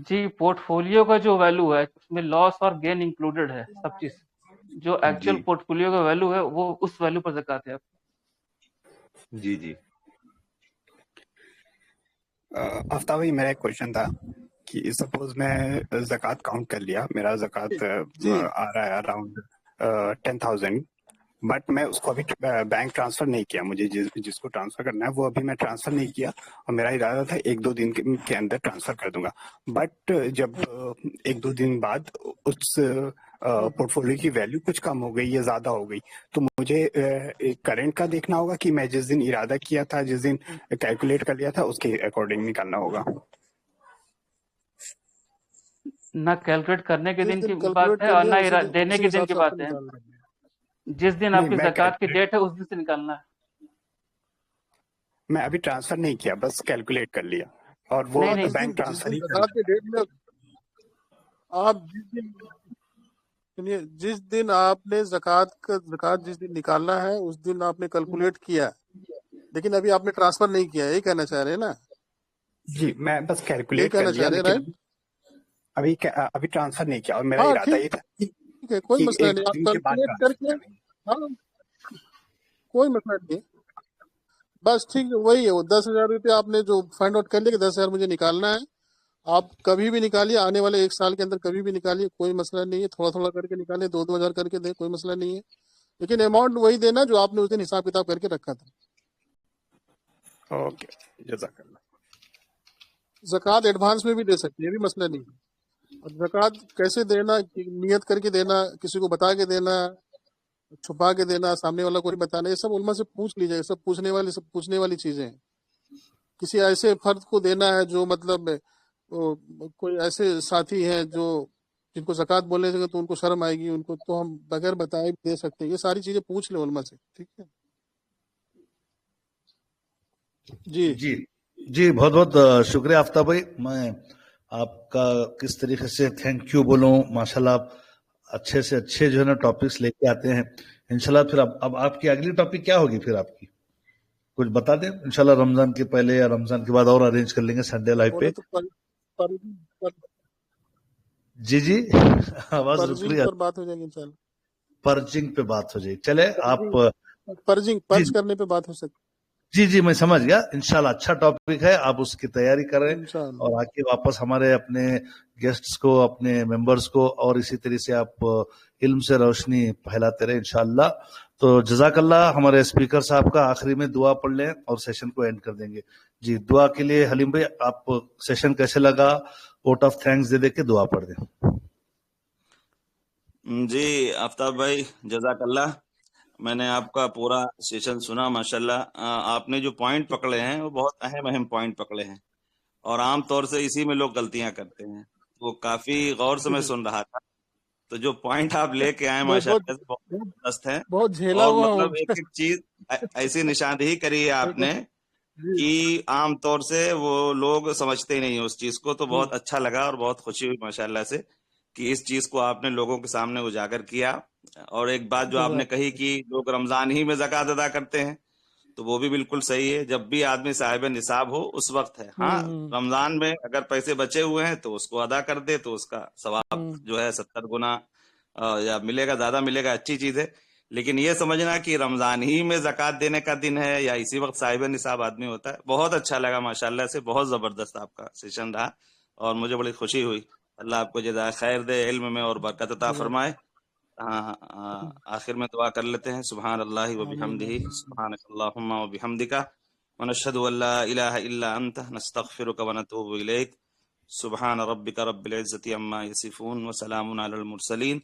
جی پورٹ فولیو کا جو ویلو ہے اس میں لاس اور گین انکلوڈیڈ ہے سب چیز. جو ایکچوئل جی پورٹ فولیو کا ویلو ہے وہ اس ویلو پر زکات ہے. جی جی آفتاب بھائی میرا ایک کوشچن تھا کہ سپوز میں زکوٰۃ کاؤنٹ کر لیا, میرا زکوٰۃ آ رہا ہے اراؤنڈ 10,000, بٹ میں اس کو ابھی بینک ٹرانسفر نہیں کیا. مجھے جس کو ٹرانسفر کرنا ہے وہ ابھی میں ٹرانسفر نہیں کیا, اور میرا ارادہ تھا 1-2 دن کے اندر ٹرانسفر کر دوں گا. بٹ جب 1-2 دن بعد اس پورٹ فولیو کی ویلیو کچھ کم ہو گئی یا زیادہ ہو گئی, تو مجھے کرنٹ کا دیکھنا ہوگا کہ میں جس دن ارادہ کیا تھا, جس دن کیلکولیٹ کر لیا تھا, اس کے اکارڈنگ نکالنا ہوگا. نہ کیلکولیٹ کرنے کے جس دن دن کی کیلکولیٹ بات ہے کر اور لیا نہ اسی دینے کے دن حساب کی سے آپ بات کو ہے. نکالنا ہے. جس دن آپ نہیں کی میں زکوٰۃ کی ڈیٹ ہے اس دن سے نکالنا ہے. میں ابھی ٹرانسفر نہیں کیا, بس کیلکولیٹ کر لیا, اور وہ نہیں نہیں بینک جس ٹرانسفر دن ہی زکات کرنا کے ڈیٹ میں آپ جس دن آپ نے زکات جس دن نکالنا ہے اس دن آپ نے کیلکولیٹ کیا, لیکن ابھی آپ نے ٹرانسفر نہیں کیا, یہی کہنا چاہ رہے ہیں نا؟ ہے. جی میں بس یہی کیلکولیٹ کر کہنا لیا, چاہ رہے ہیں لیکن رائٹ؟ ابھی ٹرانسفر نہیں کیا, اور میرا ہاں ارادہ یہ تھا ٹھیک ہے, کوئی کہ مسئلہ 1-2 نہیں, آپ دن کے بعد کیلکولیٹ کر ٹرانسفر کے کریں گے. ہاں کوئی مسئلہ نہیں ہے. بس ٹھیک ہے, وہی ہے, وہ 10,000 روپے آپ نے جو فائنڈ آؤٹ کر لیا کہ 10,000 مجھے نکالنا ہے, آپ کبھی بھی نکالیے, آنے والے 1 سال کے اندر کبھی بھی نکالیے, کوئی مسئلہ نہیں ہے. تھوڑا تھوڑا کر کے نکالیں, 2-2 ہزار کر کے دیں, کوئی مسئلہ نہیں ہے, لیکن اماؤنٹ وہی دینا جو آپ نے اس دن حساب کتاب کر کے رکھا تھا. اوکے, جزاک اللہ. زکوٰۃ ایڈوانس میں بھی دے سکتے, یہ بھی مسئلہ نہیں ہے. اور زکوٰۃ کیسے دینا, نیت کر کے دینا, کسی کو بتا کے دینا, چھپا کے دینا, سامنے والا کو نہیں بتانا, یہ سب علماء سے پوچھ لیجیے. سب پوچھنے والی چیزیں ہیں. کسی ایسے فرد کو دینا ہے جو مطلب کوئی ایسے ساتھی ہیں جن کو زکوٰۃ بولنے سے تو ان کو شرم آئے گی, ان کو تو ہم بغیر بتائے بھی دے سکتے ہیں. یہ ساری چیزیں پوچھ لیں علماء سے, ٹھیک ہے؟ جی جی جی بہت بہت شکریہ آفتاب بھائی. میں آپ کا کس طریقے سے تھینک یو بولوں, ماشاءاللہ آپ اچھے سے اچھے جو ہے نا ٹاپکس لے کے آتے ہیں. انشاءاللہ پھر اب آپ کی اگلی ٹاپک کیا ہوگی, پھر آپ کی کچھ بتا دیں. انشاءاللہ رمضان کے پہلے یا رمضان کے بعد اور ارینج کر لیں گے سنڈے لائیو پہ. جی جی آواز رک رہی ہے, پر بات ہو جائے گی انشاءاللہ. پرچنگ پہ بات ہو جائے گی. چلے آپ پرچ کرنے پہ بات ہو سکتی. جی میں سمجھ گیا. انشاءاللہ اچھا ٹاپک ہے, آپ اس کی تیاری کریں انشاءاللہ. اور آ کے واپس ہمارے اپنے گیسٹس کو, اپنے ممبرس کو, اور اسی طرح سے آپ علم سے روشنی پھیلاتے رہے انشاءاللہ. تو جزاک اللہ. ہمارے اسپیکر صاحب کا آخری میں دعا پڑھ لیں اور سیشن کو اینڈ کر دیں گے. جی دعا کے لیے حلیم بھائی, آپ سیشن کیسے لگا, ووٹ آف تھینکس دے کے دعا پڑھ دیں. جی آفتاب بھائی جزاک اللہ. میں نے آپ کا پورا سیشن سنا, ماشاءاللہ. آپ نے جو پوائنٹ پکڑے ہیں وہ بہت اہم پوائنٹ پکڑے ہیں, اور عام طور سے اسی میں لوگ غلطیاں کرتے ہیں. وہ کافی غور سے میں سن رہا تھا, تو جو پوائنٹ آپ لے کے آئے ماشاءاللہ سے بہت زبردست ہے. بہت جھیلا اور ہوا مطلب ایک چیز ایسی نشاندہی کری ہے آپ نے کہ عام طور سے وہ لوگ سمجھتے ہی نہیں اس چیز کو. تو بہت اچھا لگا اور بہت خوشی ہوئی ماشاءاللہ سے کہ اس چیز کو آپ نے لوگوں کے سامنے اجاگر کیا. اور ایک بات جو آپ نے کہی کہ لوگ رمضان ہی میں زکوٰۃ ادا کرتے ہیں, تو وہ بھی بالکل صحیح ہے. جب بھی آدمی صاحب نصاب ہو اس وقت ہے. ہاں رمضان میں اگر پیسے بچے ہوئے ہیں تو اس کو ادا کر دے, تو اس کا ثواب جو ہے 70 گنا یا ملے گا, زیادہ ملے گا, اچھی چیز ہے. لیکن یہ سمجھنا کہ رمضان ہی میں زکوٰۃ دینے کا دن ہے یا اسی وقت صاحب نصاب آدمی ہوتا ہے. بہت اچھا لگا ماشاءاللہ سے, بہت زبردست آپ کا سیشن رہا اور مجھے بڑی خوشی ہوئی. اللہ آپ کو جزائے خیر دے, علم میں اور برکت عطا فرمائے. آخر میں دعا کر لیتے ہیں. سبحان اللہ و بحمدہ, سبحانک اللہم و بحمدک, ونشہد ان لا الہ الا انت, نستغفرک ونتوب الیک. سبحان ربک رب العزت عما یصفون, وسلام علی المرسلین,